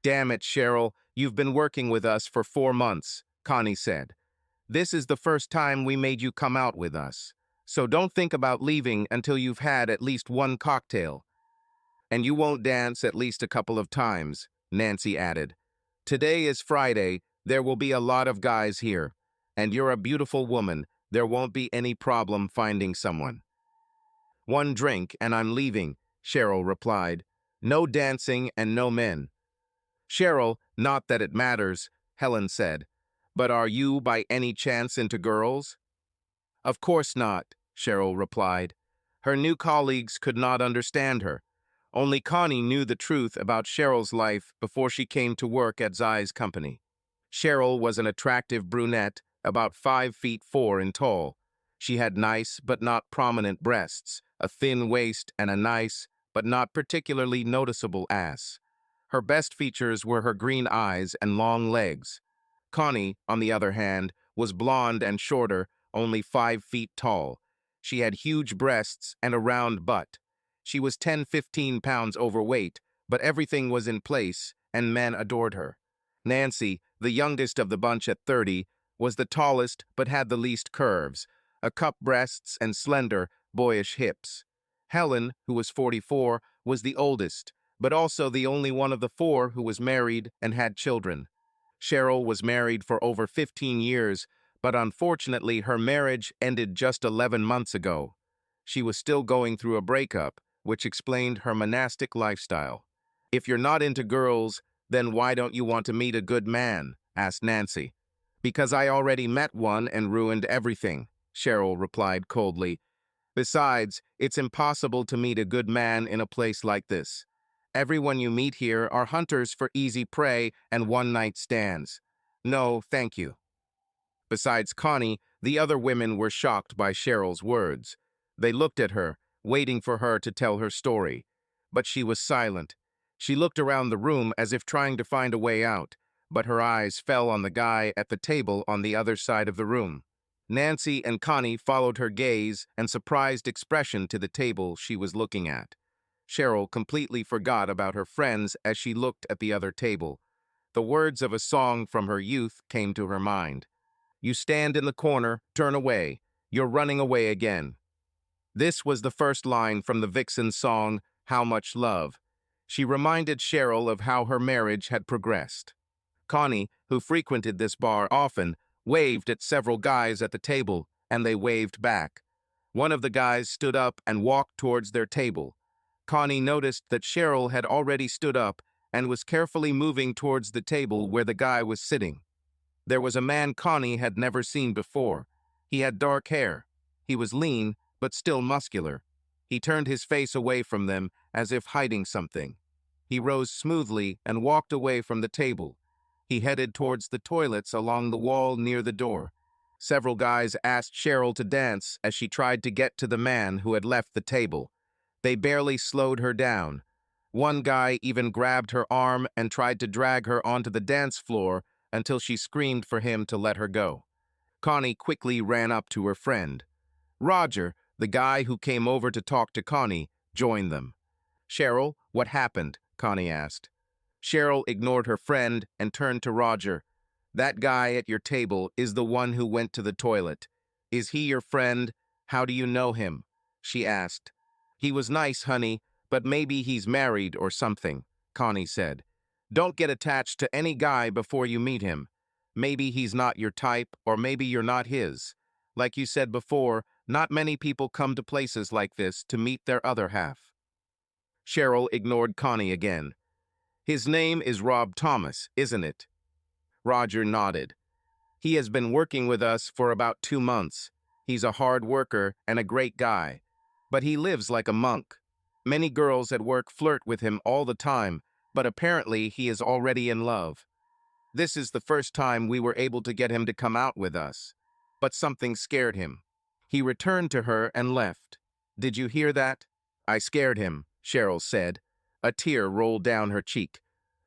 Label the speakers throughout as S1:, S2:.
S1: Damn it, Cheryl, you've been working with us for 4 months, Connie said. This is the first time we made you come out with us. So don't think about leaving until you've had at least one cocktail. And you won't dance at least a couple of times, Nancy added. Today is Friday, there will be a lot of guys here. And you're a beautiful woman, there won't be any problem finding someone. One drink and I'm leaving, Cheryl replied. No dancing and no men. Cheryl, not that it matters, Helen said. But are you by any chance into girls? Of course not, Cheryl replied. Her new colleagues could not understand her. Only Connie knew the truth about Cheryl's life before she came to work at Zai's company. Cheryl was an attractive brunette, about 5'4" in tall. She had nice but not prominent breasts, a thin waist, and a nice but not particularly noticeable ass. Her best features were her green eyes and long legs. Connie, on the other hand, was blonde and shorter, only 5 feet tall. She had huge breasts and a round butt. She was 10–15 pounds overweight, but everything was in place, and men adored her. Nancy, the youngest of the bunch at 30, was the tallest but had the least curves, a cup breasts and slender, boyish hips. Helen, who was 44, was the oldest, but also the only one of the four who was married and had children. Cheryl was married for over 15 years, but unfortunately her marriage ended just 11 months ago. She was still going through a breakup, which explained her monastic lifestyle. If you're not into girls, then why don't you want to meet a good man? Asked Nancy. Because I already met one and ruined everything, Cheryl replied coldly. Besides, it's impossible to meet a good man in a place like this. Everyone you meet here are hunters for easy prey and one-night stands. No, thank you. Besides Connie, the other women were shocked by Cheryl's words. They looked at her, waiting for her to tell her story. But she was silent. She looked around the room as if trying to find a way out, but her eyes fell on the guy at the table on the other side of the room. Nancy and Connie followed her gaze and surprised expression to the table she was looking at. Cheryl completely forgot about her friends as she looked at the other table. The words of a song from her youth came to her mind. You stand in the corner, turn away. You're running away again. This was the first line from the Vixen song, How Much Love. She reminded Cheryl of how her marriage had progressed. Connie, who frequented this bar often, waved at several guys at the table, and they waved back. One of the guys stood up and walked towards their table. Connie noticed that Cheryl had already stood up and was carefully moving towards the table where the guy was sitting. There was a man Connie had never seen before. He had dark hair. He was lean, but still muscular. He turned his face away from them as if hiding something. He rose smoothly and walked away from the table. He headed towards the toilets along the wall near the door. Several guys asked Cheryl to dance as she tried to get to the man who had left the table. They barely slowed her down. One guy even grabbed her arm and tried to drag her onto the dance floor until she screamed for him to let her go. Connie quickly ran up to her friend. Roger, the guy who came over to talk to Connie, joined them. Cheryl, what happened? Connie asked. Cheryl ignored her friend and turned to Roger. That guy at your table is the one who went to the toilet. Is he your friend? How do you know him? She asked. He was nice, honey, but maybe he's married or something, Connie said. Don't get attached to any guy before you meet him. Maybe he's not your type, or maybe you're not his. Like you said before, not many people come to places like this to meet their other half. Cheryl ignored Connie again. His name is Rob Thomas, isn't it? Roger nodded. He has been working with us for about 2 months. He's a hard worker and a great guy. But he lives like a monk. Many girls at work flirt with him all the time, but apparently he is already in love. This is the first time we were able to get him to come out with us. But something scared him. He returned to her and left. Did you hear that? I scared him, Cheryl said. A tear rolled down her cheek.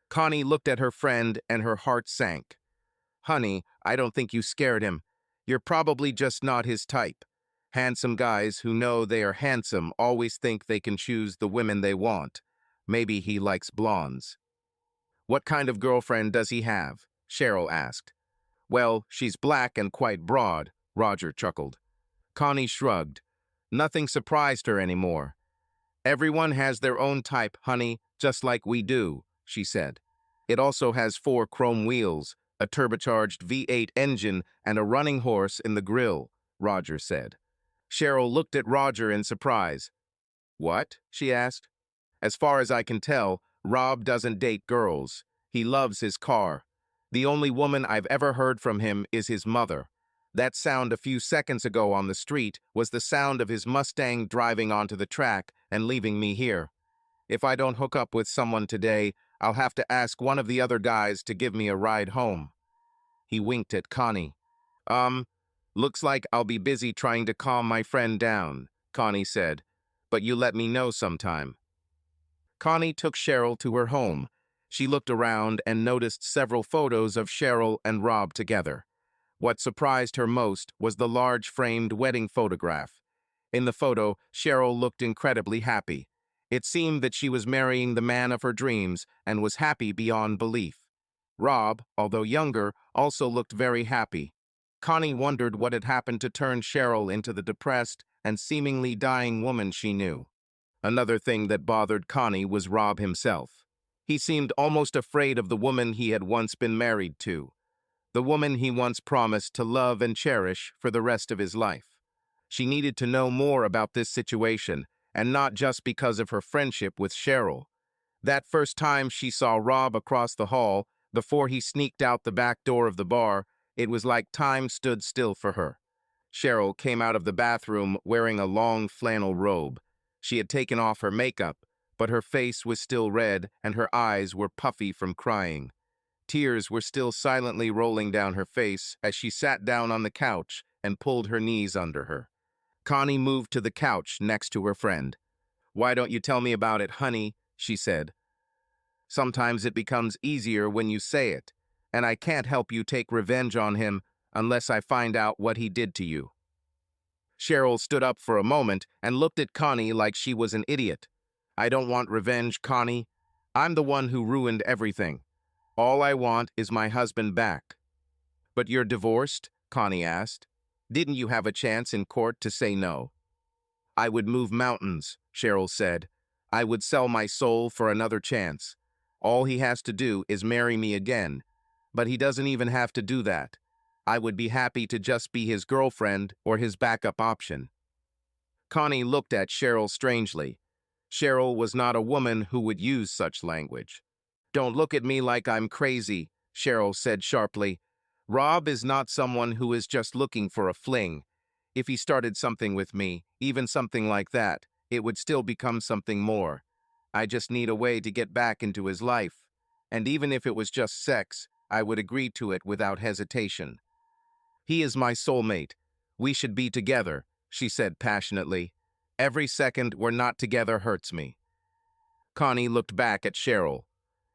S1: Connie looked at her friend and her heart sank. Honey, I don't think you scared him. You're probably just not his type. Handsome guys who know they are handsome always think they can choose the women they want. Maybe he likes blondes. What kind of girlfriend does he have? Cheryl asked. Well, she's black and quite broad, Roger chuckled. Connie shrugged. Nothing surprised her anymore. Everyone has their own type, honey, just like we do, she said. It also has 4 chrome wheels, a turbocharged V8 engine, and a running horse in the grill, Roger said. Cheryl looked at Roger in surprise. What? She asked. As far as I can tell, Rob doesn't date girls. He loves his car. The only woman I've ever heard from him is his mother. That sound a few seconds ago on the street was the sound of his Mustang driving onto the track and leaving me here. If I don't hook up with someone today, I'll have to ask one of the other guys to give me a ride home. He winked at Connie. Looks like I'll be busy trying to calm my friend down, Connie said. But you let me know sometime. Connie took Cheryl to her home. She looked around and noticed several photos of Cheryl and Rob together. What surprised her most was the large framed wedding photograph. In the photo, Cheryl looked incredibly happy. It seemed that she was marrying the man of her dreams and was happy beyond belief. Rob, although younger, also looked very happy. Connie wondered what had happened to turn Cheryl into the depressed and seemingly dying woman she knew. Another thing that bothered Connie was Rob himself. He seemed almost afraid of the woman he had once been married to, the woman he once promised to love and cherish for the rest of his life. She needed to know more about this situation, and not just because of her friendship with Cheryl. That first time she saw Rob across the hall, before he sneaked out the back door of the bar, it was like time stood still for her. Cheryl came out of the bathroom wearing a long flannel robe. She had taken off her makeup, but her face was still red and her eyes were puffy from crying. Tears were still silently rolling down her face as she sat down on the couch and pulled her knees under her. Connie moved to the couch next to her friend. "Why don't you tell me about it, honey?" she said. "Sometimes it becomes easier when you say it, and I can't help you take revenge on him unless I find out what he did to you." Cheryl stood up for a moment and looked at Connie like she was an idiot. "I don't want revenge, Connie. I'm the one who ruined everything. All I want is my husband back." "But you're divorced?" Connie asked. "Didn't you have a chance in court to say no?" "I would move mountains," Cheryl said. "I would sell my soul for another chance. All he has to do is marry me again. But he doesn't even have to do that. I would be happy to just be his girlfriend or his backup option." Connie looked at Cheryl strangely. Cheryl was not a woman who would use such language. "Don't look at me like I'm crazy," Cheryl said sharply. "Rob is not someone who is just looking for a fling. If he started something with me, even something like that, it would still become something more. I just need a way to get back into his life. And even if it was just sex, I would agree to it without hesitation. He is my soulmate. We should be together," she said passionately. "Every second we're not together hurts me." Connie looked back at Cheryl.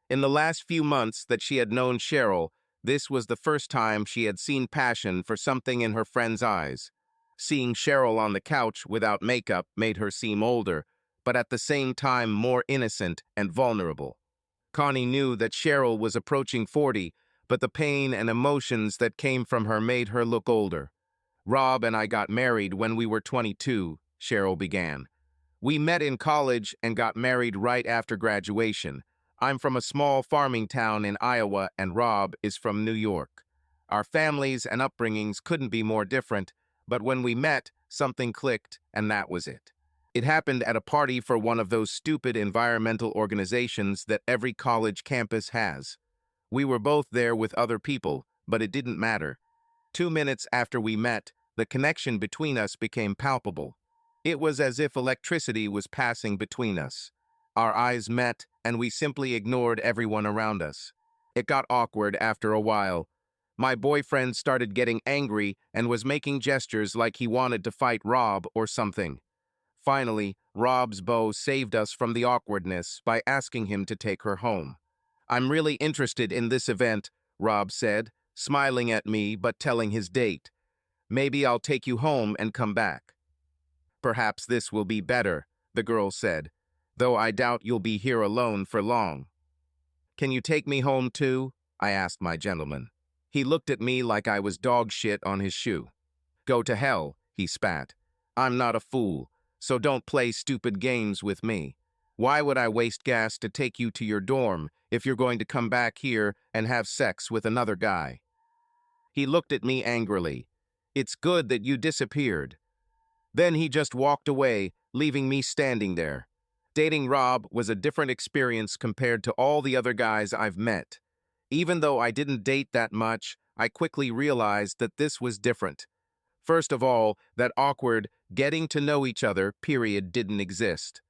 S1: In the last few months that she had known Cheryl, this was the first time she had seen passion for something in her friend's eyes. Seeing Cheryl on the couch without makeup made her seem older, but at the same time more innocent and vulnerable. Connie knew that Cheryl was approaching 40, but the pain and emotions that came from her made her look older. "Rob and I got married when we were 22, Cheryl began. "We met in college and got married right after graduation. I'm from a small farming town in Iowa and Rob is from New York. Our families and upbringings couldn't be more different, but when we met, something clicked, and that was it. It happened at a party for one of those stupid environmental organizations that every college campus has. We were both there with other people, but it didn't matter. 2 minutes after we met, the connection between us became palpable. It was as if electricity was passing between us. Our eyes met, and we simply ignored everyone around us. It got awkward after a while. My boyfriend started getting angry and was making gestures like he wanted to fight Rob or something. Finally, Rob's beau saved us from the awkwardness by asking him to take her home. "I'm really interested in this event," Rob said, smiling at me but telling his date. "Maybe I'll take you home and come back." "Perhaps this will be better," the girl said, "though I doubt you'll be here alone for long." Can you take me home too? I asked my gentleman. He looked at me like I was dog shit on his shoe. Go to hell, he spat. I'm not a fool, so don't play stupid games with me. Why would I waste gas to take you to your dorm if you're going to come back here and have sex with another guy? He looked at me angrily. It's good that you disappeared. Then he just walked away, leaving me standing there. Dating Rob was a different experience compared to all the other guys I've met. Even though I didn't date that much, I quickly realized that this was different. First of all, that awkward getting to know each other period didn't exist.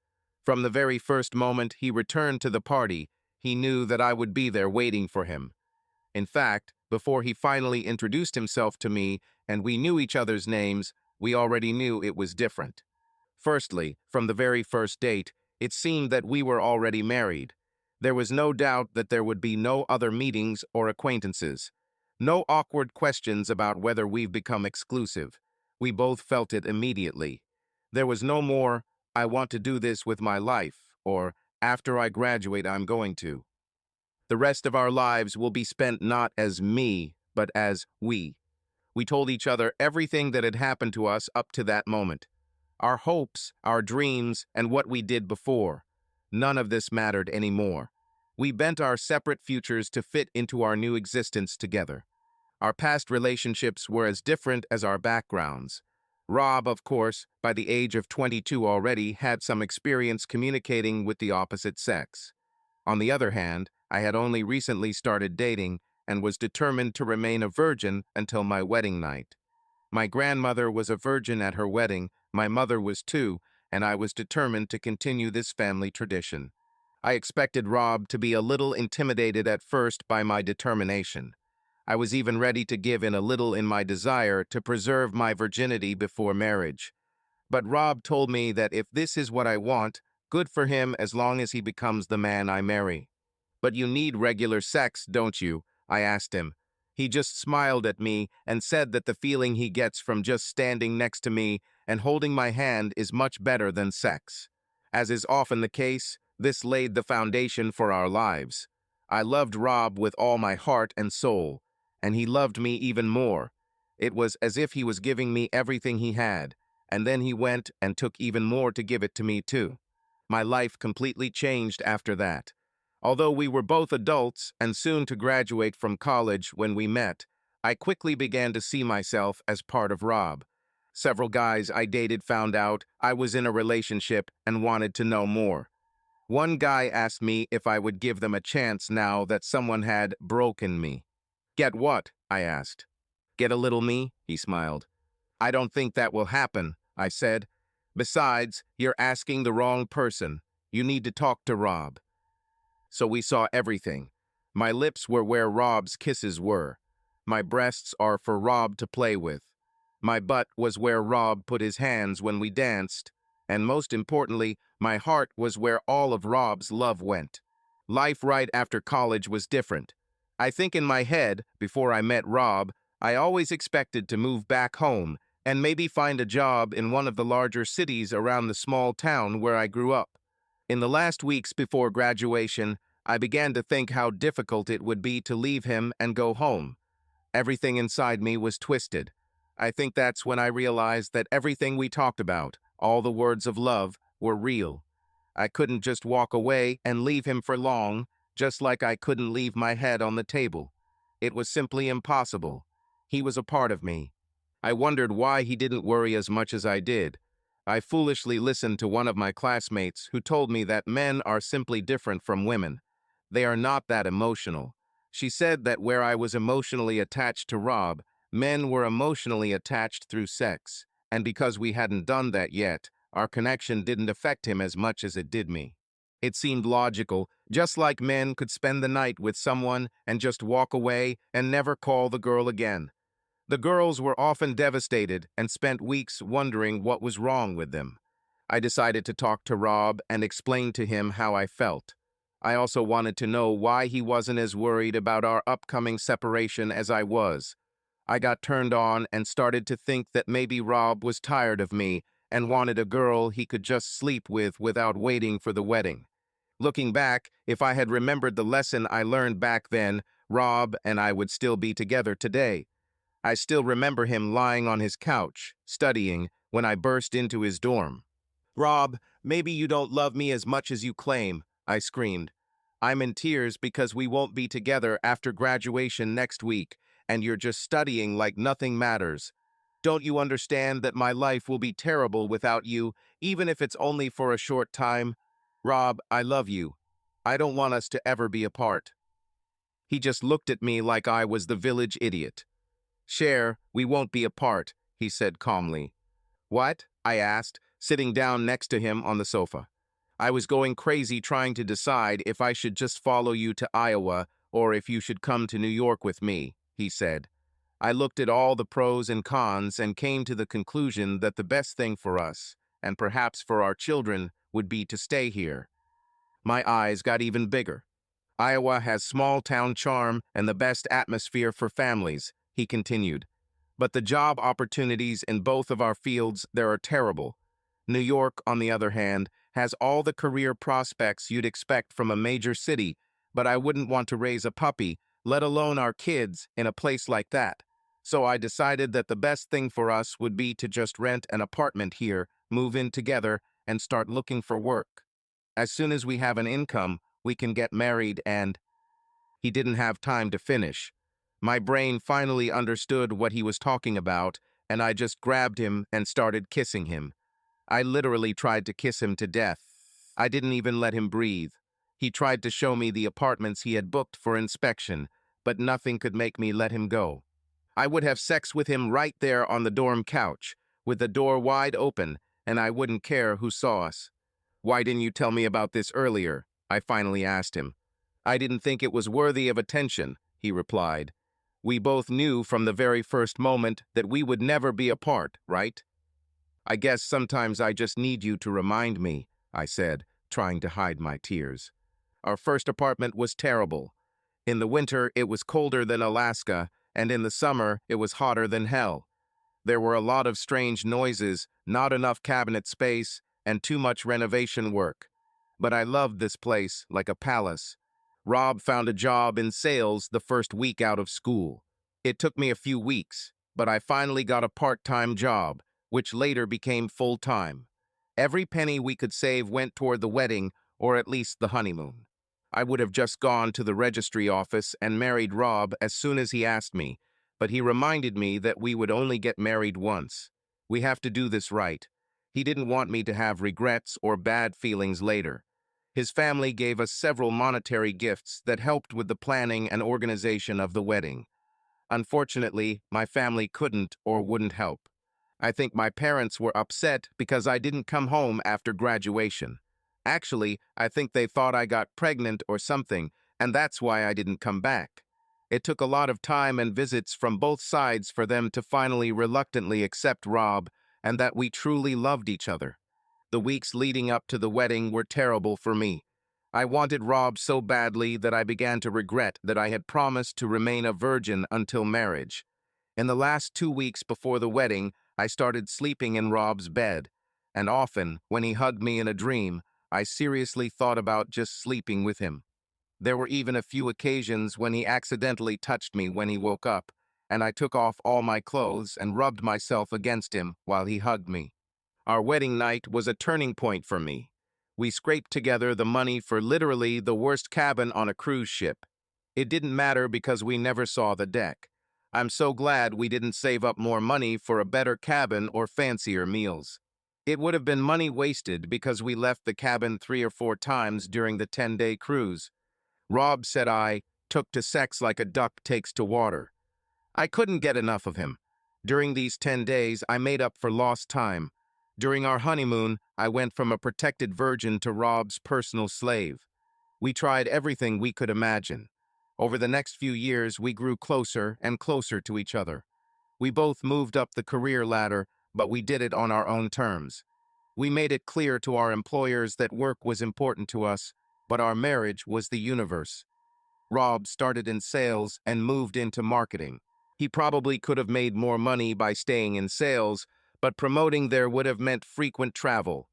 S1: From the very first moment he returned to the party, he knew that I would be there waiting for him. In fact, before he finally introduced himself to me and we knew each other's names, we already knew it was different. Firstly, from the very first date, it seemed that we were already married. There was no doubt that there would be no other meetings or acquaintances. No awkward questions about whether we've become exclusive. We both felt it immediately. There was no more, I want to do this with my life, or after I graduate I'm going to. The rest of our lives will be spent not as me, but as we. We told each other everything that had happened to us up to that moment. Our hopes, our dreams, and what we did before. None of this mattered anymore. We bent our separate futures to fit into our new existence together. Our past relationships were as different as our backgrounds. Rob, of course, by the age of 22 already, had some experience communicating with the opposite sex. On the other hand, I had only recently started dating and was determined to remain a virgin until my wedding night. My grandmother was a virgin at her wedding, my mother was too, and I was determined to continue this family tradition. I expected Rob to be a little intimidated at first by my determination. I was even ready to give in a little in my desire to preserve my virginity before marriage. But Rob told me that if this is what I want, good for him as long as he becomes the man I marry. But you need regular sex, don't you? I asked him. He just smiled at me and said that the feeling he gets from just standing next to me and holding my hand is much better than sex. As is often the case, this laid the foundation for our lives. I loved Rob with all my heart and soul, and he loved me even more. It was as if he was giving me everything he had, and then he went and took even more to give it to me too. My life completely changed after that. Although we were both adults and soon to graduate from college when we met, I quickly began to see myself as part of Rob. Several guys I dated found out I was in a relationship and wanted to know more. One guy asked me if I would give them a chance now that someone had broken me. Get what? I asked. Get a little me? He smiled. I don't think that will happen, I said. Besides, you're asking the wrong person. You need to talk to Rob. So we saw everything. My lips were where Rob's kisses were. My breasts are for Rob to play with. My butt was where Rob put his hands when we danced. And most importantly, my heart was where all of Rob's love went. Life right after college was different. I think in my head, before I met Rob, I always expected to move back home and maybe find a job in one of the larger cities around the small town where I grew up. In the last weeks before graduation, I began to think how difficult it would be to leave him and go home. Everything inside me was twisted. I think that's when I realized that everything we talked about, all the words of love, were real. I couldn't just walk away and leave him for long, just like I couldn't leave my head on the table. It was simply impossible. He was a part of me. I wondered why he didn't worry as much as I did. I foolishly listened to one of my classmates who told me that men are simply different from women. They are not that emotional. She said that where I was emotionally attached to Rob, men were emotionally attached through sex, and because we hadn't done that yet, our connection didn't affect him as much as it did me. It seemed logical, just like men could spend the night with someone and just walk away and never call the girl again. The girls were often devastated and spent weeks wondering what was wrong with them. I decided to talk to Rob and explain to him how I felt. I also wanted to know why he wasn't as worried about our upcoming separation as I was. I got turned on and started to think that maybe Rob was tired of me and wanted a girl he could just sleep with without waiting for the wedding. Looking back, if I had remembered the lesson I learned back then, Rob and I would still be together today. I still remember him lying on his couch, studying, when I burst into his dorm. "Rob, maybe you don't love me as much as you claim," I screamed. "I'm in tears because we won't be together after graduation next week, and you're just studying like nothing matters. Don't you understand that my life will be terrible without you, even if it's only for a short time? Rob, I love you. I don't want us to ever be apart." He just looked at me like I was the village idiot. "Cher, we won't be apart," he said calmly. "What?" I asked, sitting down next to him on the sofa. "I was going crazy trying to decide if I should just follow you to Iowa or if you should come to New York with me," he said. "I looked at all the pros and cons and came to the conclusion that the best thing for us, and perhaps for our children, would be to stay here." My eyes got even bigger. "Iowa has small-town charm and the best atmosphere for families," he continued. "But the job opportunities in both of our fields there are terrible. New York, on the other hand, has all the career prospects you'd expect from a major city, but I wouldn't want to raise a puppy, let alone our kids, in a place like that. So I decided that the best thing for us would be to just rent an apartment here, move in together, and start looking for work. As soon as we have an income, we can get married and—" He didn't have time to finish. My brain finally understood what he was talking about, and I just grabbed him and started kissing him. I literally tried to kiss him to death. I didn't even let him breathe. He tried to show me the apartments he had booked for inspection, but nothing could make me let him go. I would have sex with him right there on the dorm couch, with the door wide open, and I wouldn't care who saw us. "Why didn't you tell me about this earlier?" I finally asked him. "I didn't think it was worthy of attention," he replied. "We both knew from the very first moment that we would never be apart, right?" "I guess sometimes I just need you to remind me," I said, trying to hide my tears. Our first apartment was terrible. In the winter, it was colder than Alaska, and in the summer, it was hotter than hell. There were a lot of strange noises, not enough cabinet space, and too much renovation work. But I loved this place like a palace. Rob found a job in sales the first week out of school. It took me a few weeks, but I finally got a part-time job, which later became full-time. Every penny we could save went toward the wedding, or at least the honeymoon. I would have just gone to the registry office and married Rob as soon as he asked me, but he reminded me that we would only get married once. We have to do this right. He didn't want me to have regrets or bad feelings later. His family gave us several monetary gifts that helped with the planning and organization of the wedding. Unfortunately, my family couldn't or wouldn't help. I think my parents were upset because I didn't come home after graduation. Actually, I think they thought I got pregnant or something, and that's why I didn't come back. It took a lot of time and visits from both sides for them to finally reluctantly accept Rob and that we truly loved each other. The weeks leading up to the wedding were terrible for me. I wanted Rob so badly that I began to regret that I had promised to remain a virgin until marriage. In the last 2 weeks before the wedding, I started sleeping in Rob's bed, and often, when he hugged me in a dream, I seriously thought about just sleeping with him. There were even a few occasions when he accidentally touched me when he woke up, and I took off all my clothes and rubbed myself against him while he hugged me. Our wedding night was a turning point for me. We scraped together the money for literally the worst cabin on a cruise ship. It didn't matter because we never saw the deck. I'm so glad we didn't save up more money for a better cabin or fancier meals. It would have been money wasted because we left the cabin 3 or 4 times during the 10-day cruise. Rob said I took to sex like a duck takes to water. I couldn't get enough of him. During these 10 days, I made up for lost time. During our honeymoon, I went from a protected virgin to Rob's personal slave. We tried everything we could imagine. Over the next few years, we grew closer and closer to each other. We both moved up the career ladder, but we did it on our own terms. We made it clear to our employers that work was important to us, but our marriage was the universe. Rob started in sales and moved into marketing. He probably could have made more money by staying in sales, but promoting there would have meant frequent travel.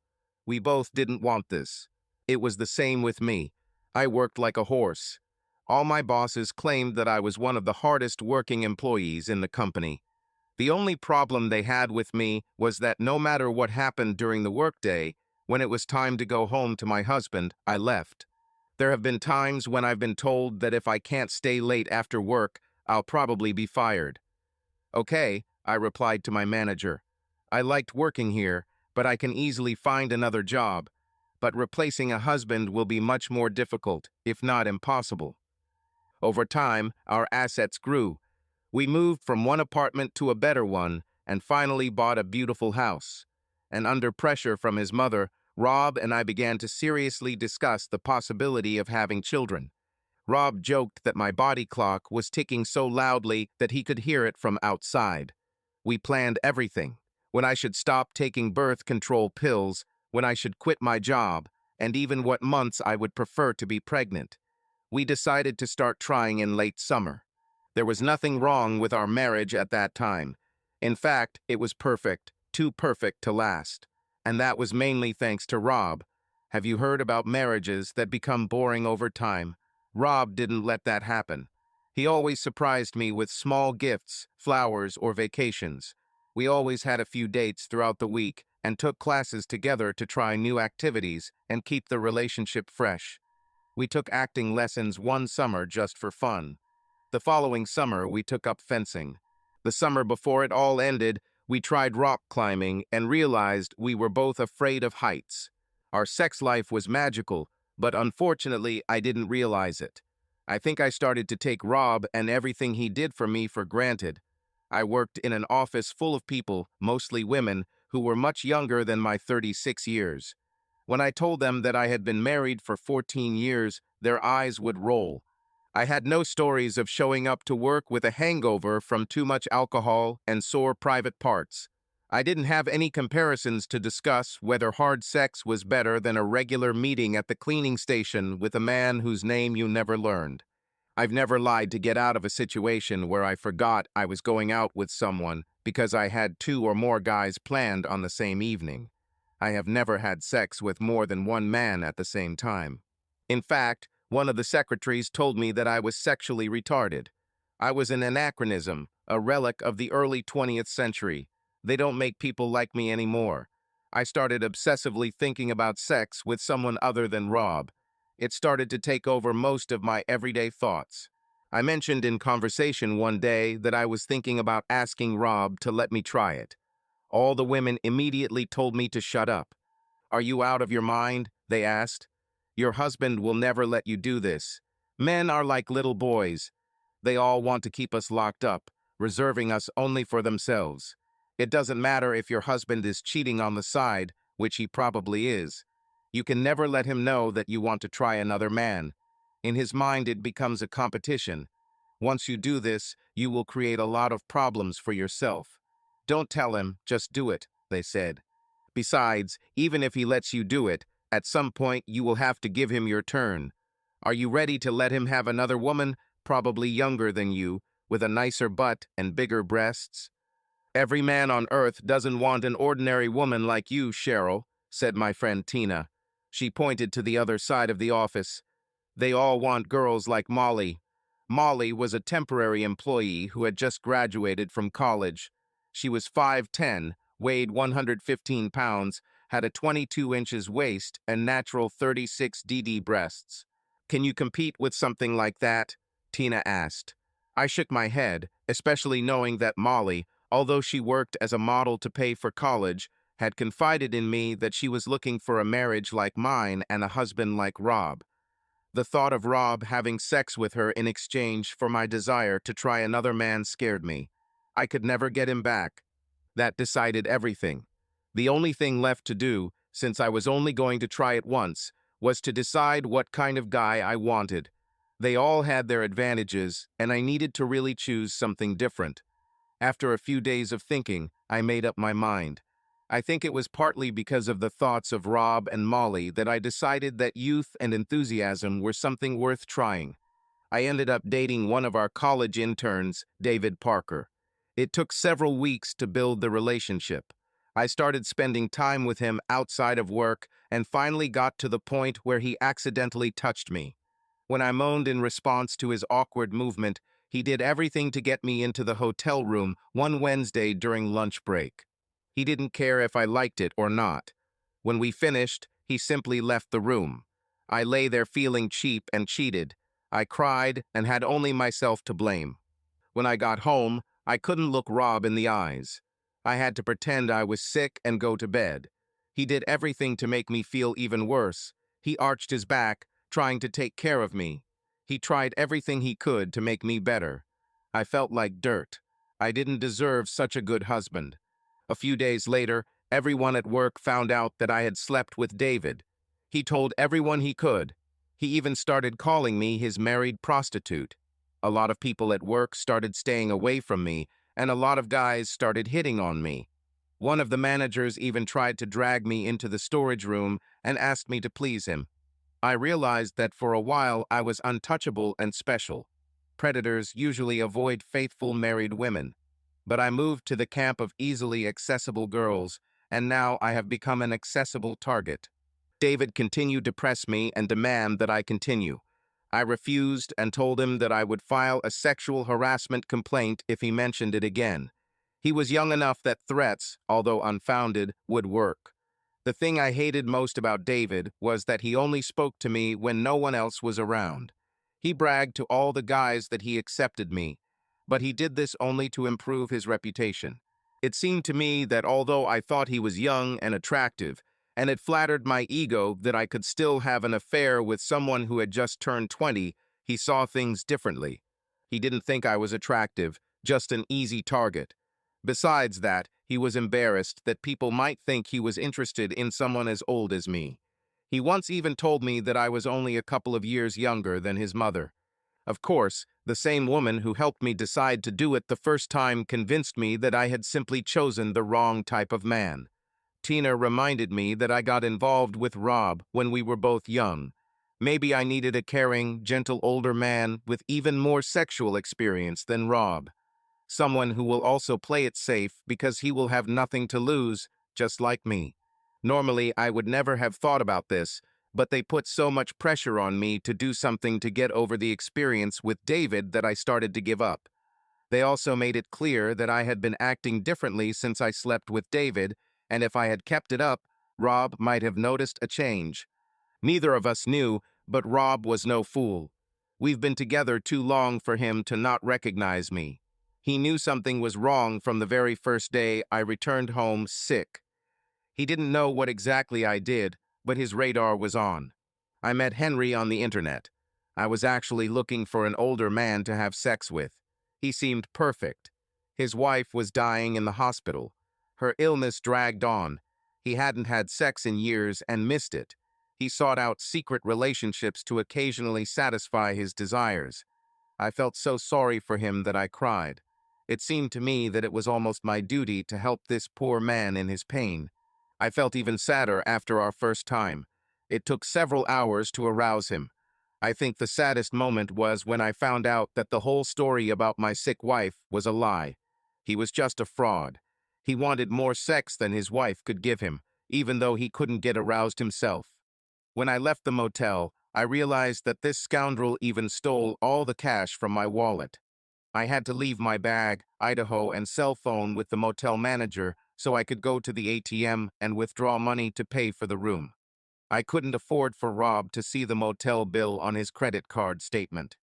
S1: We both didn't want this. It was the same with me. I worked like a horse. All my bosses claimed that I was one of the hardest working employees in the company. The only problem they had with me was that no matter what happened during the workday, when it was time to go home to my husband, I left. There have been times when I've been told that if I can't stay late after work, I'll probably be fired. Okay, I replied to my manager. I liked working here, but I can easily find another job. But replacing a husband will be much more difficult, if not impossible. Over time, our assets grew. We moved from one apartment to a better one and finally bought a beautiful house. And under pressure from his mother, Rob and I began to seriously discuss the possibility of having children. Rob joked that my body clock was ticking so loudly that he could hear it from outside. We planned everything: when I should stop taking birth control pills, when I should quit my job, and even what months I would prefer to be pregnant. We decided to start trying in late summer. There was nothing wrong with our marriage at that time. In fact, it was perfect, too perfect to last. And that was mainly thanks to Rob. Have you heard about marriages that become boring over time? Rob didn't let that happen. He always surprised me with small gifts, flowers, or vacations. We always had a few dates throughout the week and took classes together to try new activities and keep the relationship fresh. We took acting lessons one summer just for fun. The following summer, we took up fencing. The summer before it all ended, we tried rock climbing and realized we were both afraid of heights. Our sex life was magical, but unfortunately, I didn't realize it. I think I started to take Rob and everything he did for me for granted. I worked in an office full of people, mostly women, who were much younger than my 36 years. When I told them that I had been married for 14 years, their eyes would roll. I had no stories of showing up to work with a hangover from too much alcohol and sore private parts. I didn't have any comparisons to discuss whether hard sex was better than a regular meeting at the cleaning station with a man whose name you never learned. I've never lied to get out of a situation where I forgot I was going out with someone because I had two or more guys planned on the same evening. I have never had sex with more than one man at the same time. In fact, one of the secretaries told me that I was sexually retarded. I was an anachronism, a relic of the early 20th century. They don't make people like me anymore. I started obsessively thinking about sex with someone other than Rob. It started to take over most of my everyday thoughts. I mentioned in conversation one day that I was thinking about asking Rob to let me try it. All the women immediately told me to shut up. "Are you out of your mind?" they asked. "Your husband will never let you do this. Men are like little boys. They all want to keep us locked up, reserving us only for themselves. It doesn't matter if your husband is cheating on the side, which he probably is. You can never let him know that you want to try another man. In his mind, it becomes a competition. Once you do this, you will create a lot of problems for yourself. Don't tell him, just do it," they said. "Besides, even if he lets you do it, at some point you will have to give him your turn. Are you ready to let him have another woman, probably younger than you, with a nicer butt and bigger breasts?" "Every man on earth doesn't want an ordinary woman like you, Cheryl," said my friend Tina. She pointed to the other side of the office. "They all want girls like Molly." Molly was a temporary employee who had just graduated from college. She was 5'10", weighed 115 pounds, had a 22 inches waist and natural 36 DD breasts. "Can you compete with something like that?" Tina asked. I shook my head, especially knowing that Molly, although she worked as a model to pay for college, had confided in me that she was looking for a marriage like mine and a husband like Rob. The thought of Rob having sex with her in exchange for my desire to try another man scared me. I could never get him back. That decided everything. The only thing left to do, since I was only going to try it once, was to decide what kind of guy I wanted. They all had their advantages, and I needed to really choose something different. After a few days of thinking, I made up my mind. I think it was partly because of the thoughts of Rob and Molly that I decided that youth and enthusiasm were something worth trying. I ended up dating one of our college interns, David Parker. It took several weeks to build the relationship. I started spending time with him outside of work, and finally got to the point where he accidentally touched me. When I moaned in response to his awkward movement, he did everything to get me into the hotel room one Wednesday during lunch break. He didn't care if I liked it or not. When we finished, he simply left the room. I lay there feeling cheap and cheated. I cried and had only myself to blame. When I got home, I couldn't look Rob in the eyes. I had to pretend I was sick and go to bed. He did everything to make me feel even worse. He arched his back, trying to take care of me. He tried everything he could to make me better. I felt like dirt. I didn't deserve such a good husband. A few days later, everyone at work found out that I had slept with David. He told everyone he could. He even started calling me his married prostitute. A lot of people at work started staying away from me, and a lot of guys started hitting on me. One of the managers even tried to drag me into the storage room and asked me to please him. I realized that for a while I was untouchable and special. Predators usually avoid faithful married women. But I moved to the camp of easily accessible girls, and now I have become an accessible target. David continued to press me and demand that I continue. I refused and told him that I would file a sexual harassment complaint if he mentioned it again. He was young enough that threats, although unfounded, would work. The thing I hated most about David was that he only spoke to me when no one else was around. He bragged to all the guys that he accepted me, but he did this only to improve his reputation. It seemed to me that although I thought he was young and attractive, and it flattered my ego that I could still have an affair with someone who had just turned 20, he saw things differently. He didn't think I was attractive, just an easy target. Besides that, he was embarrassed that people might think he was interested in someone as old as me. He once even told me that I was only a couple of years younger than his mother. Of course, the same woman who helped me decide to do it the first time convinced me that I had simply chosen the wrong type of man. Tina reminded me that I got involved with Rob when we were both young. Maybe I needed a caring, gentle older man with even more sexual experience than Rob. Someone who will also play it safe because he will have nothing to lose, just like me. Normally, I would never have thought about this, but they put so much pressure on me to do something to get over the experience with David that I started to give up. They also made it clear that I had been acting differently since I slept with David, and if I had kept it up, Rob might have noticed a change. Neither of us knew, but Rob was no fool. We've been together too long for him to not recognize me. He knew something was wrong from the very first day I returned home sick. He didn't know what exactly I did, but his radar was on. I met Henry on the internet. I was actually looking for an older man to have sex with. He seemed perfect. His wife was dying in the hospital. Her illness dragged on. He hadn't had sex in years and missed it. He sought out secret relationships to occasionally satisfy his desires. I felt so sorry for him that I cried. It seemed to me that it was almost my duty to help this poor man in his pain. I felt even sadder after our first time. It took several hours to arouse him. I think the saddest moment was when I found out that the whole story about my sick wife was a lie. He was just a fraud. He wanted more sex than his wife could give him, even though he couldn't get aroused himself. When I left the motel, I realized that this scoundrel even stole all the cash from my wallet. I had to leave my bag, Idaho, and cell phone with the motel manager so I could go to the ATM and withdraw money to pay for the room. I couldn't afford for Rob to see the motel bill on his credit card statement.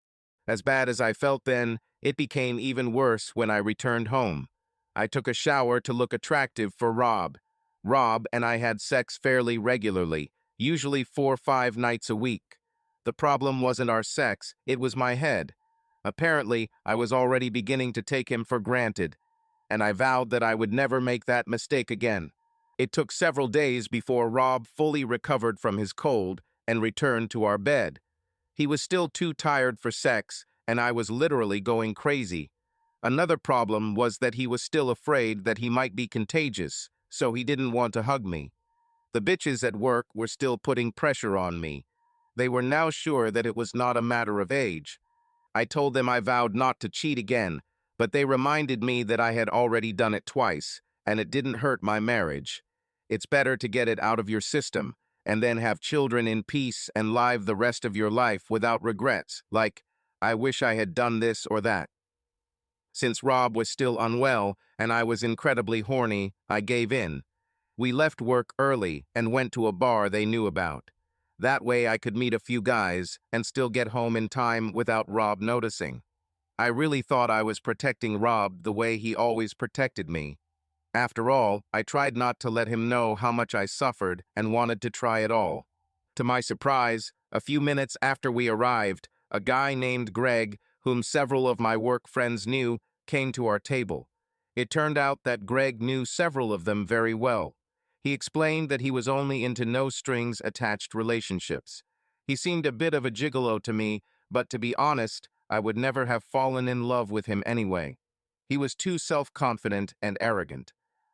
S1: As bad as I felt then, it became even worse when I returned home. I took a shower to look attractive for Rob. Rob and I had sex fairly regularly, usually 4 or 5 nights a week. The problem wasn't our sex, it was my head. Apparently, I was already beginning to take him for granted, and I vowed that I would never make that mistake again. It took several days before Rob fully recovered from his cold and returned to our bed. He was still too tired for sex, and I was literally going crazy. Another problem was that he was still afraid that he might be contagious, so he didn't want to hug me. The bitches at work were still putting pressure on me. They were now sure that it was not a matter of age. I told them I vowed not to cheat again, but they reminded me that I had already done it twice, and it didn't hurt my marriage. It's better to get it out of your system, and then have children in peace and live the rest of your life without regrets, like, I wish I had done this or that. Since Rob was still unwell and I was incredibly horny, I gave in. We left work early and went to a bar they knew about. That way I could meet a few guys and still get home in time without Rob noticing. I really thought I was protecting Rob the way he always protected me. After all, I tried not to let him know how much I suffered and wanted to try it all. To my surprise, a few minutes after we arrived, a guy named Greg, whom several of my work friends knew, came to our table. It turned out that Greg knew several of them very well. He explained that he was only into no-strings-attached relationships. He seemed a bit of a gigolo to me, but to be honest, I would never have fallen in love with him anyway. He was too self-confident and arrogant.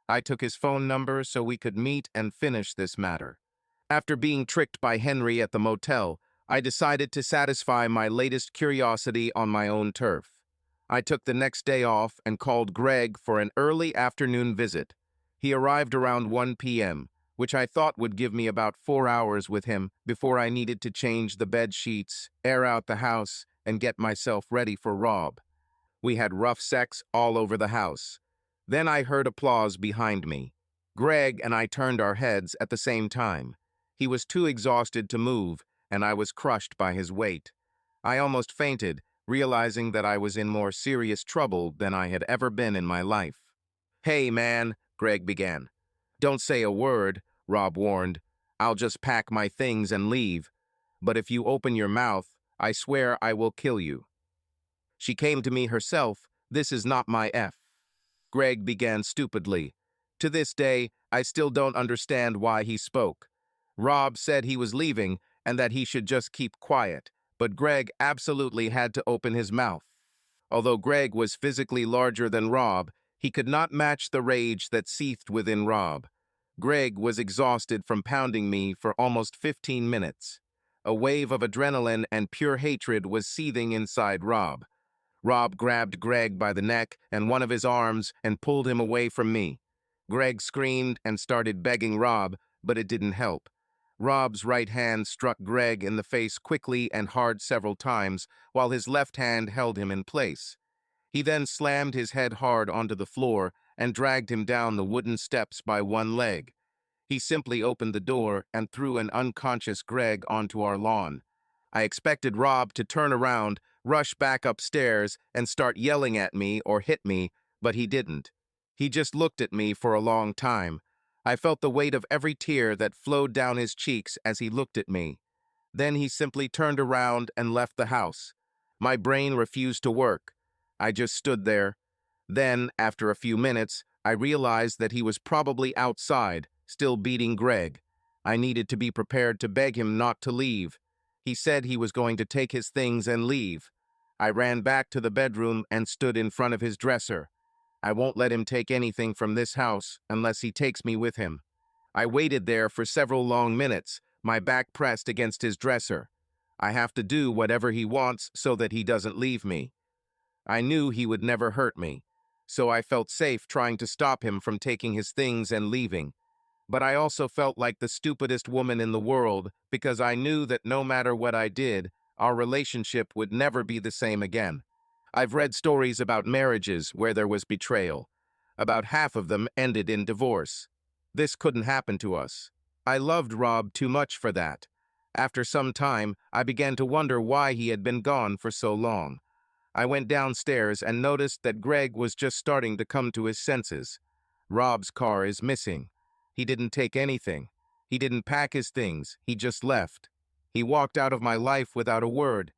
S1: I took his phone number so we could meet and finish this matter. After being tricked by Henry at the motel, I decided to satisfy my latest curiosity on my own turf. I took the next day off and called Greg for an early afternoon visit. He arrived around 1 p.m., which I thought would give me about 4 hours with him before I needed to change the bed sheets, air out the house, and get myself ready for Rob. We had rough sex all over the house. Then I heard applause behind me. Greg and I turned our heads at the same time. He was too exhausted to move, and I was crushed by his weight. I almost fainted, realizing that I was in more serious trouble than I had ever been in my life. "Hey, man," Greg began. "Don't say a word," Rob warned. "I'll just pack my things and leave. But if you open your mouth, I swear I will kill you." "She came to me herself. This is not my F." Greg began stupidly. To this day, I still don't understand why he spoke. Rob said he was leaving and that he should just keep quiet, but Greg absolutely had to open his mouth. Although Greg was physically larger than Rob, he could not match the rage that seethed within Rob. Greg was exhausted from pounding me for almost 15 minutes. A wave of adrenaline and pure hatred was seething inside Rob. Rob grabbed Greg by the neck and one of his arms and pulled him away from me. Greg screamed and started begging Rob, but it didn't help. Rob's right hand struck Greg in the face quickly and hard several times, while his left hand held him in place. He then slammed his head hard onto the floor and dragged him down the wooden steps by one leg. He simply opened the door and threw an unconscious Greg onto our lawn. I expected Rob to turn around, rush back upstairs, and start yelling at me or hit me, but he didn't. He just looked at me for a long time. I felt the weight of every tear that flowed down his cheeks as he looked at me. Then he simply turned around and left the house. My brain refused to work. I just stood there. Then, after a few minutes, I realized that he was probably outside, still beating Greg. I needed to be prepared to beg him not to leave. He said he was going to take his things and leave. I ran back to the bedroom and stood in front of his dresser. I won't let him take anything from this house unless he takes me with him. I waited there for several long minutes, my back pressed against his dresser. I have to do whatever he wants so that he doesn't leave me. I knew he would never hurt me, so I felt safe trying to stop him from taking his things and leaving. But I also felt like the stupidest woman in the world because I knew that no matter what I did, our relationship would never be the same again. I've read stories about marriages where there was betrayal. About half of them ended in divorce. This couldn't happen to us. I loved Rob too much for that. After some time, I began to wonder why he had been gone for so long. I went downstairs and noticed that Greg was just starting to come to his senses. Rob's car is missing. He didn't take anything. He didn't pack his things. He just left. He walked out of my life without a word.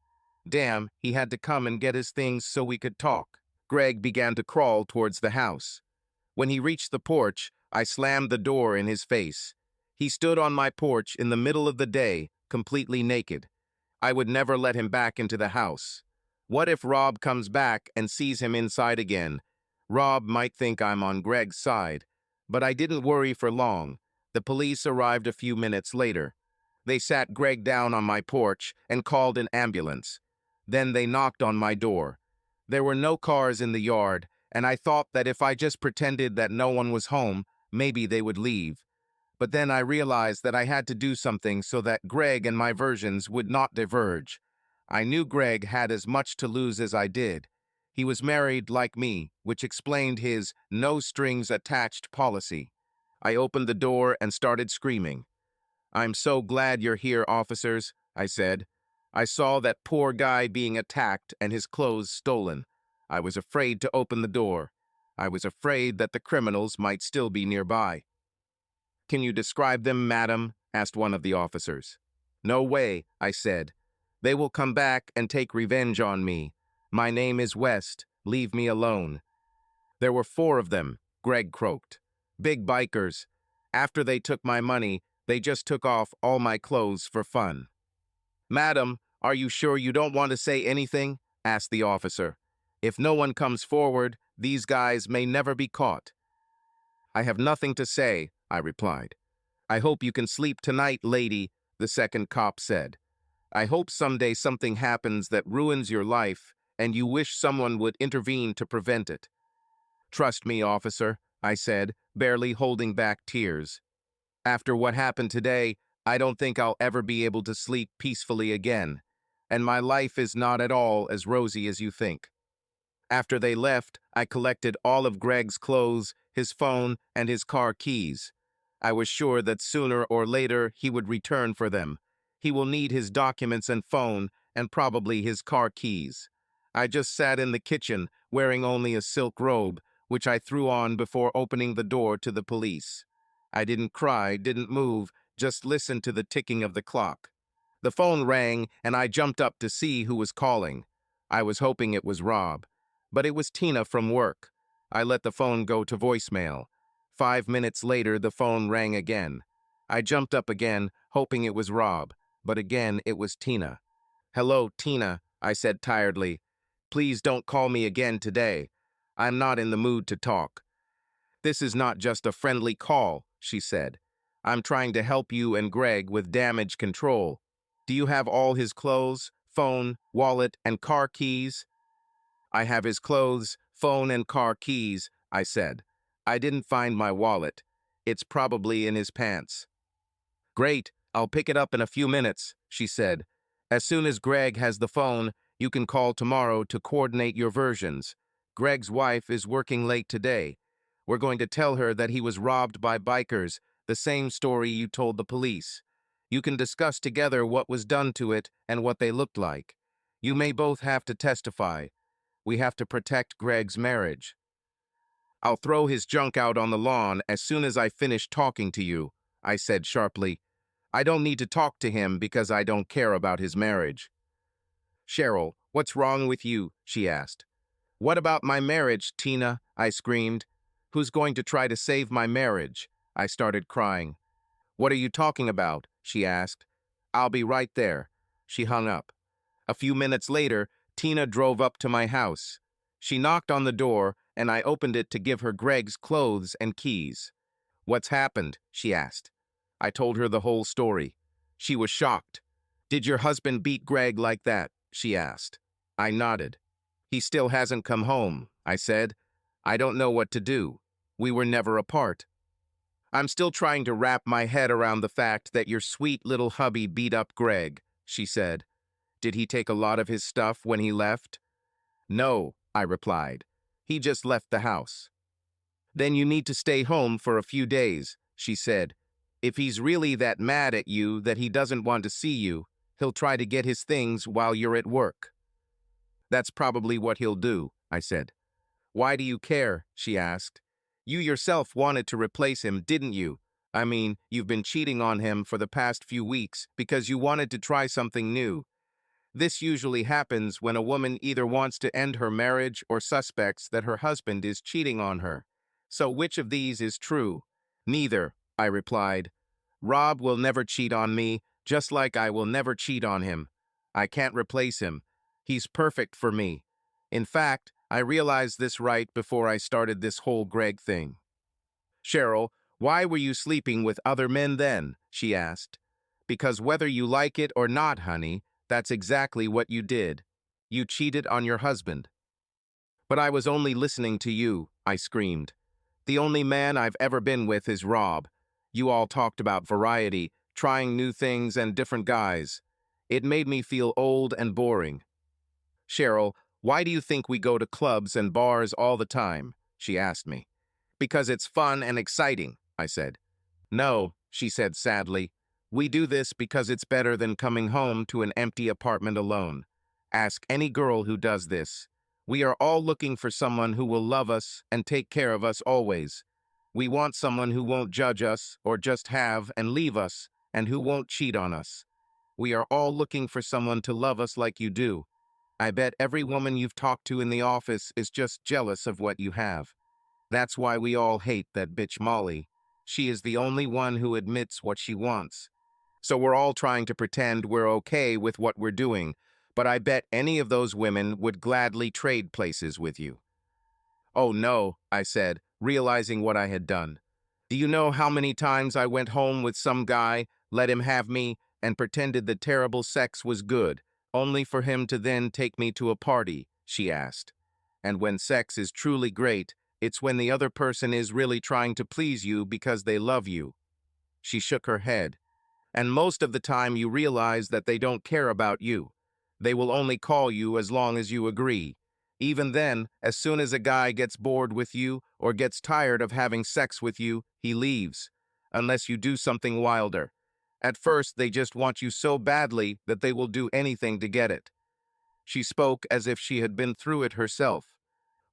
S1: Damn, he had to come and get his things so we could talk. Greg began to crawl towards the house. When he reached the porch, I slammed the door in his face. He stood on my porch in the middle of the day, completely naked. I would never let him back into the house. What if Rob comes back and sees him inside again? Rob might think I'm on Greg's side. But I didn't worry for long. The police arrived a few minutes later. They sat Greg down on my porch and called an ambulance. Then they knocked on my door. There were no cars in the yard, and I thought that if I just pretended that no one was home, maybe they would leave. But then I realized that I had to do something so that Greg and my versions would not diverge. I knew Greg had as much to lose as I did. He was married like me, which explained his no-strings-attached policy. I opened the door and started screaming. "I'm so glad you're here, officers," I said. "I saw that poor guy being attacked and his clothes stolen. I was afraid to open the door. I was afraid that the criminals might still be nearby." "Can you describe them, madam?" asked one of the officers. "No way," I said. "They will come back and take revenge on me. My name is West. Leave me alone." "There were 4 of them," Greg croaked. "Big bikers. After they took my money, they just took off all my clothes for fun." "Madam, are you sure you don't want to say anything?" asked the officer. "If no one comes forward, these guys may never be caught." "I have nothing to say," I replied. "I hope you can sleep tonight, lady," the second cop said. "I hope someday something happens that ruins your life, and you wish someone would intervene to prevent it." "Trust me, officer," I said, barely holding back tears. "After what happened today, I don't think I'll ever be able to sleep peacefully again, and my life is not at all as rosy as you think." After they left, I collected all of Greg's clothes, his phone, and his car keys. I was sure that sooner or later he would return for them. He will need his documents and phone, and probably his car keys. I just sat in the kitchen, wearing only a silk robe, which I threw on before opening the door to the police. I didn't cry, didn't move, just listened to the ticking of the clock. The phone rang, and I jumped up to see who was calling. I was hoping it was Rob. But it was Tina from work. I let the phone go to voicemail. 5 minutes later, the phone rang again. I jumped up again, hoping it was Rob, but again it was Tina. "Hello, Tina," I said tiredly. "Please don't call me again today. I'm not in the mood to talk." "This is not just a friendly call," she said. "I'm trying to help you and Greg with damage control. Do you have all his clothes, phone, wallet, and car keys?" "I have his clothes, phone, and car keys," I said. "I didn't find my wallet. It's probably in his pants." "Great, I'll pick it up in a few minutes," she said. "As soon as Greg has the phone, you can call tomorrow to coordinate your versions. Greg's wife is working late today. We're going to tell her that he was robbed by bikers, the same story you told the police. You can discuss together what was done to it and what they looked like. You may both have to testify. We have to protect Greg's marriage." "I'll throw his junk out on the lawn as soon as I finish talking to you," I said sharply. "I don't need to talk to him because I don't care about his marriage." "Cheryl, what's wrong with you?" she asked. "What about my marriage, Tina?" I screamed. "Who's going to try to save my marriage?" I started crying. "What are you talking about?" she asked. "I'll be right there." She hung up. A few minutes later, Tina drove up to my house. She knocked on the door, and I opened it to give her Greg's clothes and keys. "What's happened?" she asked. I told her the whole story. She was shocked. "Did your husband beat Greg like that?" she asked. I nodded. "He still hasn't come home," I said. "I don't know what to do. We were never apart." "I'm still trying to wrap my head around the fact that your sweet little hubby beat up Greg," she said. "Did he take a lot of his stuff when he left?" "No," I replied. "He just left the house." "Then you need to stay home for a few days," she said. "If he's really that mad at you that he doesn't want to see you, he'll try to get his things while you're at work." "That's probably what he'll do," I said. "Why do you care?" she asked. "You yourself wanted to replace him, didn't you? I mean, you've been cheating on him for the past few weeks because you wanted to try something new. This usually happens when a woman either wants to end her marriage or suspects that her husband is cheating on her. So which of these is true?" "Neither," I replied. "Rob will never cheat on me, just like I will never cheat on him. I can't replace him. He's perfect for me. In fact, I realized this right before I started this whole Greg thing." "Cheryl, why were you sleeping with other men then?" she asked. "Because whether you like it or not, honey, that's exactly what you did. You cheated on your husband." "But I was only listening to you," I screamed. "The only man I've ever been with is Rob. You all talked about variety, trying new things and different guys. It made me feel old and boring. Cheryl, why do you think we go to clubs and bars all the time? She asked me. Because it's fun and exciting, I said. No, she said sadly. We do this because it's better than coming home to an empty apartment alone. Ask any girl who does this. We are all looking for someone who will love us and take care of us always. We want someone who won't judge us or just have and leave us and who won't cheat on us. We are all looking for someone to love us like you do. I bet every woman you've talked to in the office is just jealous of what you have. That's why we all hate that bitch Molly. She is the only one who admits what she wants. So we're all trying to pretend we're okay with what we're doing, but I bet any of those women would gladly trade places with you. Oh no, I said, realizing what I had done. Do you know how many times I went home with some guy, let him have me, and pretended the terrible sex was good, only for him to then take me to a party, she asked. And when sex is truly great, it's when the other person is really trying to please you because they love you. She shook her head. And most of the time you realize that they don't care about you. They will only call you as long as you agree. Even then, as soon as a guy gets bored with you or gets tired of having sex with you, he leaves, unless you do something wilder. At first, they just want you so badly that they will do anything to get it. She spoke as if she had been through it herself.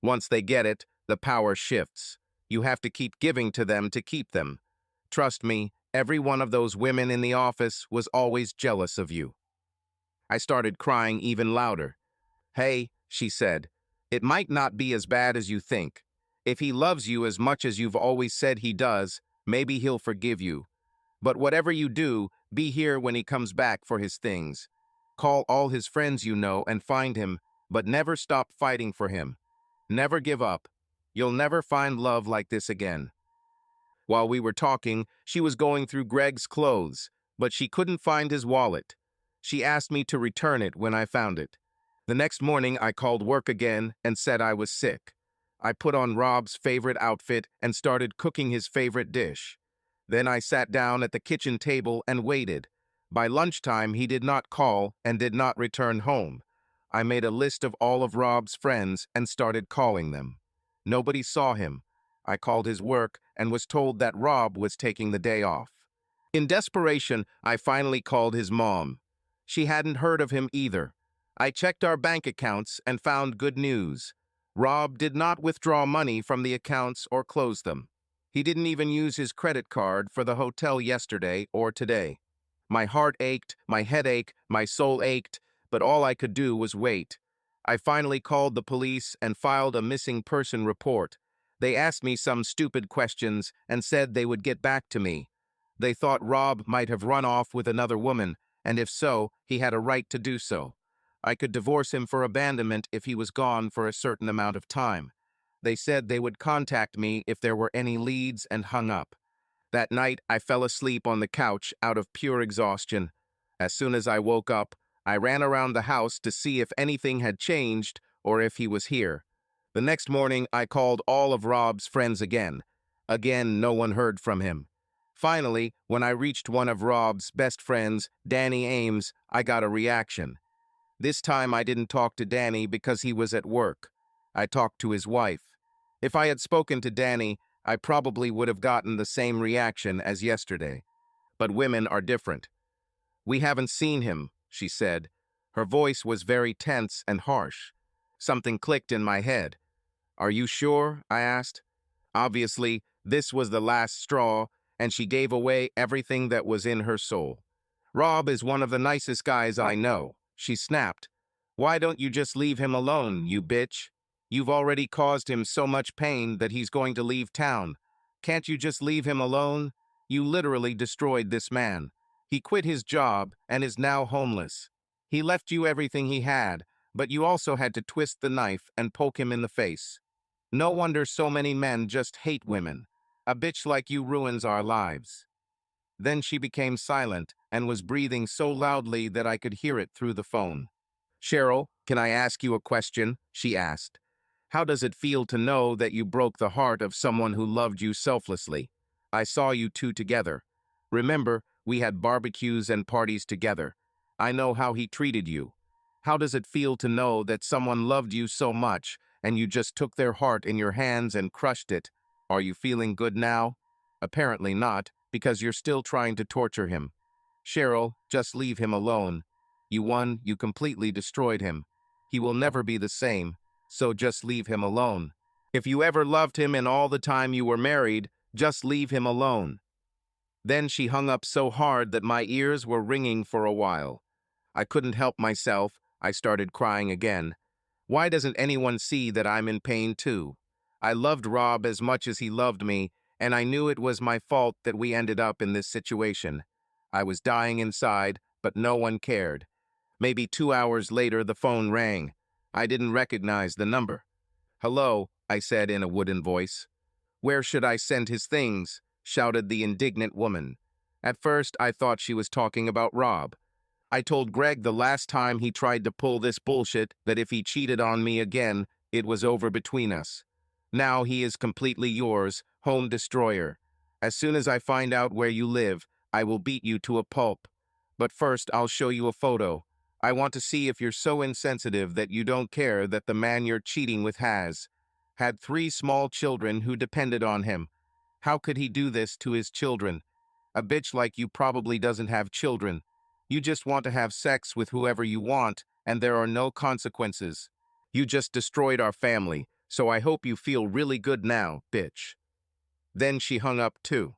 S1: Once they get it, the power shifts. You have to keep giving to them to keep them. Trust me, every one of those women in the office was always jealous of you. I started crying even louder. Hey, she said, it might not be as bad as you think. If he loves you as much as you've always said he does, maybe he'll forgive you. But whatever you do, be here when he comes back for his things. Call all his friends you know and find him, but never stop fighting for him. Never give up. You'll never find love like this again. While we were talking, she was going through Greg's clothes, but she couldn't find his wallet. She asked me to return it when I found it. The next morning, I called work again and said I was sick. I put on Rob's favorite outfit and started cooking his favorite dish. Then I sat down at the kitchen table and waited. By lunchtime, he did not call and did not return home. I made a list of all of Rob's friends and started calling them. Nobody saw him. I called his work and was told that Rob was taking the day off. In desperation, I finally called his mom. She hadn't heard of him either. I checked our bank accounts and found good news. Rob did not withdraw money from the accounts or close them. He didn't even use his credit card for the hotel yesterday or today. My heart ached, my head ached, my soul ached, but all I could do was wait. I finally called the police and filed a missing person report. They asked me some stupid questions and said they would get back to me. They thought Rob might have run off with another woman, and if so, he had a right to do so. I could divorce him for abandonment if he was gone for a certain amount of time. They said they would contact me if there were any leads and hung up. That night, I fell asleep on the couch out of pure exhaustion. As soon as I woke up, I ran around the house to see if anything had changed or if he was here. The next morning, I called all of Rob's friends again. Again, no one heard from him. Finally, when I reached one of Rob's best friends, Danny Ames, I got a reaction. This time I didn't talk to Danny because he was at work. I talked to his wife. If I had spoken to Danny, I probably would have gotten the same reaction as yesterday. But women are different. We haven't seen him, she said. Her voice was very tense and harsh. Something clicked in my head. Are you sure? I asked. Obviously, this was the last straw, and she gave away everything that was in her soul. Rob is one of the nicest guys I know, she snapped. Why don't you just leave him alone, you bitch? You've already caused him so much pain that he's going to leave town. Can't you just leave him alone? You literally destroyed this man. He quit his job and is now homeless. He left you everything he had, but you also had to twist the knife and poke him in the face. No wonder so many men just hate women. A bitch like you ruins our lives. Then she became silent and was breathing so loudly that I could hear it through the phone. Cheryl, can I ask you a question? She asked. How does it feel to know that you broke the heart of someone who loved you selflessly? I saw you two together. Remember, we had barbecues and parties together. I know how he treated you. How does it feel to know that someone loved you so much and you just took their heart in your hands and crushed it? Are you feeling good now? Apparently not, because you're still trying to torture him. Cheryl, just leave him alone. You won, you completely destroyed him. He will never be the same, so just leave him alone. If you ever loved him in all the time you were married, just leave him alone. Then she hung up so hard that my ears were ringing for a while. I couldn't help myself. I started crying again. Why doesn't anyone see that I'm in pain too? I loved Rob as much as he loved me, and I knew it was my fault that we ended up in this situation. I was dying inside, but no one cared. Maybe 2 hours later, the phone rang. I didn't recognize the number. "Hello," I said in a wooden voice. "Where should I send his things?" shouted the indignant woman. At first, I thought she was talking about Rob. I told Greg the last time he tried to pull this bullshit that if he cheated on me again, it was over between us. Now he is completely yours, home destroyer. As soon as I find out where you live, I will beat you to a pulp. But first, I'll show you a photo. I want to see if you're so insensitive that you don't care that the man you're cheating with had 3 small children who depended on him. How could he do this to his children? A bitch like you probably doesn't have children. You just want to have sex with whoever you want, and there are no consequences. You just destroyed our family, so I hope you feel really good now, bitch. Then she hung up too.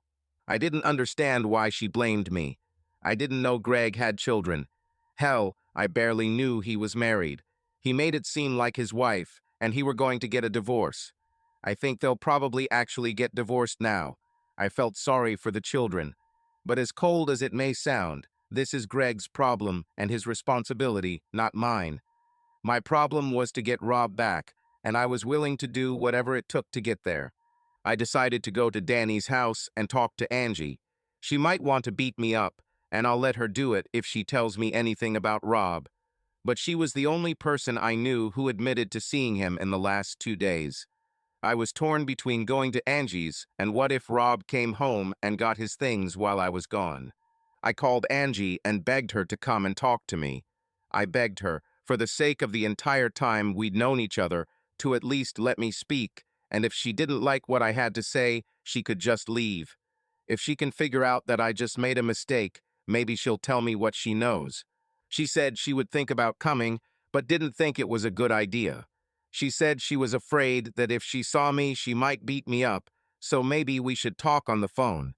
S1: I didn't understand why she blamed me. I didn't know Greg had children. Hell, I barely knew he was married. He made it seem like his wife, and he were going to get a divorce. I think they'll probably actually get divorced now. I felt sorry for the children. But as cold as it may sound, this is Greg's problem and his responsibility, not mine. My problem was to get Rob back, and I was willing to do whatever it took to get there. I decided to go to Danny's house and talk to Angie. She might want to beat me up, and I'll let her do it if she tells me anything about Rob. But she was the only person I knew who admitted to seeing him in the last 2 days. I was torn between going to Angie's and what if Rob came home and got his things while I was gone. I called Angie and begged her to come and talk to me. I begged her, for the sake of the entire time we'd known each other, to at least let me speak, and if she didn't like what I had to say, she could just leave. If she can figure out that I just made a mistake, maybe she'll tell me what she knows. She said she would think about coming, but didn't think it was a good idea. She said she was afraid that if she saw me, she might beat me up, so maybe we should talk on the phone.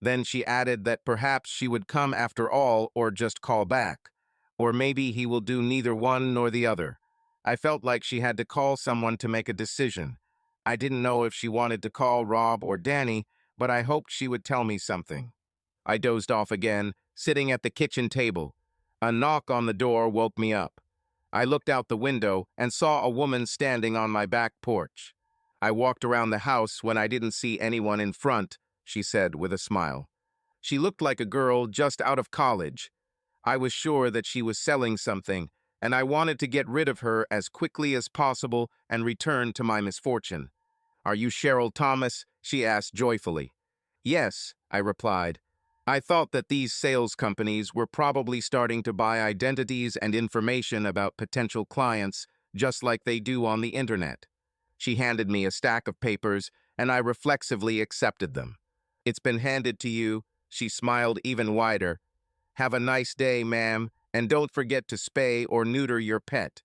S1: Then she added that perhaps she would come after all or just call back. Or maybe he will do neither one nor the other. I felt like she had to call someone to make a decision. I didn't know if she wanted to call Rob or Danny, but I hoped she would tell me something. I dozed off again, sitting at the kitchen table. A knock on the door woke me up. I looked out the window and saw a woman standing on my back porch. I walked around the house when I didn't see anyone in front, she said with a smile. She looked like a girl just out of college. I was sure that she was selling something, and I wanted to get rid of her as quickly as possible and return to my misfortune. "Are you Cheryl Thomas?" she asked joyfully. "Yes," I replied. I thought that these sales companies were probably starting to buy identities and information about potential clients, just like they do on the internet. She handed me a stack of papers, and I reflexively accepted them. "It's been handed to you." She smiled even wider. "Have a nice day, ma'am, and don't forget to spay or neuter your pet."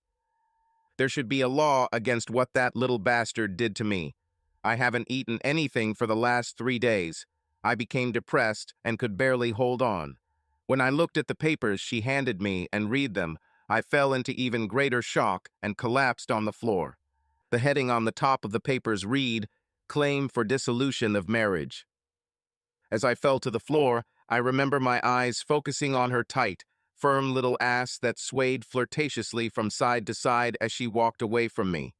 S1: There should be a law against what that little bastard did to me. I haven't eaten anything for the last 3 days. I became depressed and could barely hold on. When I looked at the papers she handed me and read them, I fell into even greater shock and collapsed on the floor. The heading on the top of the papers read, "Claim for dissolution of marriage." As I fell to the floor, I remember my eyes focusing on her tight, firm little ass that swayed flirtatiously from side to side as she walked away from me.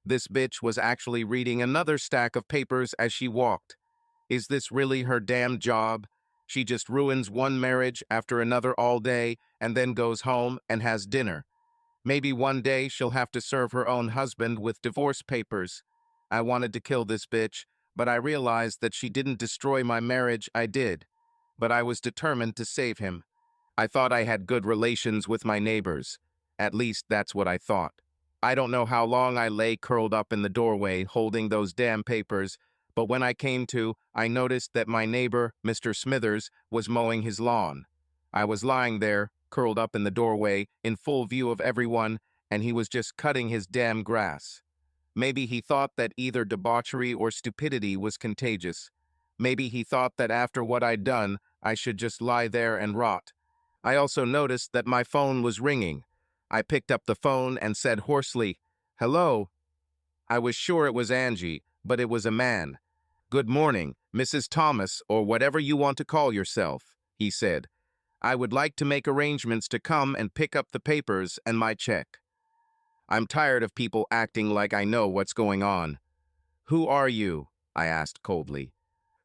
S1: This bitch was actually reading another stack of papers as she walked. Is this really her damn job? She just ruins one marriage after another all day and then goes home and has dinner. Maybe one day she'll have to serve her own husband with divorce papers. I wanted to kill this bitch, but I realized that she didn't destroy my marriage, I did. But I was determined to save him. I thought I had good relations with my neighbors. At least that's what I thought. I don't know how long I lay curled up in the doorway holding those damn papers, but when I came to, I noticed that my neighbor, Mr. Smithers, was mowing his lawn. I was lying there, curled up in the doorway, in full view of everyone, and he was just cutting his damn grass. Maybe he thought that either debauchery or stupidity was contagious. Maybe he thought that after what I'd done, I should just lie there and rot. I also noticed that my phone was ringing. I picked up the phone and said hoarsely, "Hello?" I was sure it was Angie, but it was a man. "Good morning, Mrs. Thomas, or whatever you want to call yourself," he said. "I would like to make arrangements to come and pick up the papers and my check. I'm tired of people acting like I know what's going on." "Who are you?" I asked coldly.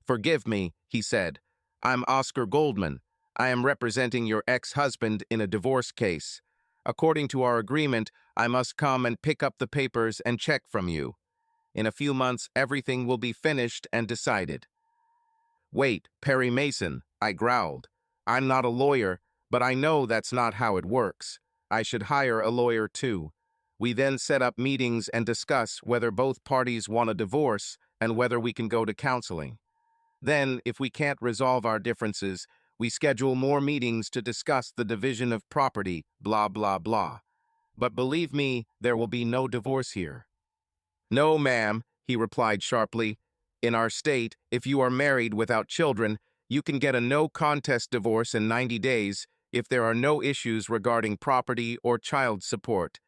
S1: "Forgive me," he said. "I'm Oscar Goldman. I am representing your ex-husband in a divorce case. According to our agreement, I must come and pick up the papers and check from you. In a few months, everything will be finished and decided." "Wait, Perry Mason," I growled. "I'm not a lawyer, but I know that's not how it works. I should hire a lawyer too. We then set up meetings and discuss whether both parties want a divorce and whether we can go to counseling. Then, if we can't resolve our differences, we schedule more meetings to discuss the division of property, blah, blah, blah. But believe me, there will be no divorce here." "No, ma'am," he replied sharply. "In our state, if you are married without children, you can get a no-contest divorce in 90 days if there are no issues regarding property or child support.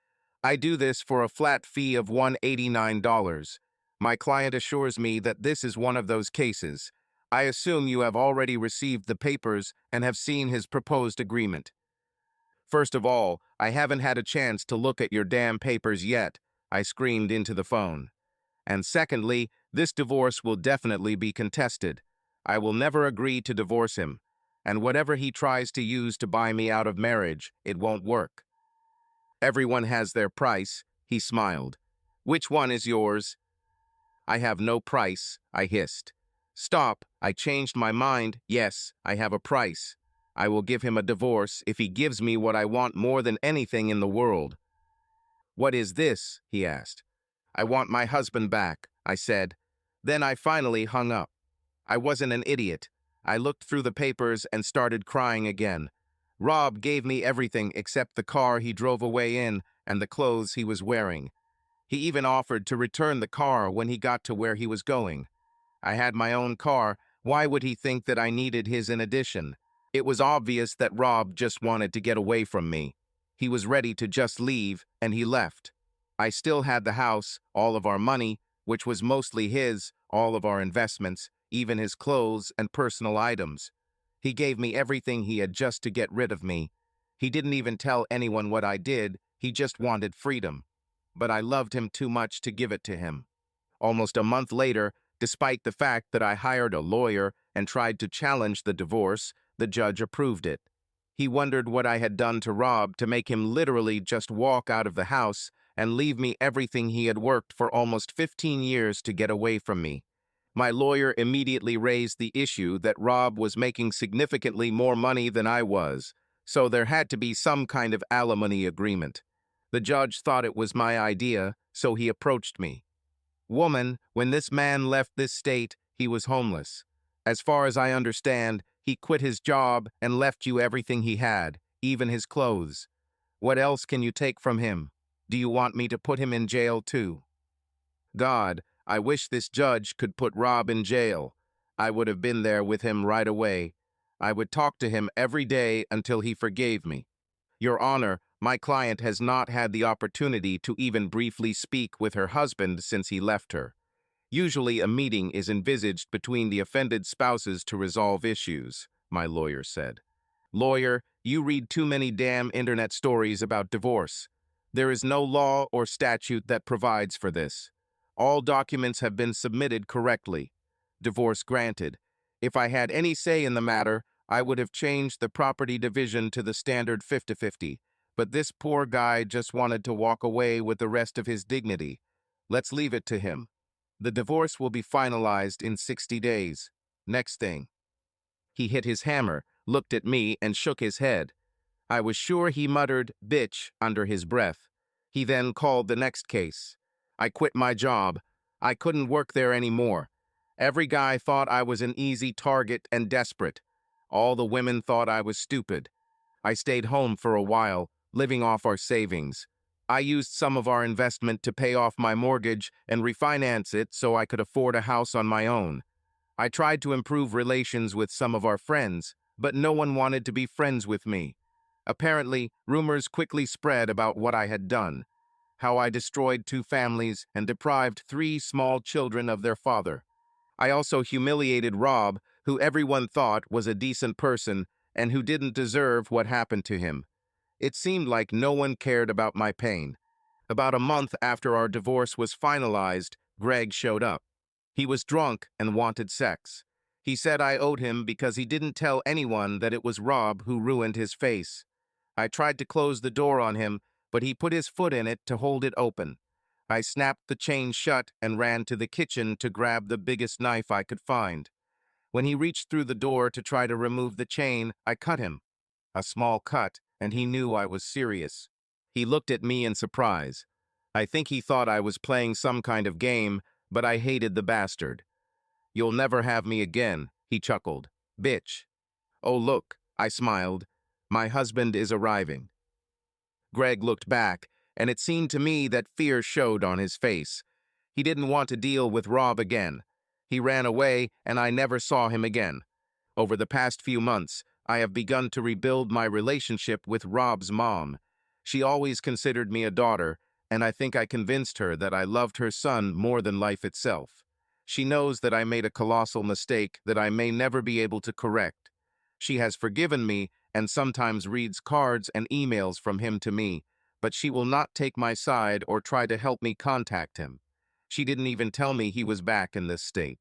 S1: I do this for a flat fee of $189. My client assures me that this is one of those cases. I assume you have already received the papers and have seen his proposed agreement." "First of all, I haven't had a chance to look at your damn papers yet," I screamed into the phone. "And secondly, this divorce will definitely be contested. I will never agree to divorce him. And whatever he tries to use to buy me out of marriage, it won't work." "Everyone has their price," he smiled. "Which one is yours?" "I have no price," I hissed. "Stop, I changed my mind. Yes, I have a price. I will give him a divorce if he gives me what I want more than anything in the world." "What is this?" he asked. "I want my husband back," I said. Then I finally hung up. I wasn't an idiot. I looked through the papers and started crying again. Rob gave me everything except the car he drove away in and the clothes he was wearing. He even offered to return the car when he got to where he was going. I had my own car. Why would he think that I needed his in addition? It was obvious that Rob just wanted to get away from me. He was ready to just leave, and he left. I still had the house, all of our money, which was mostly his, all of our investments, even his clothes and personal items. He gave me everything he had just to get rid of me. He didn't even tell anyone what I did. He just wanted freedom. But I loved him too much to give it to him. Almost a month later, despite the fact that I hired a lawyer and tried to challenge the divorce, the judge approved it. He wondered what I had done to Rob to make him literally just walk out of the house and leave me everything he had worked for almost 15 years to get away from me. My lawyer immediately raised the issue that Rob was making significantly more money than I was, so there had to be some kind of alimony agreement. The judge thought it was my idea, so he approached me. "Woman, when this man left this state, he was homeless. As far as I understand, he quit his job and left you everything he had, even his clothes. What else can you take from him? Do you want me to put him in jail too?" God, I wish this judge could put Rob in jail. I would have been there with him right away. I would talk to him every day until he forgave me. "Your Honor, my client has not had the opportunity to even briefly speak with her husband since he left her. Usually a meeting is envisaged between the offended spouses to resolve issues," my lawyer said. "Lawyer, you read too many damn internet stories about divorce. There is no law or statute that provides for this. All documents have been submitted correctly. Divorce granted. If I had any say in the matter, I would have changed the property division to the standard 50-50, but this poor guy just wanted to walk away with the rest of his dignity. Let's leave it to him." The divorce will be finalized in 60 days. Next thing. He hit his hammer, looked at me, and shook his head. I was sure he muttered, "bitch," under his breath. He then called the next case. I quit my job. I couldn't work there anymore. Every guy thought I was an easy target and desperate. All the women thought I was stupid. I stayed home for a while, living off our savings. I used some of our investment to pay off my mortgage and refinance it so I could afford a house on my own. I tried to improve relations with some of our friends, but no one wanted to be friends with me. Apparently, rumors quickly spread about what I had done, how I destroyed 2 families and deprived 3 small children of their father. I also humiliated Rob, who everyone thought was a decent person and who didn't deserve what happened to him. It seemed like no one cared about my pain. About a month after our divorce was finalized, Greg showed up. He was drunk and wanted sex. He said I owed him because he didn't tell anyone that it was Rob who ruined his face. I tried to close the door on him, but he put his foot in it to hold it open. I snapped the chain shut and ran to the kitchen to grab the biggest knife I could find. When he reached through the door to try to remove the chain, I cut him. A small cut, and he knew I was serious. He looked at me in surprise. I think he thought I was playing some kind of game, but I hated the bastard. "You'll never have me again," he chuckled. "Bitch." "Oh, look," I smiled. "My husband is arriving." Greg looked back, and it seemed to me that fear showed on his face. He didn't want to deal with Rob again. He ran away, and I never saw him again. Over the past few months, I have begun to rebuild my relationship with Rob's mom. She always considered me a daughter, and I think I convinced her that I loved her son more than life itself. She knows that I made a colossal mistake that I may never be able to correct. She has forgiven me and sometimes reads cards and emails from him to me, but she will not take my side or try to help me contact him. She didn't even tell me he was back in this state.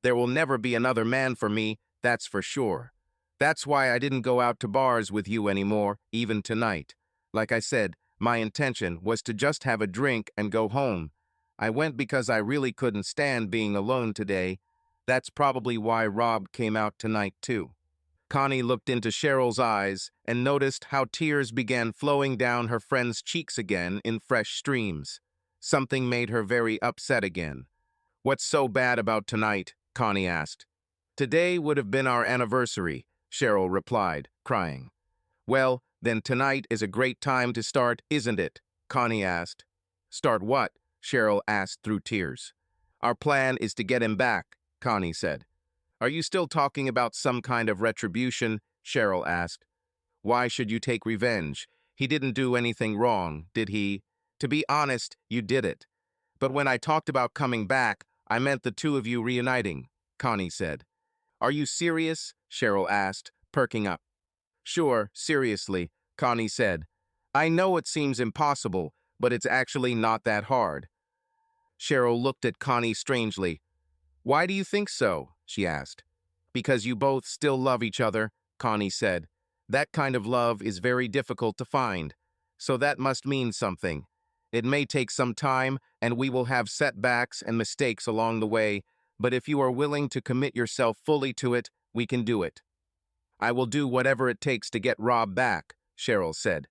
S1: There will never be another man for me, that's for sure. That's why I didn't go out to bars with you anymore, even tonight. Like I said, my intention was to just have a drink and go home. I went because I really couldn't stand being alone today. That's probably why Rob came out tonight too. Connie looked into Cheryl's eyes and noticed how tears began flowing down her friend's cheeks again in fresh streams. Something made her very upset again. "What's so bad about tonight?" Connie asked. "Today would have been our anniversary," Cheryl replied, crying. "Well, then tonight is a great time to start, isn't it?" Connie asked. "Start what?" Cheryl asked through tears. "Our plan is to get him back," Connie said. "Are you still talking about some kind of retribution?" Cheryl asked. "Why should you take revenge? He didn't do anything wrong, did he? To be honest, you did it. But when I talked about coming back, I meant the 2 of you reuniting," Connie said. "Are you serious?" Cheryl asked, perking up. "Sure, seriously," Connie said. "I know it seems impossible, but it's actually not that hard." Cheryl looked at Connie strangely. "Why do you think so?" she asked. "Because you both still love each other," Connie said. "That kind of love is very difficult to find, so that must mean something. It may take some time, and we will have setbacks and mistakes along the way, but if you are willing to commit yourself fully to it, we can do it." "I will do whatever it takes to get Rob back," Cheryl said.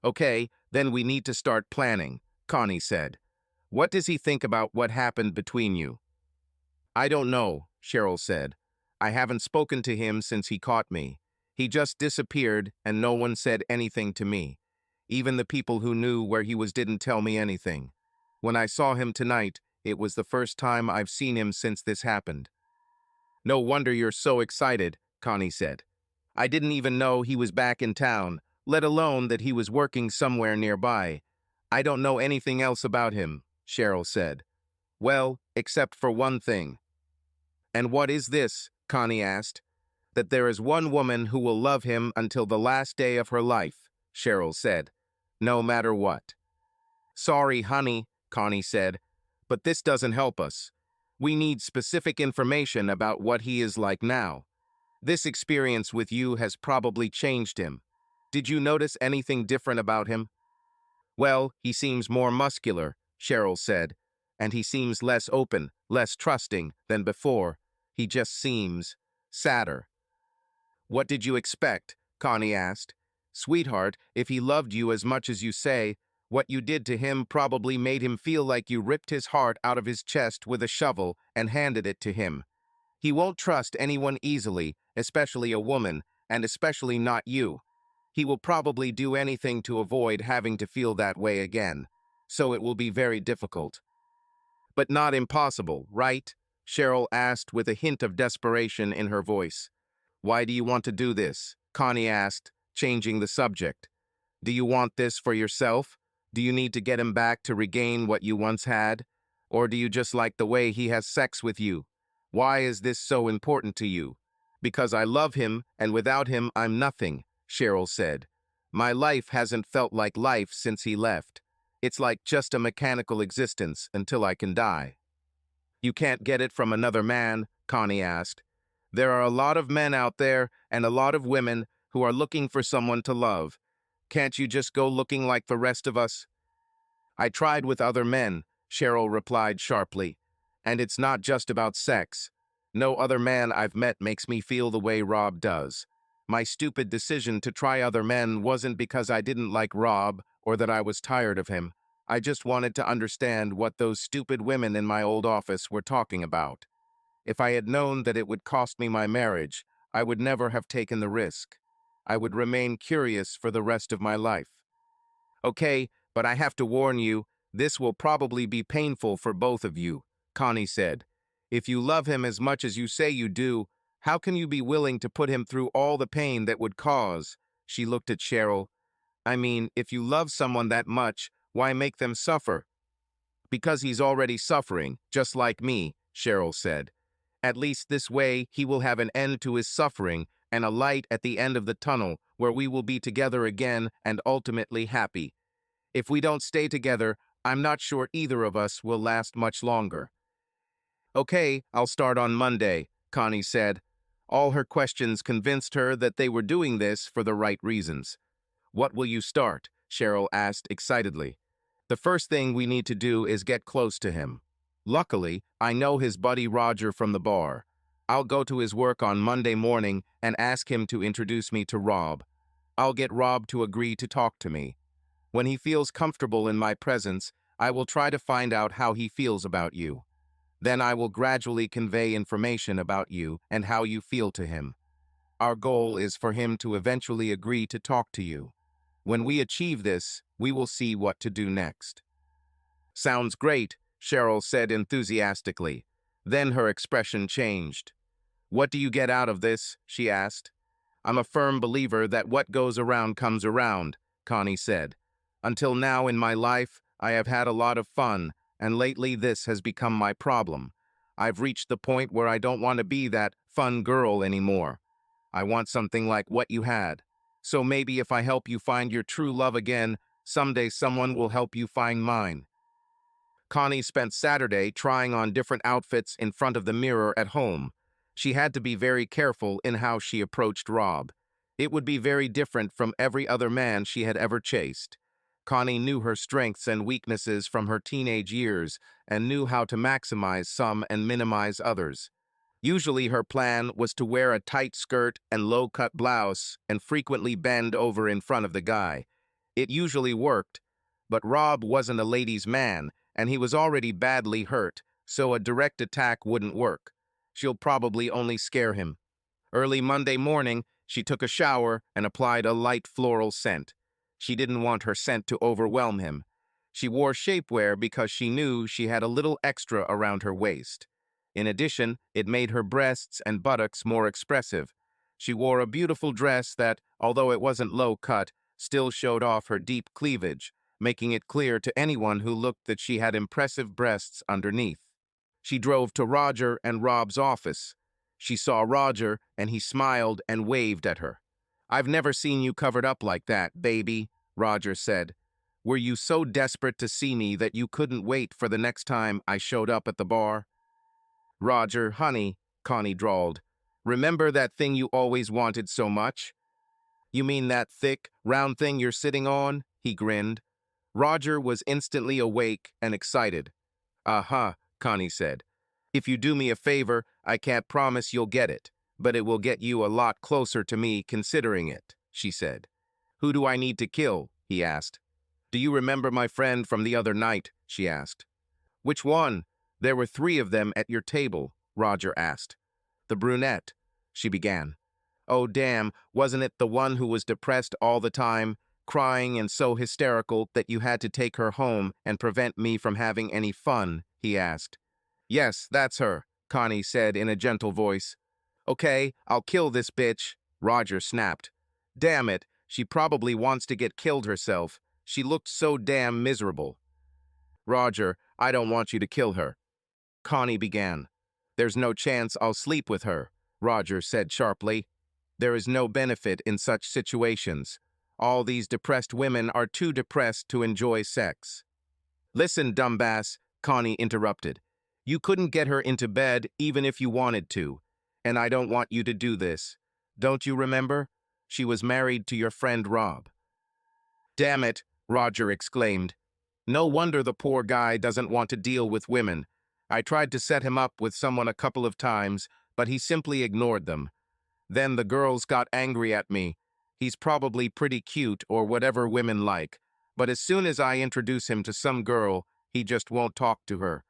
S1: "Okay, then we need to start planning," Connie said. "What does he think about what happened between you?" "I don't know," Cheryl said. "I haven't spoken to him since he caught me. He just disappeared and no one said anything to me. Even the people who knew where he was didn't tell me anything. When I saw him tonight, it was the first time I've seen him since this happened." "No wonder you're so excited," Connie said. "I didn't even know he was back in town, let alone that he was working somewhere nearby. I don't know anything else about him," Cheryl said. "Well, except for one thing." "And what is this?" Connie asked. "That there is one woman who will love him until the last day of her life," Cheryl said. "No matter what." "Sorry, honey," Connie said, "but this doesn't help us. We need specific information about what he is like now. This experience with you has probably changed him. Did you notice anything different about him?" "Well, he seems more muscular," Cheryl said. and he seems less open, less trusting than before. He just seems sadder. What did you expect? Connie asked. Sweetheart, if he loved you as much as you say, what you did to him probably made him feel like you ripped his heart out of his chest with a shovel and handed it to him. He won't trust anyone easily, especially a woman, and especially not you. He will probably do anything to avoid having to feel that way again. So it will be very difficult. But not impossible, right? Cheryl asked with a hint of desperation in her voice. Why do you want to do this? Connie asked, changing the subject. Do you want this for yourself? Do you need to get him back to regain what you once had? Or do you just like the way he has sex with you? Why is this so important to you? Because I love him, and without him I'm nothing, Cheryl said. My life hasn't felt like life since he left. It's like just a mechanical existence until I can die. You can't get it from another man? Connie asked. There are a lot of men out there and a lot of women who are looking for someone to love. Can't you just go looking like the rest of us? I tried with other men, Cheryl replied sharply. And it's not just about sex. No other man I've met makes me feel the way Rob does. My stupid decision to try other men wasn't because I didn't like Rob or that I was tired of him. I just wanted to understand what those stupid women in my old office were talking about. If I had known that it would cost me my marriage, I would never have taken the risk. I would remain curious for the rest of my life. Okay, but I have to warn you, this will probably be painful for both of you, Connie said. If you love him as much as you say you do, how can you be willing to put him through all the pain that would cause? She looked at Cheryl. I mean, if you love someone that much, why make them suffer? Because he's already suffering, just like me, Cheryl said. At least this way he will have an end to his suffering and a light at the end of the tunnel where we will be together again and ultimately happy. If we don't stay together, I'm not sure either of us will last much longer. Okay, I'll start on Monday, Connie said. All her questions convinced her that they were doing this for the right reasons. What will you start? Cheryl asked excitedly. The first thing we need to do is get close to him. Luckily, I know his buddy Roger from the bar. I'll go to his work on Monday morning and ask him to introduce me to Rob. I'll get Rob to agree to talk to me. When he feels comfortable in my presence, I will try to find out how he feels about you. Then I will gradually convey information about you and how you feel to him. Our goal is for him to eventually agree to talk to you. When we achieve this, we will see what to do next. Sounds great, Cheryl said enthusiastically. Then her expression changed. What do you get out of this? She asked. I'm a firm believer that what goes around comes around, Connie said. Until now in my life, I have had a lot of fun, and lately this has become my problem. I've reached the point where I don't want to be that fun girl anymore. I want something like what you had. So maybe if I help you find your true love again, someday someone will help you find mine. Connie spent Saturday trying on different outfits in front of the mirror at home. She had to be very careful in how she approached Rob. It would be very different from every other man she had ever chased. Connie knew her strengths and weaknesses from her teenage years and knew how to maximize some and minimize others. Usually her plan was to wear a tight skirt and low-cut blouse and frequently bend over in front of the guy. It usually worked, but Rob wasn't a ladies' man, and he was already badly hurt, so a direct attack wouldn't work. She'll probably only scare him. Early Monday morning, she took a shower and applied a light floral scent. She didn't want her scent to overwhelm him. She wore shapewear because she knew she had a little extra around her waist. In addition, it made her breasts and buttocks more expressive. She wore a beautiful dress that, although it wasn't low-cut, still showed off her deep cleavage, making it clear to anyone who looked that she had impressive breasts underneath. She drove to Roger and Rob's office. She saw Roger, and he smiled and waved at her. I've never seen you covered up like that, baby, Roger said. Were you so desperate to see me that you couldn't wait for the next time I showed up at the bar? Roger, honey, Connie drawled. Remember that thing you always wanted so much? You mean that thick, round thing you're sitting on? He grinned. Roger was instantly awake and excited. Uh-huh, Connie said. If you do me a favor, I can't promise you'll get it, but it will get you a lot closer to me considering it, she said. Who do I need to kill? He asked. Do you remember my friend from the other night? She asked. Which one? There were 3 of them at your table, Roger asked. The brunette, she began. Oh, damn, wasn't it the one who was depressed all the time, crying and so hysterical that you had to take her home and prevent me from having any fun? He asked. Yes, that's her, Connie said in a gentle voice. Okay, I'll kill this bitch, Roger snapped. Damn it, she probably wants to get killed herself. She looked so damn miserable. Roger, I don't want you to kill her. Connie began. There's no chance I'll sleep with her, Roger said sharply. There is no benefit in such situations. All these depressed women are too depressed to enjoy sex. Listen, dumbass, Connie interrupted. You couldn't get her into bed even if you wanted to, and I don't want you to do this. Don't you remember? She was married to your friend Rob. Damn it, Roger exclaimed. No wonder the poor guy doesn't want to deal with women. I tried to set him up with someone a couple of times, but he simply ignored them. Then the girls got angry at me. He's probably pretty cute or whatever women like, but as soon as I introduce him to some girl, he just won't talk to her.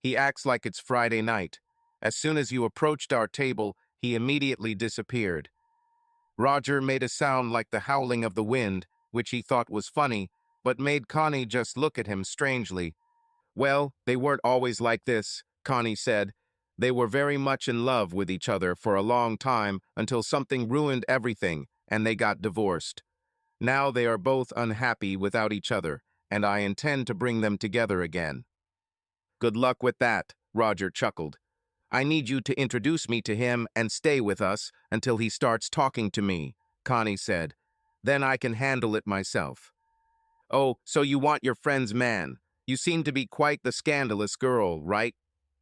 S1: He acts like it's Friday night. As soon as you approached our table, he immediately disappeared. Roger made a sound like the howling of the wind, which he thought was funny, but made Connie just look at him strangely. Well, they weren't always like this, Connie said. They were very much in love with each other for a long time until something ruined everything, and they got divorced. Now they are both unhappy without each other, and I intend to bring them together again. Good luck with that, Roger chuckled. I need you to introduce me to him and stay with us until he starts talking to me, Connie said. Then I can handle it myself. Oh, so you want your friend's man. You seem to be quite the scandalous girl, right?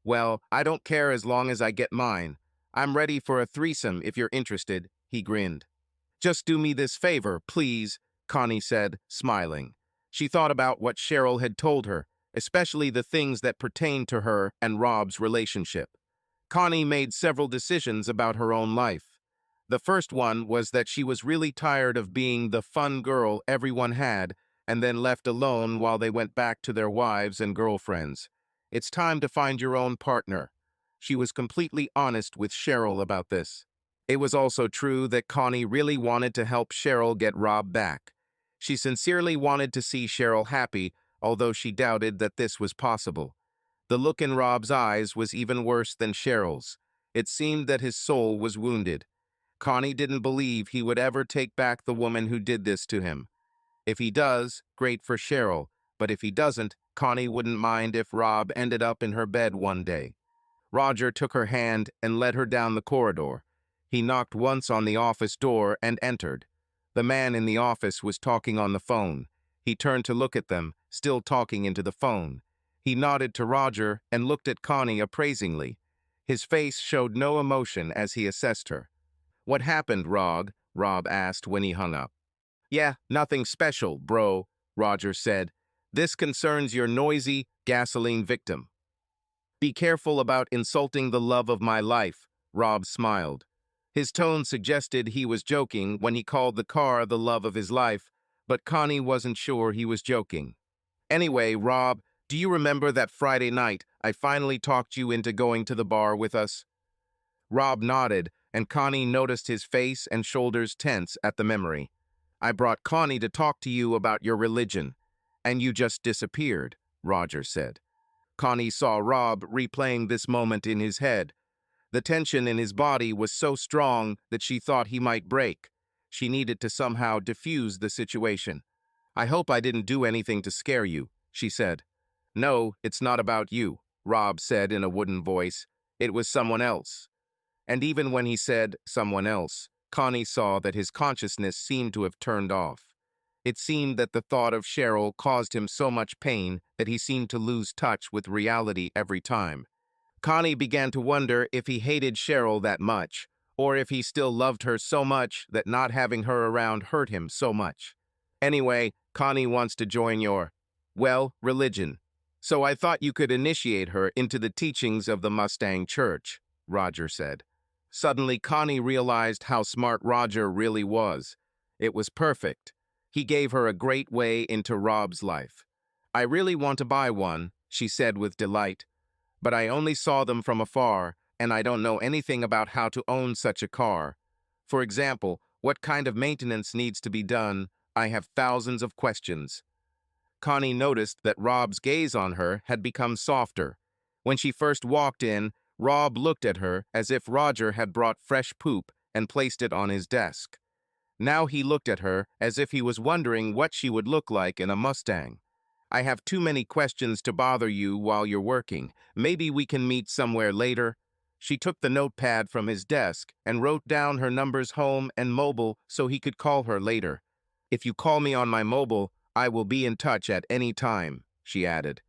S1: Well, I don't care as long as I get mine. I'm ready for a threesome if you're interested, he grinned. Just do me this favor, please, Connie said, smiling. She thought about what Cheryl had told her, especially the things that pertained to her and Rob's relationship. Connie made several decisions about her own life. The first one was that she was really tired of being the fun girl everyone had and then left alone while they went back to their wives and girlfriends. It's time to find your own partner. She was completely honest with Cheryl about this. It was also true that Connie really wanted to help Cheryl get Rob back. She sincerely wanted to see Cheryl happy, although she doubted that this was possible. The look in Rob's eyes was even worse than Cheryl's. It seemed that his soul was wounded. Connie didn't believe he would ever take back the woman who did this to him. If he does, great for Cheryl, but if he doesn't, Connie wouldn't mind if Rob ended up in her bed one day. Roger took her hand and led her down the corridor. He knocked once on the office door and entered. The man in the office was talking on the phone. He turned to look at them, still talking into the phone. He nodded to Roger and looked at Connie appraisingly. His face showed no emotion as he assessed her. What happened, Rog? Rob asked when he hung up. Yeah, nothing special, bro, Roger said. This concerns your noisy gasoline victim. Be careful about insulting the love of my life, Rob smiled. His tone suggested he was joking when he called the car the love of his life, but Connie wasn't sure he was joking. Anyway, Rob, do you remember that Friday night I finally talked you into going to the bar with us? Rob nodded, and Connie noticed his face and shoulders tense at the memory. I brought Connie to talk to you about your religion, and you just disappeared, Roger said. Connie saw Rob replaying this moment in his head. The tension in his body was so strong that she thought he might break. She needed to somehow diffuse the situation. I hope I didn't do anything to scare you, she said. No, it's not about you, Rob said in a wooden voice. It was someone else. And even when he said someone else, Connie saw that his consciousness seemed to have turned off. It seemed that the thought of Cheryl caused him so much pain that he seemed to lose touch with reality every time. Connie began to wonder if he hated Cheryl that much, or if he still loved her so much that not having her around hurt him so much. Anyway, Connie wants to join your, well, religion. So I thought you could initiate her into the teachings of the Mustang Church, Roger said. Suddenly, Connie realized how smart Roger really was. It was perfect. He gave her a great way into Rob's life. I really want to buy one, she said with delight, but I only saw them from afar, and I don't know anything about how to own such a car. For example, what kind of maintenance needs to be done? I have thousands of questions. Connie noticed that Rob's gaze on her had become softer. When she first walked in, Rob looked at her as if Roger had brought fresh poop and placed it on his desk. Now he looked at her as if he was wondering what she would look like in a Mustang. I have too many questions to bother you while you're working. Maybe we can meet somewhere later. She took the notepad from his desk and wrote down her numbers home and mobile so he could call her later. If you call me on my mobile, I will be in touch at any time, she added.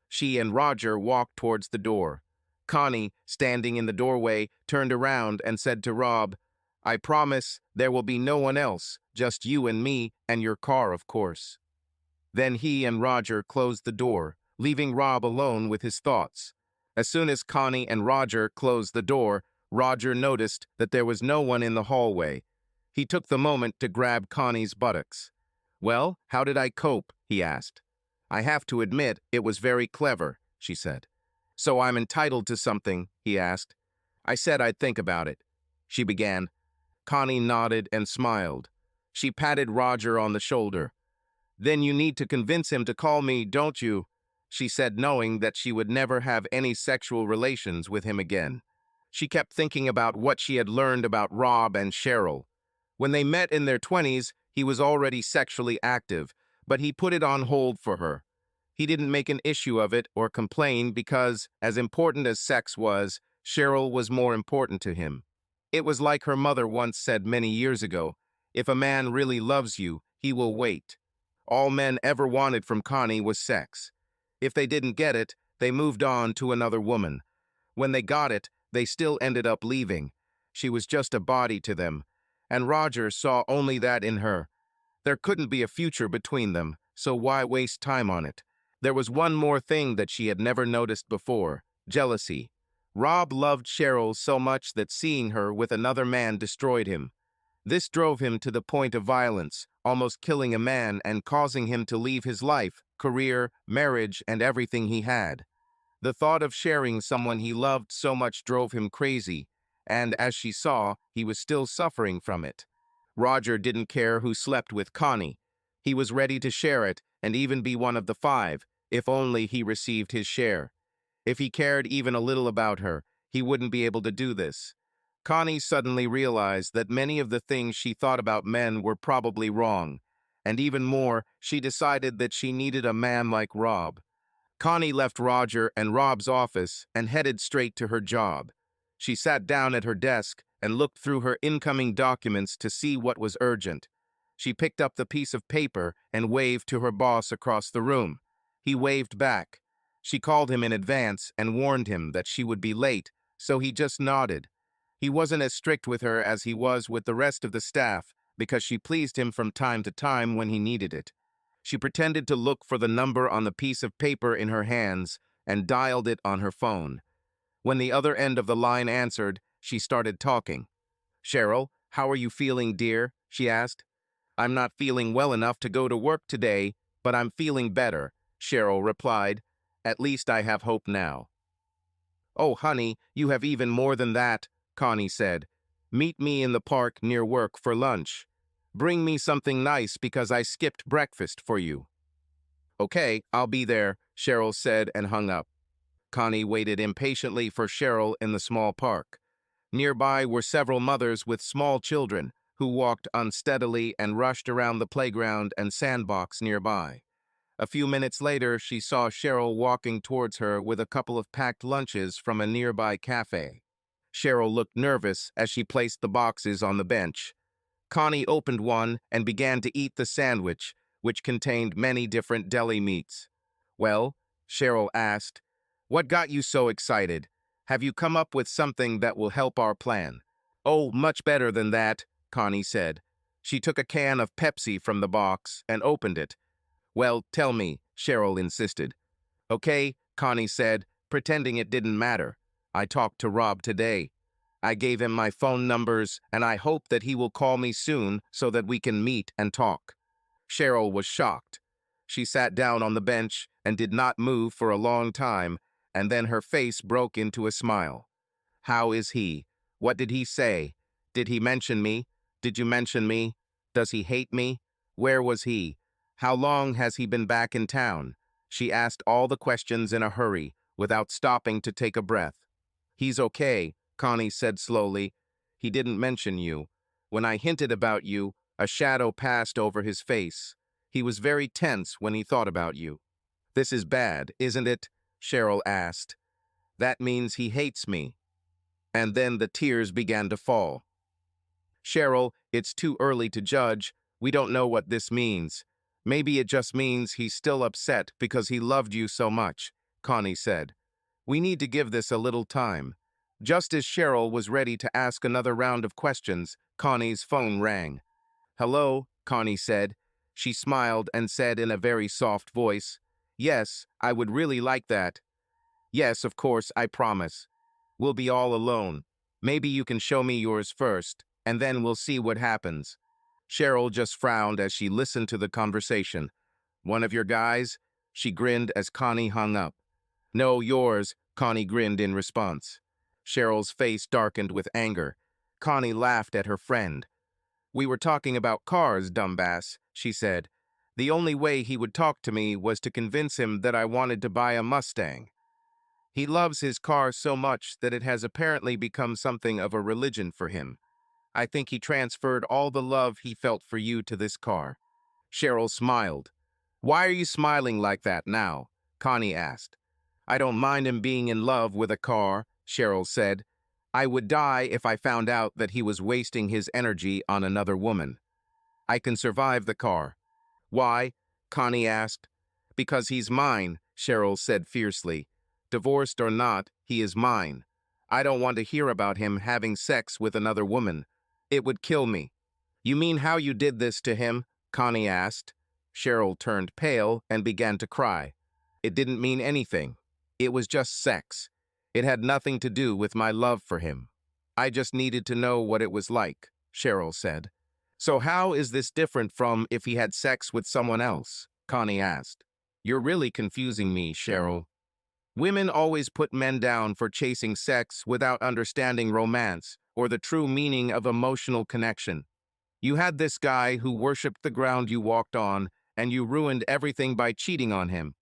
S1: She and Roger walked towards the door. Connie, standing in the doorway, turned around and said to Rob, I promise there will be no one else, just you and me and your car, of course. Then he and Roger closed the door, leaving Rob alone with his thoughts. As soon as Connie and Roger closed the door, Roger noticed that there was no one in the hallway. He took the moment to grab Connie's buttocks. Well, how did I cope? He asked. I have to admit, it was very clever, she said. So I'm entitled to something, he asked. I said I'd think about it. She began. Connie nodded and smiled. She patted Roger on the shoulder. Then you need to convince him to call me, don't you? She said, knowing that she would never have any sexual relations with him again. She kept thinking about what she had learned about Rob and Cheryl. When they met in their 20s, he was already sexually active, but he put it on hold for her. He didn't make an issue of it or complain because, as important as sex was, Cheryl was more important to him. It was like her mother once said many years ago, if a man really loves you, he will wait. All men ever wanted from Connie was sex. If they didn't get it, they moved on to another woman. When they got it, they still ended up leaving. She was just a body to them, and Roger saw only that in her. There couldn't be a future between them, so why waste time on it? There was one more thing that she had never noticed before: jealousy. Rob loved Cheryl so much that seeing her with another man destroyed him. This drove him to the point of violence, almost killing a man and causing him to leave his life, career, marriage, and everything he had. The thought of sharing someone he loved so much drove him crazy, and as she saw, he was still suffering from it. Roger didn't care who slept with Connie. He was ready to share it and even be one of the 5, if only he received his share. If he cared even a little about her, he wouldn't be able to do this. Connie suddenly realized that many of the things she thought about men were probably wrong, and even more, she decided that she needed a man like Rob. Connie left Roger and Rob's office and headed straight to her job. She sat down at her desk and looked through her incoming documents to see what was urgent. She picked up the piece of paper and waved to her boss across the room. He waved back. She called him in advance and warned him that she would be late, so he just nodded. He wasn't as strict with her as he was with the rest of the staff because she pleased him from time to time when he needed it. She pretended to look for the number on the piece of paper in her hands and dialed it on her phone. When the other end of the line answered, she started talking. Cheryl, how are you feeling, dear? She asked. I'm not feeling well enough to go to work today, but I'm feeling better, Cheryl replied. At least I have hope now. Oh, honey, you have even more than that, Connie said. Meet me in the park near work for lunch. Bring me something nice because I skipped breakfast for you. Okay, I'll be there, Cheryl said and hung up. Connie waited impatiently for Cheryl in the small park. Nearby were several mothers with small children who walked unsteadily and rushed around the playground and sandbox nearby. A few minutes later, she saw Cheryl walking towards her with a couple of packed lunches from a nearby cafe. Cheryl looked nervous as she placed the boxes on the bench. Connie opened one and began to eat the sandwich, which contained many different deli meats. Well, Cheryl asked, what got you so excited? Have you come up with something that will help our plan? Oh, much better than that, Connie said. She took a can of Pepsi from the box and opened it. Well, tell me, Cheryl insisted. Okay, Connie said, pretending it didn't matter. I talked to Rob today. I gave him my phone numbers, and I hope that he will call me soon so that we can meet and talk. Cheryl was shocked. She sat down on the bench and did not move for a long time, and then her face broke into a smile. How is he? What did he say? Did he mention me? Did you mention me? Does he hate me? Where was he? How long has he been back in town? She asked all the questions in a hurry, without stopping to take a breath. He's okay, Connie said slowly. He didn't mention you. When I hinted about you, a shadow passed over his face. He was very tense when he thought about you. This is bad, isn't it? Cheryl asked. That means he hates me. And then the tears began to fall. Cheryl, it's too early to judge. We don't know what this means. Maybe it just means he's still upset because he loved you so much, Connie said. We need to give this a little time. Just as Cheryl was ready to ask another round of questions, Connie's phone rang. Hello, Connie said. She smiled and said in a very soft voice, Yes, I would really like that. Yes, of course, I promise. We'll be all alone. Maybe you can show me yours first, and then we'll see what happens. Cheryl just frowned as she listened to the conversation. One of your guys? She grinned as Connie hung up. No, yours, Connie grinned in response. Cheryl's face darkened with anger. Connie laughed at her friend. We were talking about cars, dumbass, she said. The only way he would talk to me was to convince him that I wanted to buy a Mustang. He loves his car so much that it has apparently become something of a religion for him. I think he transferred all the love he felt for you to this car. Cheryl smiled. Why are you smiling like that now? Connie asked. I don't mind him being in love with a car, Cheryl said. I would die if I found out that he was wasting his energy on another woman. I can survive the car. Why? Connie asked. Because he's mine, Cheryl said fiercely. Divorced or not, he is mine. I don't want to hear about him having sex with another woman. It would kill me. You mean how you did this to him? Connie asked. Cheryl turned pale and began to cry. It didn't mean anything. It was just sex. It had nothing to do with my love for him. I just needed to know what it was like, Cheryl said. So how is this different from if he had sex with someone else? Connie asked. You're really confusing me, Cheryl. Women always put men down for chasing sex without understanding romance or the true meaning of emotional connection. You had this guy who worshipped the ground you walked on, and you ruined everything by cheating on him.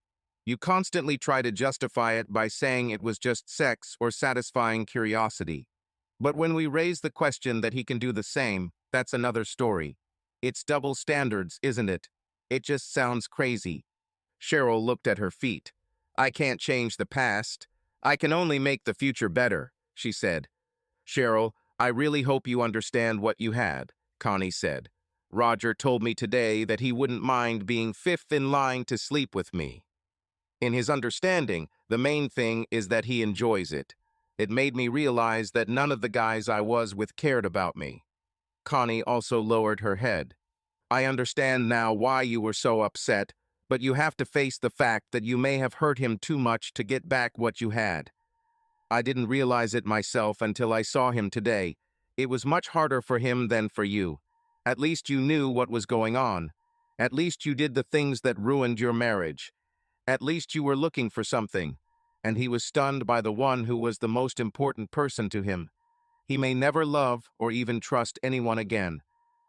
S1: You constantly try to justify it by saying it was just sex or satisfying curiosity. But when we raise the question that he can do the same, that's another story. It's double standards, isn't it? It just sounds crazy. Cheryl looked at her feet. I can't change the past. I can only make the future better, she said. Cheryl, I really hope you understand what you had, Connie said. Roger told me today that he wouldn't mind being fifth in line to sleep with me. In his understanding, the main thing is that he enjoys it. It made me realize that none of the guys I was with cared about me. Connie also lowered her head. I understand now why you were so upset, but you have to face the fact that you may have hurt him too much to get back what you had. I didn't realize it myself until I saw him today. It was much harder for him than for you. At least you knew what was going on. At least you did the things that ruined your marriage. At least you were looking for something. And he was stunned by the one who was the most important person to him. He may never love or even trust anyone again.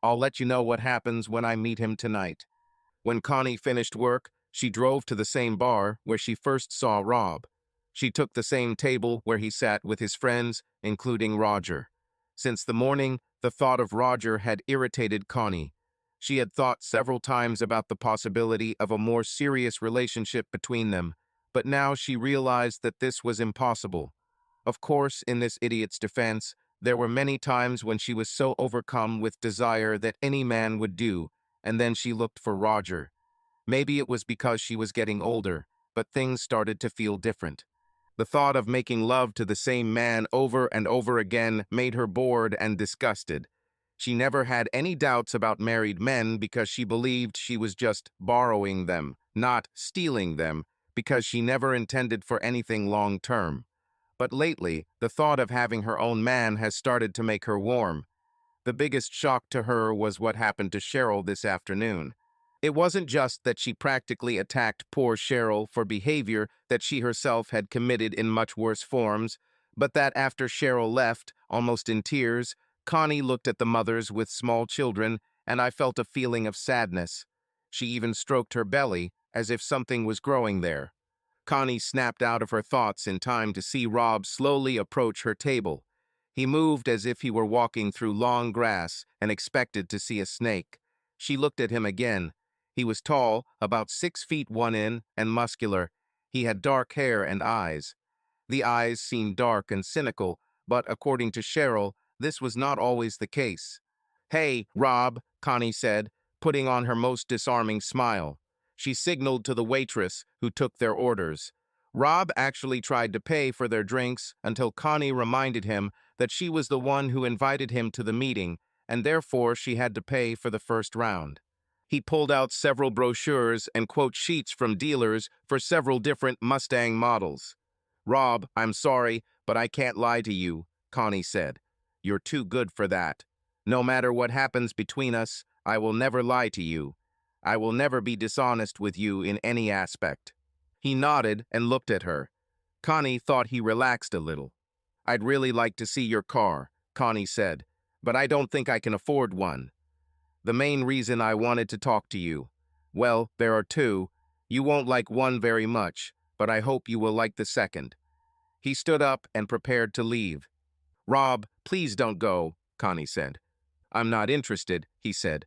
S1: I'll let you know what happens when I meet him tonight. When Connie finished work, she drove to the same bar where she first saw Rob. She took the same table where he sat with his friends, including Roger. Since the morning, the thought of Roger had irritated Connie. She had thought several times about the possibility of a more serious relationship between them, but now she realized that this was impossible. Of course, in this idiot's defense, there were many times when she was so overcome with desire that any man would do, and then she looked for Roger. Maybe it was because she was getting older, but things started to feel different. The thought of making love to the same man over and over again made her bored and disgusted. She never had any doubts about married men because she believed she was just borrowing them, not stealing them, because she never intended for anything long-term. But lately, the thought of having her own man has started to make her warm. The biggest shock to her was what happened to Cheryl this afternoon. It wasn't just that she practically attacked poor Cheryl for behavior that she herself had committed in much worse forms, but that after Cheryl left, almost in tears, Connie looked at the mothers with small children, and I felt a feeling of sadness. She even stroked her belly, as if something was growing there. Connie snapped out of her thoughts in time to see Rob slowly approach her table. He moved as if he were walking through long grass and expected to see a snake. She looked at him again. He was tall, about 6 feet 1 inch, and muscular. He had dark hair and eyes. The eyes seemed dark and cynical, but according to Cheryl, this was not always the case. "Hey, Rob," Connie said, putting on her most disarming smile. She signaled to the waitress, who took their orders. Rob actually tried to pay for their drinks until Connie reminded him that she was the one who invited him to the meeting, and therefore she had to pay for the first round. He pulled out several brochures and quote sheets from dealers for several different Mustang models. "Rob, I'm sorry, but I can't lie to you," Connie said. "You're too good for that. No matter what happens between us, I will never lie to you. I will never be dishonest with you in any aspect." He nodded and looked at her. Connie thought he relaxed a little. "I'd really like to see your car," Connie said, "but I don't think I can afford one. The main reason I wanted to talk to you. Well, there are two. You won't like one very much, but I hope you will like the second." He stood up and prepared to leave. "Rob, please don't go," Connie said. "I'm not interested," he said.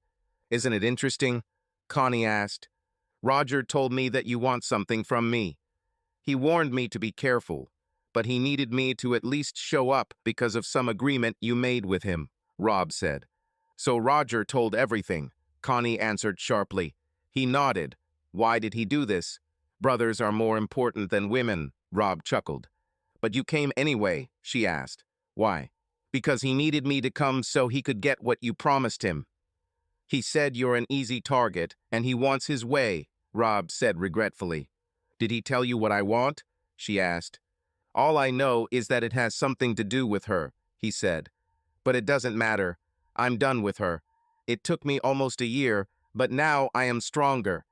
S1: "Isn't it interesting?" Connie asked. "Roger told me that you want something from me. He warned me to be careful, but he needed me to at least show up because of some agreement you made with him," Rob said. "So Roger told everything," Connie answered sharply. He nodded. "Why did he do this?" "Brothers are more important than women," Rob chuckled. "But you came anyway," she asked. "Why?" "Because he needed me to come so he could get what you promised him. He said you're an easy target, and he wants his way," Rob said regretfully. "Did he tell you what I want?" she asked. "All I know is that it has something to do with her," he said. "But it doesn't matter. I'm done with her. It took me almost a year, but now I am stronger.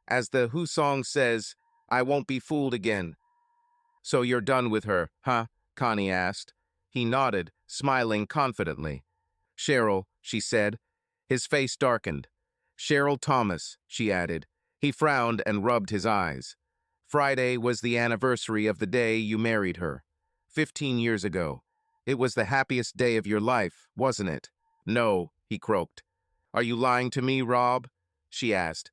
S1: As the Who song says, I won't be fooled again." "So you're done with her, huh?" Connie asked. He nodded, smiling confidently. "Cheryl," she said. His face darkened. "Cheryl Thomas," she added. He frowned and rubbed his eyes. "Friday was the anniversary of the day you married her. 15 years ago. It was the happiest day of your life, wasn't it?" "No," he croaked. "Are you lying to me, Rob?" she asked.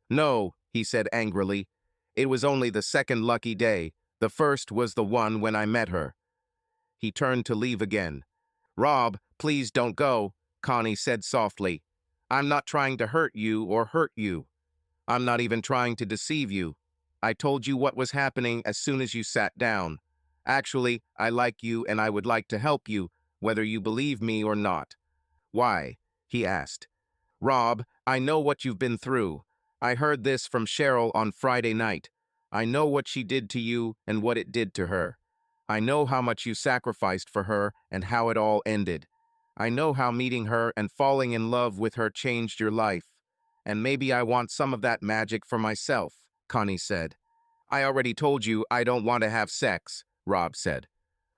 S1: "No," he said angrily. "It was only the second lucky day. The first was the one when I met her." He turned to leave again. "Rob, please don't go," Connie said softly. "I'm not trying to hurt you or hurt you. I'm not even trying to deceive you. I told you what was happening as soon as you sat down. Actually, I like you and I would like to help you, whether you believe me or not." "Why?" he asked. "Rob, I know what you've been through. I heard this from Cheryl on Friday night. I know what she did to you and what it did to her. I know how much you sacrificed for her and how it all ended. I know how meeting her and falling in love with her changed your life. And maybe I want some of that magic for myself," Connie said. "I already told you I don't want to have sex," Rob said.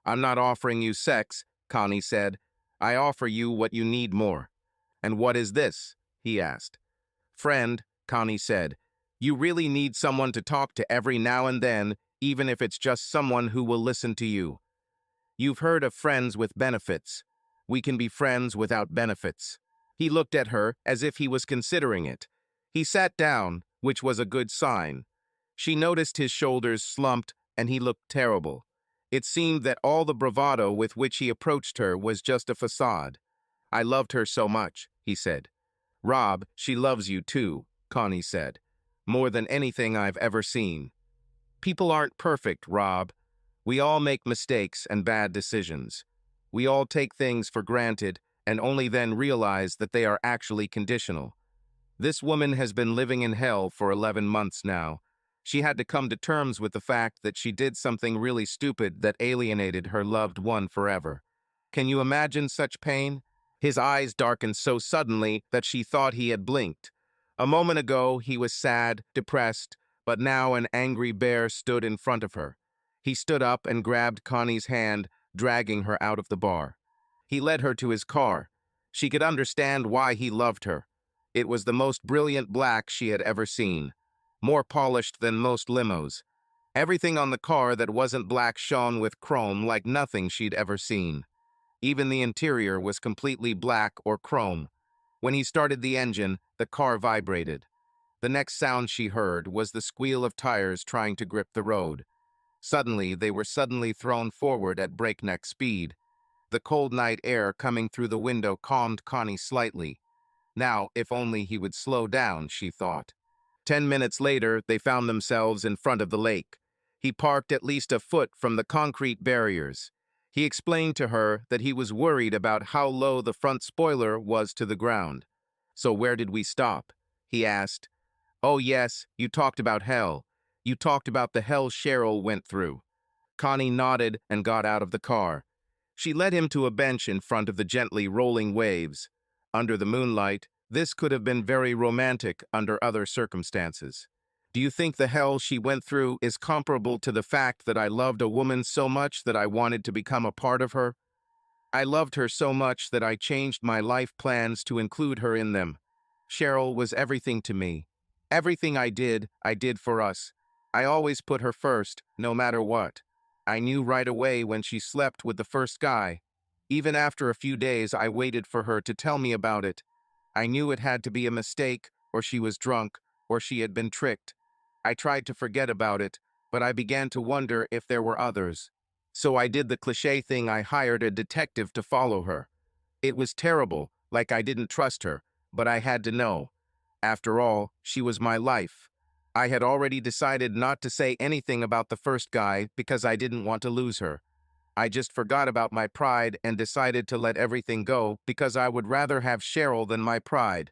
S1: "I'm not offering you sex," Connie said. "I offer you what you need more." "And what is this?" he asked. "Friend," Connie said. "You really need someone to talk to every now and then, even if it's just someone who will listen to you. You've heard of friends with benefits. We can be friends without benefits." He looked at her as if he was considering it. He sat down, which was a good sign. She noticed his shoulders slumped, and he looked terrible. It seemed that all the bravado with which he approached her was just a facade. "I loved her so much," he said. "Rob, she loves you too," Connie said. "More than anything I've ever seen. People aren't perfect, Rob. We all make mistakes and bad decisions. We all take things for granted and only then realize that they are actually conditional. This woman has been living in hell for 11 months now. She had to come to terms with the fact that she did something really stupid that alienated her loved one forever. Can you imagine such pain? His eyes darkened so suddenly that she thought he had blinked. A moment ago, he was sad, depressed, but now an angry bear stood in front of her. He stood up and grabbed Connie's hand, dragging her out of the bar. He led her to his car. She could understand why he loved her. It was the most brilliant black she had ever seen, more polished than most limos. Everything on the car that wasn't black shone with chrome like nothing she'd ever seen. Even the interior was completely black or chrome. When he started the engine, the car vibrated. The next sound she heard was the squeal of tires trying to grip the road. Suddenly, they were suddenly thrown forward at breakneck speed. The cold night air coming through the window calmed Connie slightly. Now, if only he would slow down, she thought. 10 minutes later, they found themselves in front of the lake. He parked at least a foot from the concrete barriers. He explained to her that he was worried about how low the front spoiler was to the ground. "So where did we stop?" he asked. "Oh yes, you talked about hell. You talked about the hell Cheryl went through." Connie nodded and got out of the car. She led him to a bench in front of the gently rolling waves. Under the moonlight, this could have been very romantic under other circumstances. "Do you think the hell she went through is comparable to the fact that I loved a woman so much that I wanted to become a part of her? I loved her so much that I changed my life plans to include her in them. Cheryl was everything to me. Everything I did for us. I always put her first, no matter what. I knew right away when she slept with the first guy. Even after a few days, I waited for her to tell me about it. I knew it had to be a mistake, or she was drunk, or she had been tricked. I tried to forget about it, but I began to wonder if there were others. So I did the cliché thing. I hired a detective to follow her. It was terrible, like I didn't trust her, but I had to know. After all, she was my life. I had already decided not to say anything about the first guy because I didn't want to lose her. I just forgot about my pride and decided to let everything go because I would rather have Cheryl than my pride.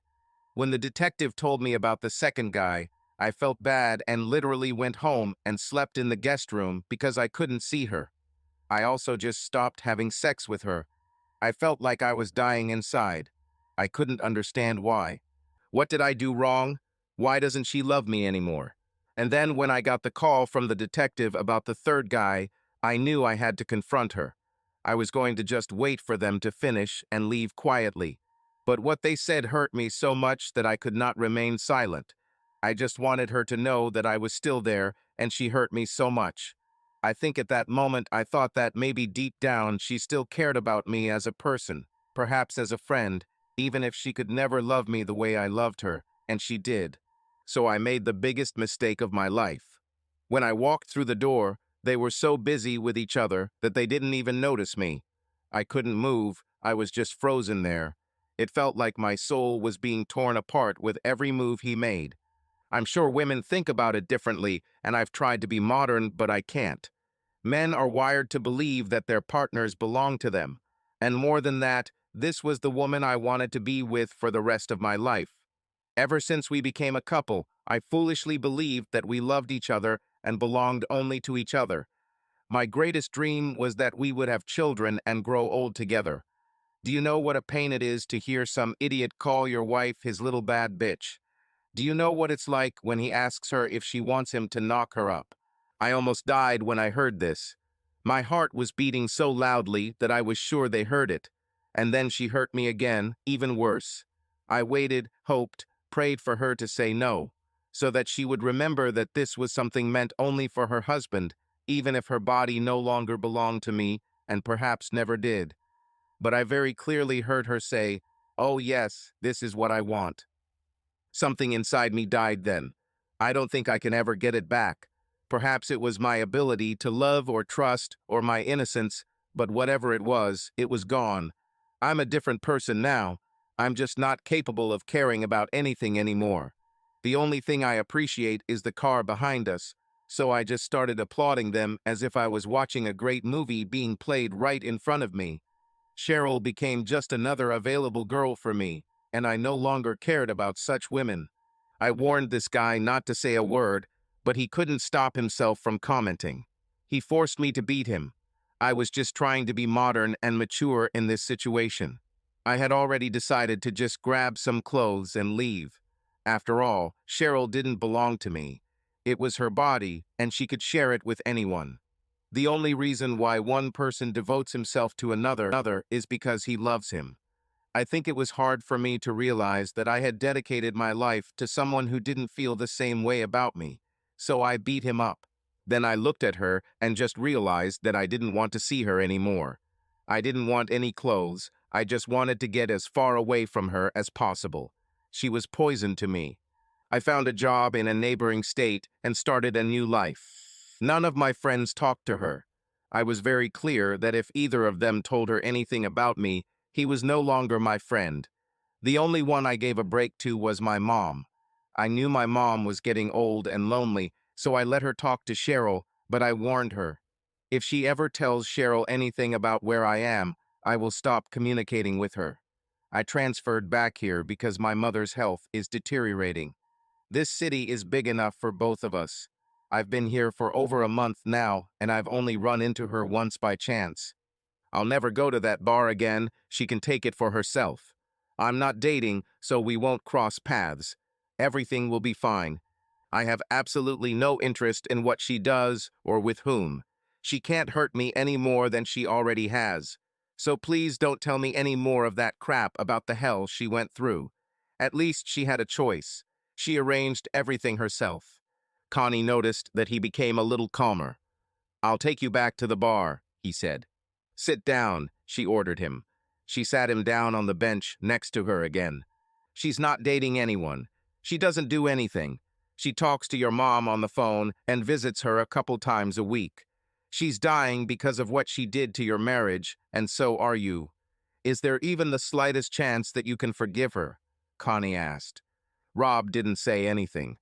S1: When the detective told me about the second guy, I felt bad and literally went home and slept in the guest room because I couldn't see her. I also just stopped having sex with her. I felt like I was dying inside. I couldn't understand why. What did I do wrong? Why doesn't she love me anymore? And then when I got the call from the detective about the third guy, I knew I had to confront her. I was going to just wait for them to finish and leave quietly. But what they said hurt me so much that I could not remain silent. I just wanted her to know that I was still there, and she hurt me so much. I think at that moment I thought that maybe deep down she still cared about me as a person, perhaps as a friend, even if she could never love me the way I loved her, and she did. So I made the biggest mistake of my life. When I walked through the door, they were so busy with each other that they didn't even notice me. I couldn't move, I was just frozen there. It felt like my soul was being torn apart with every move he made. I'm sure women think about it differently, and I've tried to be modern, but I can't. Men are wired to believe that their partners belong to them. And more than that, this was the woman I wanted to be with for the rest of my life. Ever since we became a couple, I foolishly believed that we loved each other and belonged only to each other. My greatest dream was that we would have children and grow old together. Do you know what a pain it is to hear some idiot call your wife his little bad bitch? Do you know what it's like when he asks her if she wants him to knock her up? I almost died when I heard this. My heart was beating so loudly that I was sure they heard it. And then she hurt me again, even worse. I waited, hoped, prayed for her to say no, so that she would remember that this was something meant only for her husband, even if her body no longer belonged to me and perhaps never did. But I very clearly heard her say, "Oh yes, this is what I want." Something inside me died then. I don't think I can ever get it back. Perhaps it was my ability to love or trust or my innocence, but whatever it was gone. I'm a different person now. I'm just not capable of caring about anything anymore. The only thing I appreciate is the car behind us, so I just started applauding them as if I was watching a great movie being played right in front of me. Cheryl became just another available girl for me, and I no longer cared about such women. I warned this guy not to say a word, but he couldn't stop himself from commenting. He forced me to beat him. I was just trying to be modern and mature in this situation. I had already decided to just grab some clothes and leave. After all, Cheryl didn't belong to me. It was her body, and she could share it with anyone. The only reason why one person devotes himself to another is because he loves him. I think it was hard for me to realize that I had dedicated my life to someone who didn't feel the same way about me, so I beat him up. Then I looked at her and just realized that I didn't want to see her anymore. I didn't want any clothes, I just wanted to get as far away from her as possible. She was poison to me. I found a job in a neighboring state and started a new life. None of my friends talked to her. I was very clear that if either of them told her anything about me, he was no longer my friend. The only one I gave a break to was my mom. I knew my mom was getting old and lonely, so I let her talk to Cheryl, but I warned her. If she ever tells Cheryl anything about where I am, I will stop communicating with her. I transferred back here because my mother's health is deteriorating. This city is big enough for both of us. I've been here for over a month now, and I've only run into her once by chance. I'll never go to that bar again. She can take it for herself. I'm not dating, so we won't cross paths. Everything will be fine. I have absolutely no interest in what she does or with whom. She can't hurt me any more than she already has. So please don't tell me any more of that crap about the hell she went through. At least she had a choice. She arranged everything herself. Connie noticed that he became a little calmer. "I'll take you back to the bar," he said. "Sit down," she ordered him. She sat him down on the bench next to her again. "She's not dating anyone. She doesn't do anything. She talks to your mom on the phone and visits her a couple times a week. She's dying because of what she did to your marriage, and so are you. Is there even the slightest chance that you can forgive her?" Connie asked. Rob didn't say anything.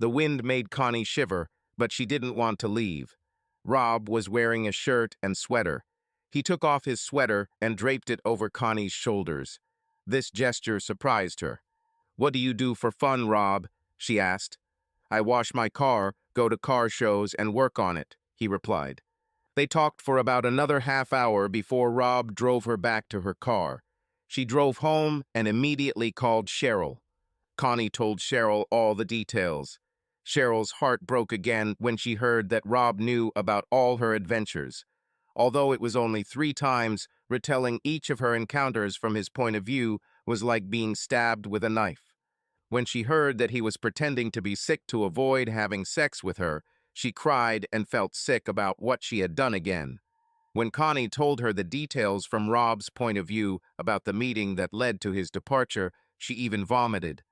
S1: The wind made Connie shiver, but she didn't want to leave. Rob was wearing a shirt and sweater. He took off his sweater and draped it over Connie's shoulders. This gesture surprised her. "What do you do for fun, Rob?" she asked. "I wash my car, go to car shows, and work on it," he replied. They talked for about another half hour before Rob drove her back to her car. She drove home and immediately called Cheryl. Connie told Cheryl all the details. Cheryl's heart broke again when she heard that Rob knew about all her adventures. Although it was only 3 times, retelling each of her encounters from his point of view was like being stabbed with a knife. When she heard that he was pretending to be sick to avoid having sex with her, she cried and felt sick about what she had done again. When Connie told her the details from Rob's point of view about the meeting that led to his departure, she even vomited.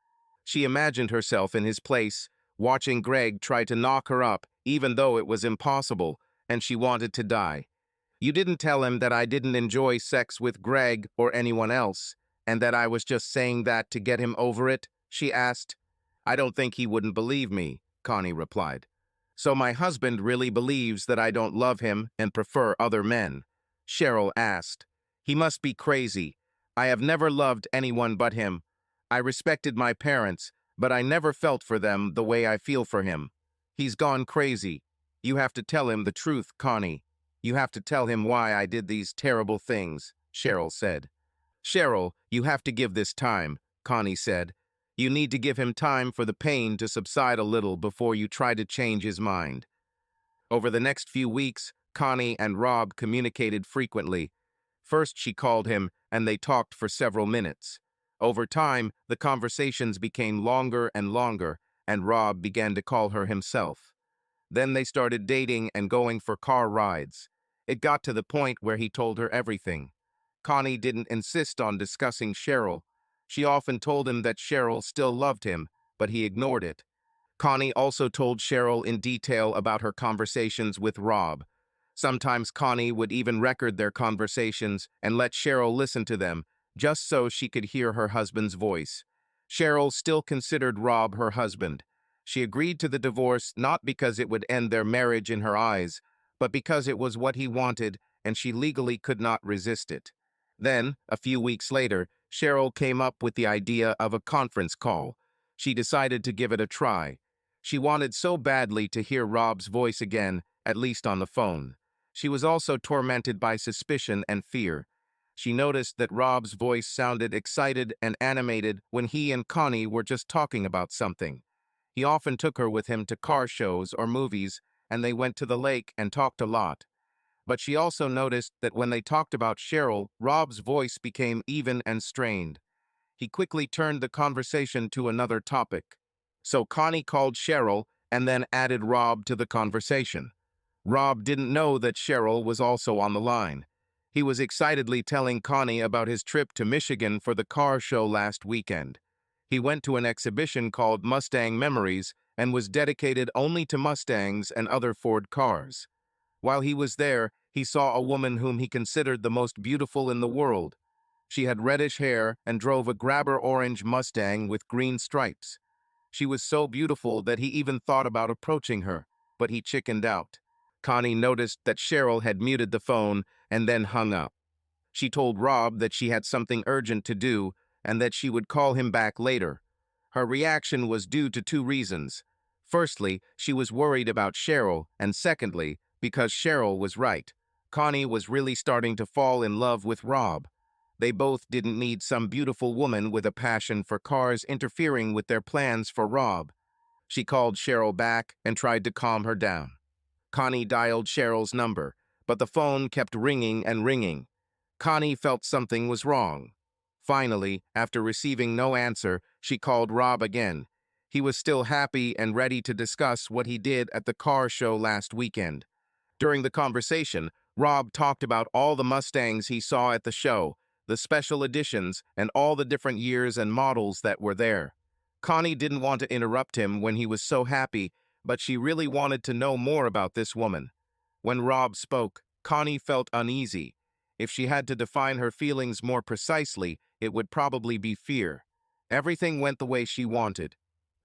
S1: She imagined herself in his place, watching Greg try to knock her up, even though it was impossible, and she wanted to die. "You didn't tell him that I didn't enjoy sex with Greg or anyone else, and that I was just saying that to get him over it?" she asked. "I don't think he wouldn't believe me," Connie replied. "So my husband really believes that I don't love him and prefer other men?" Cheryl asked. "He must be crazy. I have never loved anyone but him. I respected my parents, but I never felt for them the way I feel for him. He's gone crazy. You have to tell him the truth, Connie. You have to tell him why I did these terrible things," Cheryl said. "Cheryl, you have to give this time," Connie said. "You need to give him time for the pain to subside a little before you try to change his mind." Over the next few weeks, Connie and Rob communicated frequently. First, she called him, and they talked for several minutes. Over time, the conversations became longer and longer, and Rob began to call her himself. Then they started dating and going for car rides. It got to the point where he told her everything. Connie didn't insist on discussing Cheryl. She often told him that Cheryl still loved him, but he ignored it. Connie also told Cheryl in detail about her conversations with Rob. Sometimes Connie would even record their conversations and let Cheryl listen to them, just so she could hear her husband's voice. Cheryl still considered Rob her husband. She agreed to the divorce not because it would end their marriage in her eyes, but because it was what he wanted and she legally could not resist it. Then, a few weeks later, Cheryl came up with the idea of a conference call. She decided to give it a try. She wanted so badly to hear Rob's voice again, at least on the phone. She was also tormented by suspicion and fear. She noticed that Rob's voice sounded excited and animated when he and Connie were just talking about something. He often took her with him to car shows or movies, and they went to the lake and talked a lot. But she also noticed that when they talked about Cheryl, Rob's voice became even and strained. He quickly turned the conversation to another topic. So Connie called Cheryl and then added Rob to the conversation. Rob didn't know that Cheryl was also on the line. He was excitedly telling Connie about his trip to Michigan for the car show last weekend. He went to an exhibition called Mustang Memories and was dedicated only to Mustangs and other Ford cars. While he was there, he saw a woman whom he considered the most beautiful in the world. She had reddish hair and drove a grabber orange Mustang with green stripes. She was so beautiful that he even thought about approaching her, but he chickened out. Connie noticed that Cheryl had muted the phone and then hung up. She told Rob that she had something urgent to do and that she would call him back later. Her reaction was due to two reasons. Firstly, she was worried about Cheryl, and secondly, because Cheryl was right. Connie was really starting to fall in love with Rob. They both didn't need some beautiful woman with a passion for cars interfering with their plans for Rob. She called Cheryl back and tried to calm her down. Connie dialed Cheryl's number, but the phone kept ringing and ringing. Connie felt something was wrong. Finally, after receiving no answer, she called Rob again. He was still happy and ready to discuss what he did at the car show last weekend. During the conversation, Rob talked about all the Mustangs he saw at the show, the special editions, and all the different years and models that were there. Connie didn't want to interrupt him when he was so happy, but she really wanted to know more about this woman. When Rob spoke, Connie felt uneasy. If she had to define her feelings more precisely, it would probably be fear. Everything went the way she wanted.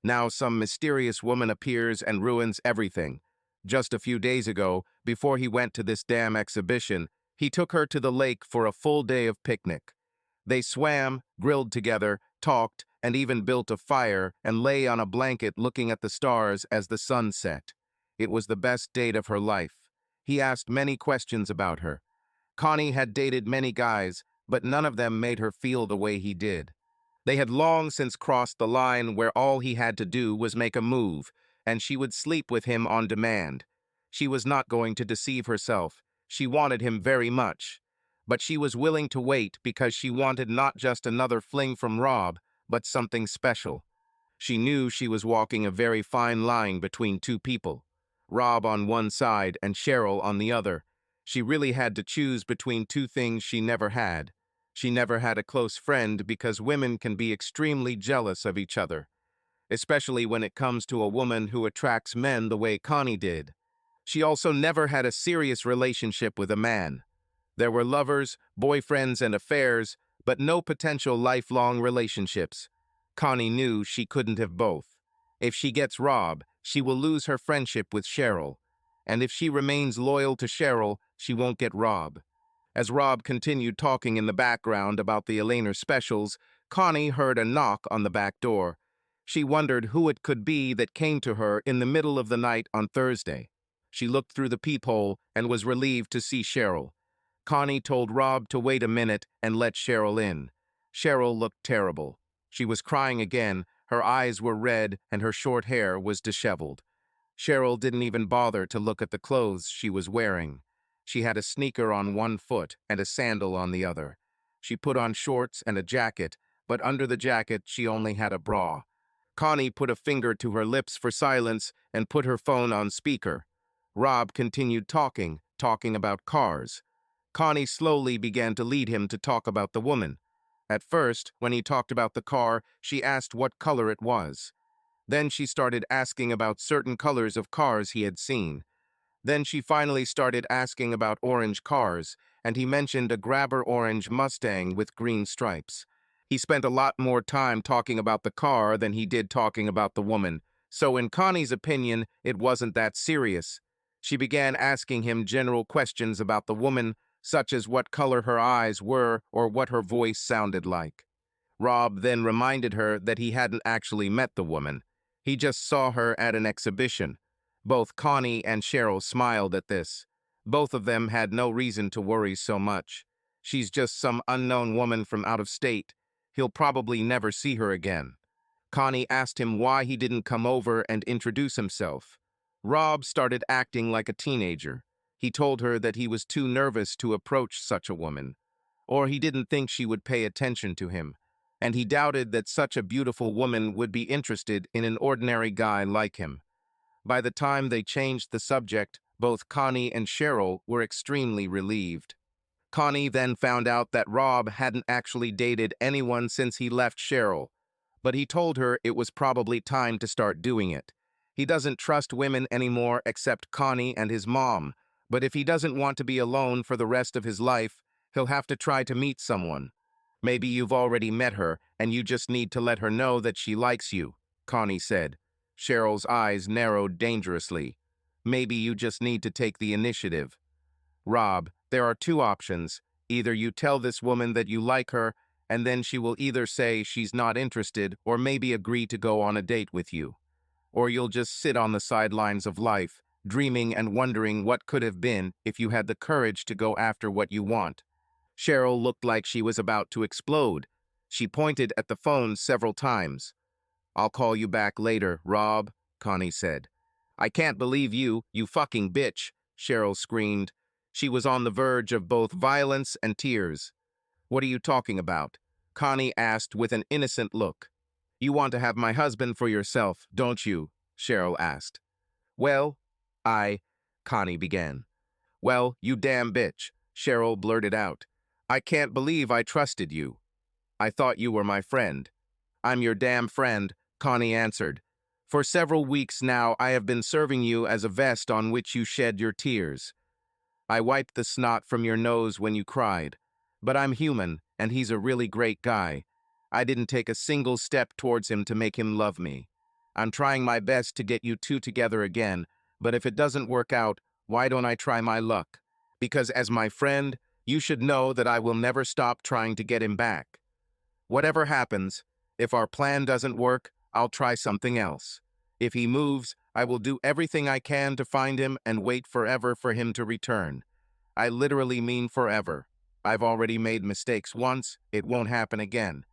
S1: Now some mysterious woman appears and ruins everything. Just a few days ago, before he went to this damn exhibition, he took her to the lake for a full day of picnic. They swam, grilled together, talked, and even built a fire and lay on a blanket looking at the stars as the sun set. It was the best date of her life. He asked many questions about her. Connie had dated many guys, but none of them made her feel the way he did. They had long since crossed the line where all he had to do was make a move, and she would sleep with him on demand. She was not going to deceive herself. She wanted him very much. But she was willing to wait because she wanted not just another fling from Rob, but something special. She knew she was walking a very fine line between two people, Rob on one side and Cheryl on the other. She really had to choose between two things she never had. She never had a close friend because women can be extremely jealous of each other, especially when it comes to a woman who attracts men the way Connie did. She also never had a serious relationship with a man. There were lovers, boyfriends, and affairs, but no potential lifelong relationships. Connie knew she couldn't have both. If she gets Rob, she will lose her friendship with Cheryl. And if she remains loyal to Cheryl, she won't get Rob. As Rob continued talking in the background about the Elena specials, Connie heard a knock on the back door. She wondered who it could be that came to her in the middle of the night on Thursday. She looked through the peephole and was relieved to see Cheryl. Connie told Rob to wait a minute and let Cheryl in. Cheryl looked terrible. She was crying again, her eyes were red, and her short hair was disheveled. Cheryl didn't even bother to look at the clothes she was wearing. She had a sneaker on one foot and a sandal on the other. She put on shorts and a jacket, but under the jacket she only had a bra. Connie put a finger to her lips for silence and put her phone on speaker. Rob continued talking about cars. Connie slowly began to lead him to talk about the woman. At first, when he talked about the car, she asked what color it was. Then she started asking about certain colors of cars he had seen. Then she finally started asking about orange cars, and he mentioned a grabber orange Mustang with green stripes. He spent a lot more time talking about the car than he did talking about the woman, so in Connie's opinion, it wasn't that serious. She began asking him general questions about the woman, such as what color her eyes were or what her voice sounded like. Rob then reminded her that he hadn't actually met the woman. He just saw her at an exhibition. Both Connie and Cheryl smiled at this. Both of them had no reason to worry so much. She's just some unknown woman from out of state. He'll probably never see her again. Connie asked him why he didn't come over and introduce himself. Rob started acting like a teenager. He told her that he was too nervous to approach such a woman, or he didn't think she would pay attention to him, and he doubted that such a beautiful woman would be interested in an ordinary guy like him. By the time they changed the subject, both Connie and Cheryl were extremely relieved. Connie then found out that Rob hadn't actually dated anyone since he left Cheryl, but he told her it was probably time to start doing it. He doesn't trust women anymore except Connie and his mom, but if he doesn't want to be alone for the rest of his life, he'll have to try to meet someone. Maybe you've already met her, and you just need to let her know that she likes you, Connie said. Cheryl's eyes narrowed dangerously. Maybe you just need to take the initiative. Rob, there are two options. Either you tell this woman that you like her, and then she will either say she's not interested or maybe agree to go on a date with you. Or you'll just sit on the sidelines of life, dreaming and wondering what could have been if you had the courage to go after what you want. Cheryl looked like she was about to explode. She pointed at the phone several times. "I'll call you back later, Rob," Connie said. "I can't believe you, you fucking bitch," Cheryl screamed. She was on the verge of both violence and tears. "What are you talking about?" Connie asked with an innocent look. "You want to have my husband for yourself, don't you?" Cheryl asked. "Well, Connie began. "Well, you damn bitch," Cheryl blurted out. "I can't believe I trusted you. I thought you were my friend." "I'm your damn friend," Connie answered. "For several weeks now I have been serving you as a vest on which you shed your tears. I wiped the snot from your nose when you cried. But I'm human, and he's a really great guy. I didn't take a single step towards him to make him love me. I'm trying my best to get you two together again, but if it doesn't work out, why don't I try my luck? Because as my friend, you should know that I will never stop trying to get him back. Whatever happens, if our plan doesn't work, I'll try something else. If he moves, I will do everything I can to find him and wait forever for him to return. I literally mean forever. I've already made mistakes once, it won't happen again.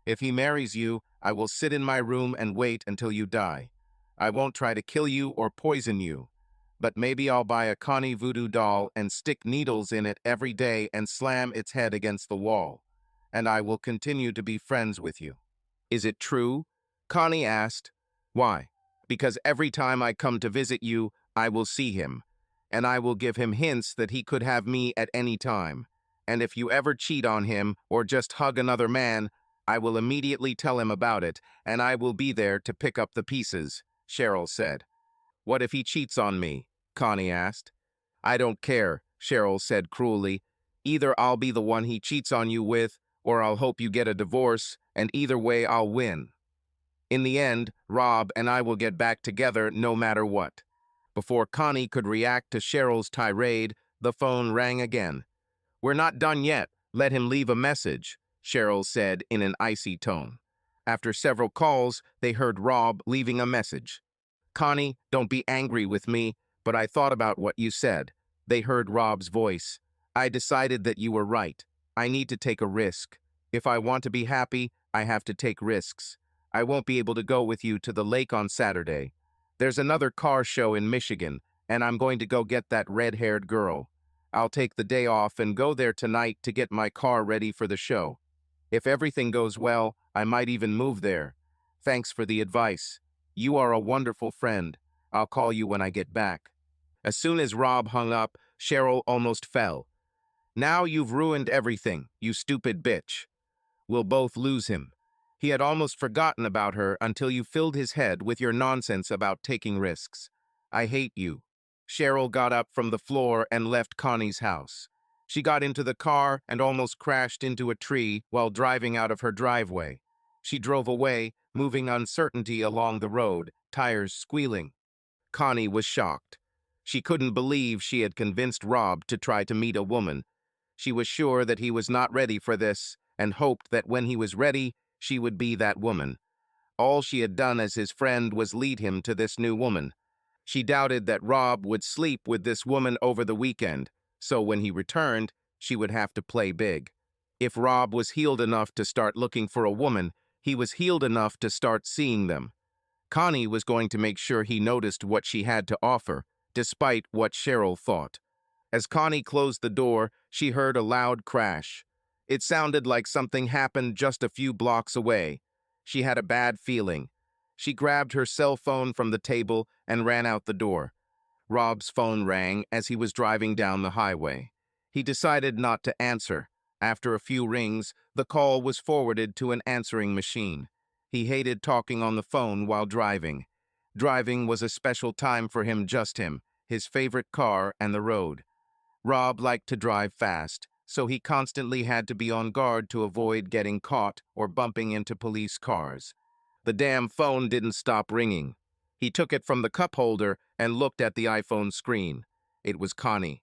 S1: If he marries you, I will sit in my room and wait until you die. I won't try to kill you or poison you. But maybe I'll buy a Connie voodoo doll and stick needles in it every day and slam its head against the wall. And I will continue to be friends with you." "Is it true?" Connie asked. "Why?" "Because every time I come to visit you, I will see him. And I will give him hints that he could have me at any time. And if you ever cheat on him or just hug another man, I will immediately tell him about it, and I will be there to pick up the pieces," Cheryl said. "What if he cheats on me?" Connie asked. "I don't care," Cheryl said cruelly. "Either I'll be the one he cheats on you with, or I'll hope you get a divorce, and either way I'll win. In the end, Rob and I will get back together no matter what." Before Connie could react to Cheryl's tirade, the phone rang again. "We're not done yet. Let him leave a message," Cheryl said in an icy tone. After several calls, they heard Rob leaving a message. "Connie, don't be angry with me, but I thought about what you said." They heard Rob's voice. "I decided that you were right. I need to take a risk. If I want to be happy, I have to take risks. I won't be able to go with you to the lake on Saturday. There's another car show in Michigan, and I'm going to go get that red-haired girl. I'll take the day off and go there tonight to get my car ready for the show. If everything goes well, I might even move there. Thanks for the advice. You are a wonderful friend. I'll call you when I get back." As soon as Rob hung up, Cheryl almost fell. "Now you've ruined everything, you stupid bitch. We'll both lose him. He had almost forgotten about her until you filled his head with your nonsense about taking risks. I hate you." Cheryl got up from the floor and left Connie's house. She got into the car and almost crashed into a tree while driving out of her driveway. She drove away, moving uncertainty along the road, tires squealing. Connie was shocked. She couldn't believe she had convinced Rob to try to meet a woman. She was sure that he was not ready for this and hoped that when he was ready, she would be that woman. All she had done as his friend was lead him to this new woman. She doubted that Rob would sleep with this woman over the weekend, so when he returned, she would have to play big. If Rob was healed enough to start looking for a woman, he was healed enough to start seeing them. Connie was going to make sure he noticed what she had to offer, despite what Cheryl thought. As Connie closed the door, she heard a loud crash. It sounded like something happened just a few blocks away. She had a bad feeling. She grabbed her cell phone from the table and ran out the door. Rob's phone rang as he was driving down the highway. He decided not to answer. After a few rings, the call was forwarded to an answering machine. He hated talking on the phone while driving. Driving was a special time for him, just him, his favorite car, and the road. Rob liked to drive fast, so he constantly had to be on guard to avoid getting caught or bumping into police cars. The damn phone didn't stop ringing. He took it from the cup holder and looked at the iPhone screen. It was Connie.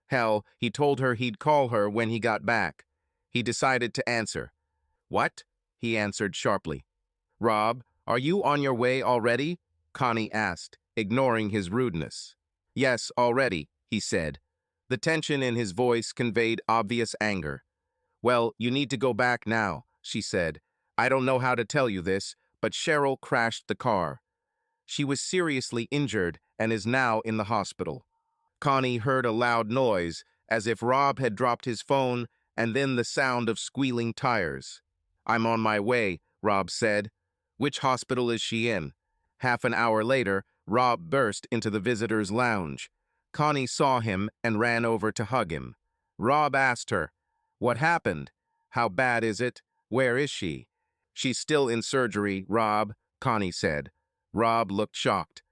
S1: Hell, he told her he'd call her when he got back. He decided to answer. "What?" he answered sharply. "Rob, are you on your way already?" Connie asked, ignoring his rudeness. "Yes, already," he said. The tension in his voice conveyed obvious anger. "Well, you need to go back now," she said. "I don't know how to tell you this, but Cheryl crashed the car. She was seriously injured and is now in the hospital." Connie heard a loud noise, as if Rob had dropped his phone, and then the sound of squealing tires. "I'm on my way," Rob said. "Which hospital is she in?" Half an hour later, Rob burst into the visitor's lounge. Connie saw him and ran over to hug him. Rob asked her, "What happened? How bad is it? Where is she?" "She's still in surgery, Rob," Connie said. Rob looked shocked.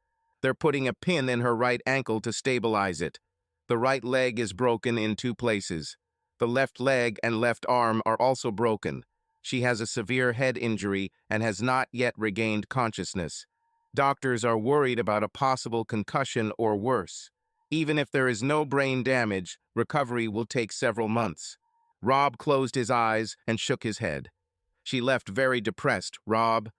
S1: "They're putting a pin in her right ankle to stabilize it. The right leg is broken in 2 places. The left leg and left arm are also broken. She has a severe head injury and has not yet regained consciousness. Doctors are worried about a possible concussion or worse. Even if there is no brain damage, recovery will take several months." Rob closed his eyes and shook his head. "She left very depressed, Rob.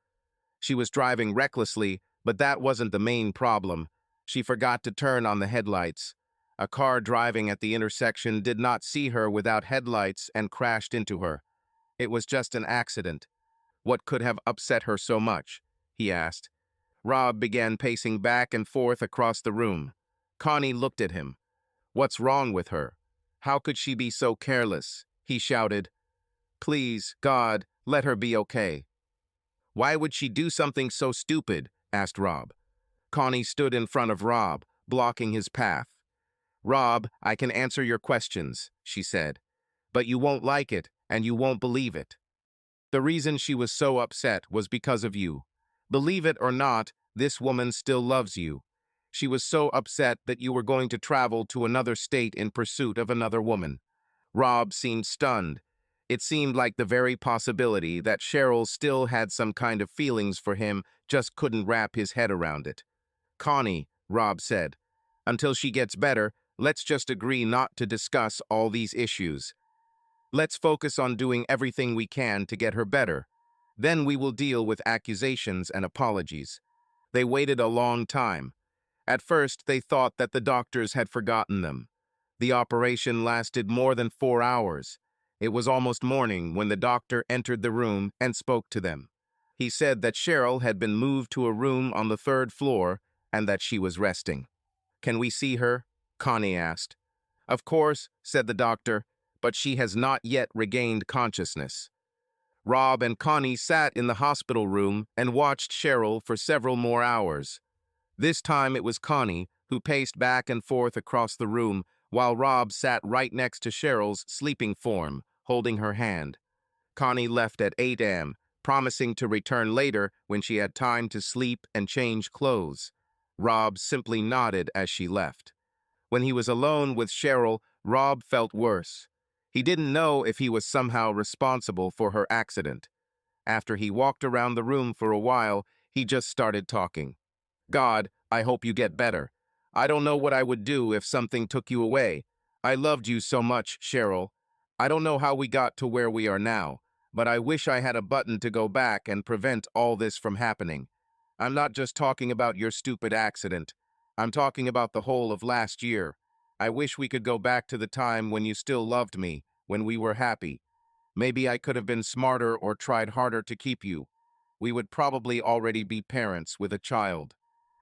S1: She was driving recklessly, but that wasn't the main problem. She forgot to turn on the headlights. A car driving at the intersection did not see her without headlights and crashed into her. It was just an accident." "What could have upset her so much?" he asked. Rob began pacing back and forth across the room. Connie looked at him. "What's wrong with her? How could she be so careless?" he shouted. "Please, God, let her be okay." "Why would she do something so stupid?" asked Rob. Connie stood in front of Rob, blocking his path. "Rob, I can answer your questions," she said. "But you won't like it, and you won't believe it. The reason she was so upset was because of you. Believe it or not, this woman still loves you. She was so upset that you were going to travel to another state in pursuit of another woman." Rob seemed stunned. It seemed like the very possibility that Cheryl still had some kind of feelings for him just couldn't wrap his head around it. "Connie," Rob said, "until she gets better, let's just agree not to discuss all these issues. Let's focus on doing everything we can to get her better. Then we will deal with accusations and apologies." They waited a long time. At first, they thought that the doctors had forgotten them. The operation lasted more than 4 hours. It was almost morning when the doctor entered the room and spoke to them. He said that Cheryl had been moved to a room on the 3rd floor and that she was resting. "Can we see her?" Connie asked. "Of course," said the doctor, "but she has not yet regained consciousness." Rob and Connie sat in the hospital room and watched Cheryl for several more hours. This time it was Connie who paced back and forth across the room while Rob sat right next to Cheryl's sleeping form, holding her hand. Connie left at 8 a.m., promising to return later when she had time to sleep and change clothes. Rob simply nodded as she left. When he was alone with Cheryl, Rob felt worse. He didn't know if he was somehow responsible for her accident. After he walked around the room for a while, he just started talking. "God, I hope you get better. I don't know what I would do if something took you away. I loved you so much, Cheryl. I don't know how we got to where we are now, but I wish I had a button to go back and prevent all this from happening. I'm not just talking about your stupid accident. I'm talking about the whole of last year. I wish we could go back to the time when you still loved me, when we were happy. Maybe I could have been smarter or tried harder to keep you. We would probably already be parents with a child.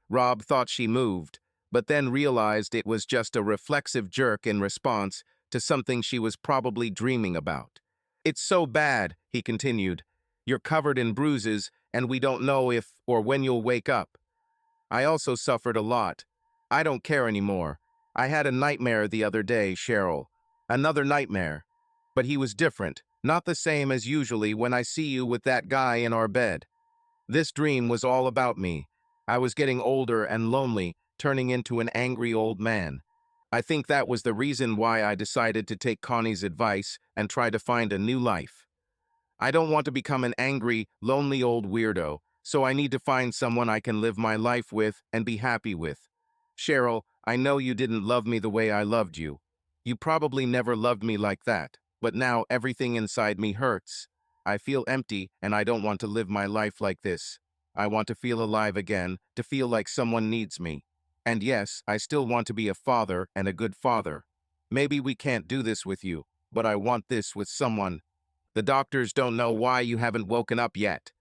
S1: Rob thought she moved, but then realized it was just a reflexive jerk in response to something she was probably dreaming about. It's so bad, he continued. You're covered in bruises, and we don't know if or when you'll wake up. I also suffered a lot. I don't care anymore. I had a nightmare the other day, Cheryl. Another nightmare. But he was different, not the same as usually when I see you with that guy in our bed. This dream was all about me. I was getting older and lonely, turning into an angry old man. I think that was the reason why I decided to take Connie's advice and try to find a new life. I don't want to become an angry, lonely old weirdo, so I need to find someone I can live my life with and be happy with. Cheryl, I know you didn't love me the way I loved you. You probably never loved me like that, but now everything inside me hurts. I feel empty and I don't want to live my life like this. I want to feel alive again, to feel like someone needs me. And yes, I still want to be a father and a good father. Maybe we can't do this with you, but I want this with someone. The doctors don't know why you haven't woken up yet.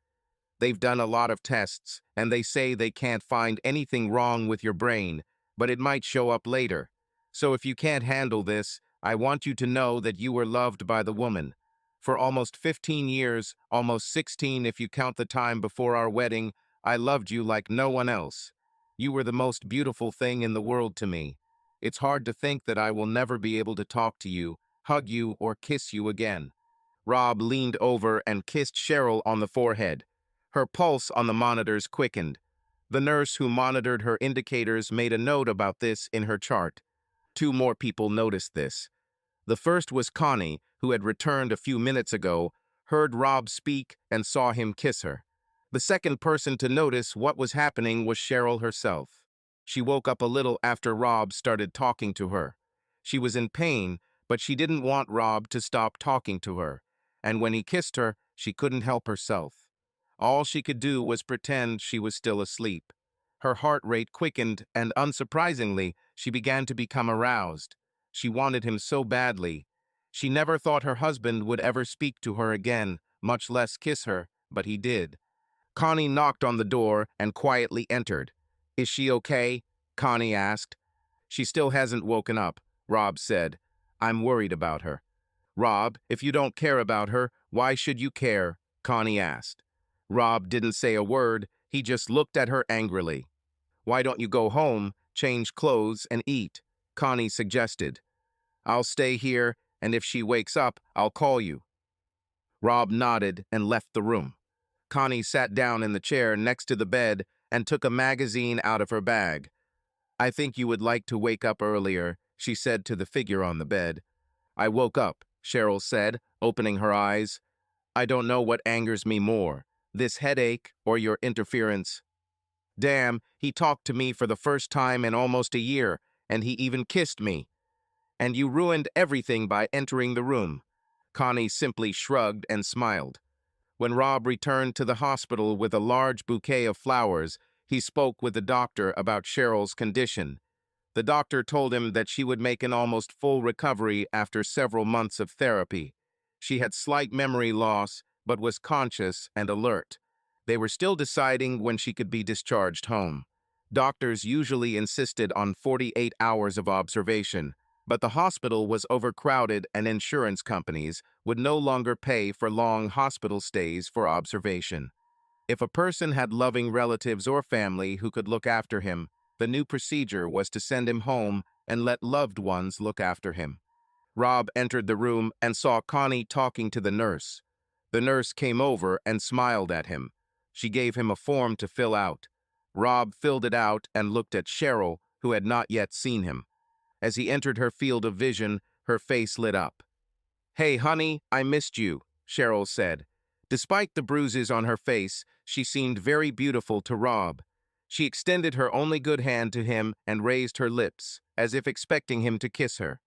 S1: They've done a lot of tests, and they say they can't find anything wrong with your brain, but it might show up later. So if you can't handle this, I want you to know that you were loved by the woman. For almost 15 years, almost 16 if you count the time before our wedding, I loved you like no one else. You were the most beautiful thing in the world to me. It's hard to think that I will never be able to talk to you, hug you, or kiss you again. Rob leaned over and kissed Cheryl on the forehead. Her pulse on the monitors quickened. The nurse who monitored her indicators made a note about this in her chart. Two more people noticed this. The first was Connie, who had returned a few minutes ago, heard Rob speak, and saw him kiss her. The second person to notice what was happening was Cheryl herself. She woke up a little after Rob started talking to her. She was in pain, but she didn't want Rob to stop talking to her, and when he kissed her, she couldn't help herself. All she could do was pretend she was still asleep. Her heart rate quickened, and unsurprisingly, she began to become aroused. She wanted him so badly. She never thought her husband would ever speak to her again, much less kiss her, but he did. Connie knocked on the door and quietly entered. "Is she okay?" Connie asked. "She still hasn't woken up," Rob said. "I'm worried about her." "Rob, if you don't care about her, why should you care?" Connie asked. Rob didn't say a word, he just looked at her angrily. "Why don't you go home, change clothes, and eat?" Connie suggested. "I'll stay here, and if she wakes up, I'll call you." Rob nodded and left the room. Connie sat down in the chair next to the bed and took a magazine out of her bag. "I think you would like to wake up earlier," she said to the figure on the bed. "I woke up," Cheryl said, opening her eyes. "I don't know what angers me more, this headache or your interference. Damn, he talked to me for the first time in almost a year, and he even kissed me. And you ruined everything by entering the room." Connie simply shrugged and smiled. When Rob returned to the hospital with a large bouquet of flowers, he spoke with the doctor about Cheryl's condition. The doctor told him that she would make an almost full recovery after several months of therapy. She had slight memory loss, but was conscious and alert. They were still deciding when she could be discharged home. Doctors usually insisted on 48 hours of observation, but the hospital was overcrowded and insurance companies would no longer pay for long hospital stays for observation. If a person had loving relatives or family who could look after him, the new procedure was to send him home and let loved ones look after him. Rob entered the room and saw Connie talking to the nurse. The nurse came over and smiled at him. She gave him a form to fill out. Rob filled it out and looked at Cheryl, who had not yet seen him. As he entered her field of vision, her face lit up. "Hey, honey, I missed you," Cheryl said. Despite the bruises on her face, she seemed very beautiful to Rob. She extended her only good hand to him and raised her lips, as if expecting him to kiss her.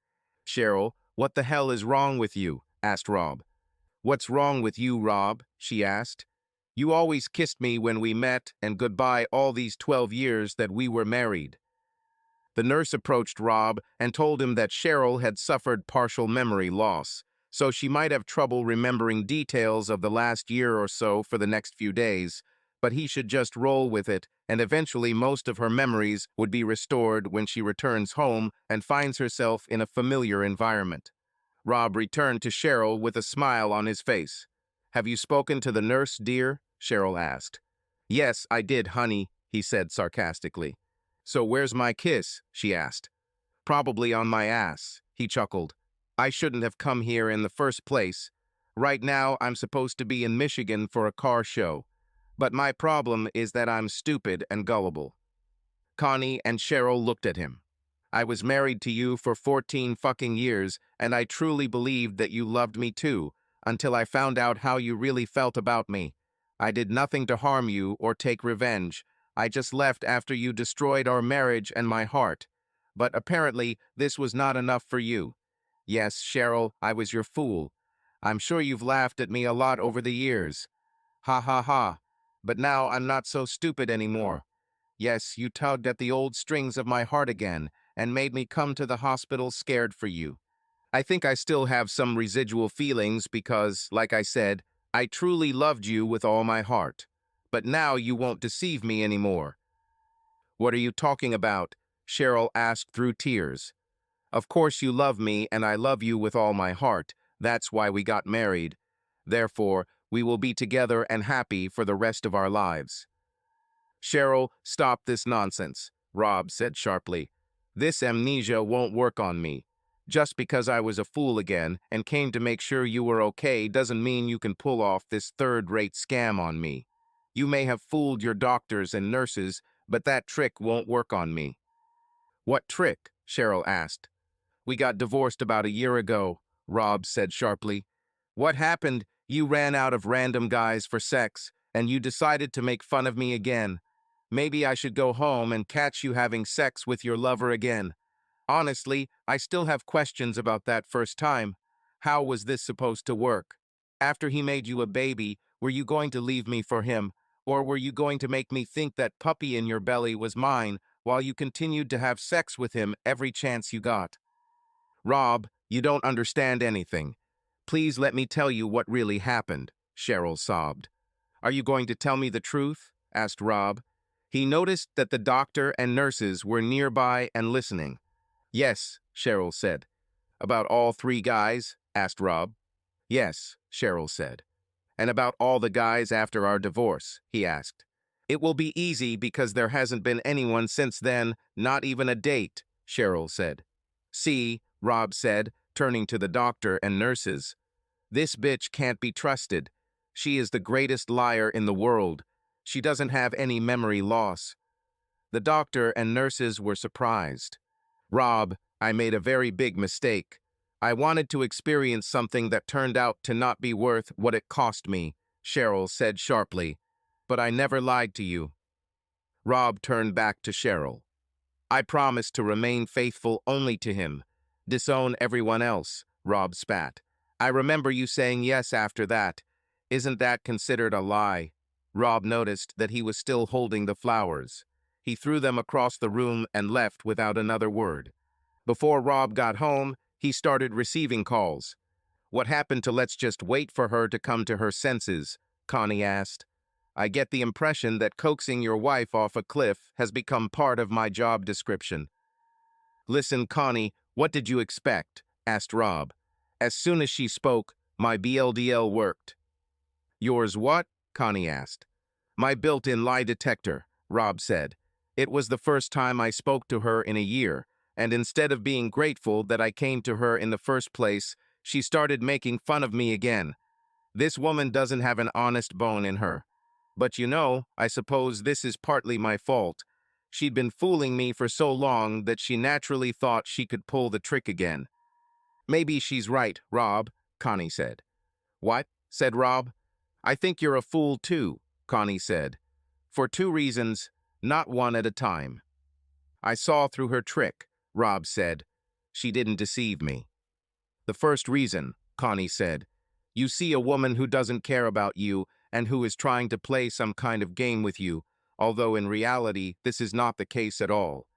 S1: "Cheryl, what the hell is wrong with you?" asked Rob. "What's wrong with you, Rob?" she asked. "You always kissed me when we met, and goodbye all these 12 years that we were married." The nurse approached Rob and told him that Cheryl had suffered partial memory loss, so she might have trouble remembering details of the last year or so for the next few days, but he should just roll with it, and eventually most of her memories would be restored when she returns home and finds herself in a familiar environment. Rob returned to Cheryl with a smile on his face. "Have you spoken to the nurse, dear?" Cheryl asked. "Yes, I did, honey," he said sarcastically. "So where's my kiss?" she asked. "Probably on my ass," he chuckled. "I shouldn't have come here in the first place. Right now, I'm supposed to be in Michigan for a car show. But my problem is that I'm stupid and gullible." Connie and Cheryl looked at him. "I was married to you for 14 fucking years, and I truly believed that you loved me too, until I found out how you really felt about me. I did nothing to harm you or take revenge. I just left after you destroyed our marriage and my heart. But apparently, this was not enough for you. Yes, Cheryl, I was your fool. I'm sure you've laughed at me a lot over the years. Ha ha ha. But now I'm not so stupid anymore. Yes, you tugged at the old strings of my heart again and made me come to the hospital scared for you. I think I still have some residual feelings because, like I said, I truly loved you with all my heart. But now you won't deceive me anymore." "What are you talking about?" Cheryl asked through tears. "Of course you love me and I love you with all my heart. That's why we got married. Therefore, we will be together and happy for the rest of our lives." "Cheryl, stop this nonsense," Rob said sharply. "This amnesia won't work on me. Just because I was a fool again and came to make sure you were okay doesn't mean you can pull off this third-rate scam on me. You may have fooled your doctors and nurses, but that trick won't work on me." "What trick?" Cheryl asked. "We got divorced about a year ago," Rob said sharply. "What happened? You ran out of random guys for sex, and you decided to make fun of me again. Maybe I should go home and catch you having sex with your lover again. Honestly, I still have questions about that first time. How was this supposed to work? After he made you a baby, were you going to leave me for him? Or were you going to make me think that puppy in your belly was mine while you continued to have sex with him every chance you got?" "Rob, you don't understand anything. Please let me tell you what really happened," Cheryl sobbed. "Are you going to tell me the truth?" asked Rob. He noticed that the doctor and nurses were nearby and listening. "Yes," Cheryl said. "About all 3 guys?" asked Rob. "Yes," Cheryl said. "And about all the guys after our divorce?" he asked. "It will be easy because there hasn't been anyone since then, not even a date," Cheryl said. "See," Rob said, turning to the doctor and nurses. "This bitch can't be trusted. She is the greatest liar in the world. She doesn't have any memory loss." The doctor and nurses were surprised. "Rob, I made a very big mistake. I wanted to experience something that turned out to not be worth what it cost me," Cheryl said sharply. "But I never lied to you." Rob turned back to Cheryl. "I promised to remain faithful only to him. Disown everyone else," Rob spat. "I remember you saying yes after that. Isn't that considered a lie?" Rob noticed that he was still holding the flowers. He threw them across the room and left without another word. Before Rob got home, he started receiving calls. "What happened to let's just wait for her to come to her senses?" Connie asked. "I get the impression that coaxing your wife off a cliff has become part of my job description." "Listen, Connie, what did you expect?" asked Rob. As soon as she spoke, my BLDL worked. "Yours what?" Connie asked. "My built-in lie detector," Rob said. "It was the first time I spoke to her in a year, and instead of being grateful that I came to her in the first place, she started making fun of me again. This woman doesn't have an honest bone in her. But I suppose this is partly my fault. She'd been fooling me for so long that she naturally thought she could pull the trick again." "Maybe she's right, Rob," Connie said. "What?" said Rob. "I think you're a fool too," Connie said. "For 2 reasons, not one at a time." "I saw through her trick," Rob said. "She didn't deceive me." "The first reason," Connie said. You see a woman who doesn't care about you and who is trying to play some kind of game with you, although in reality, this is not the case at all.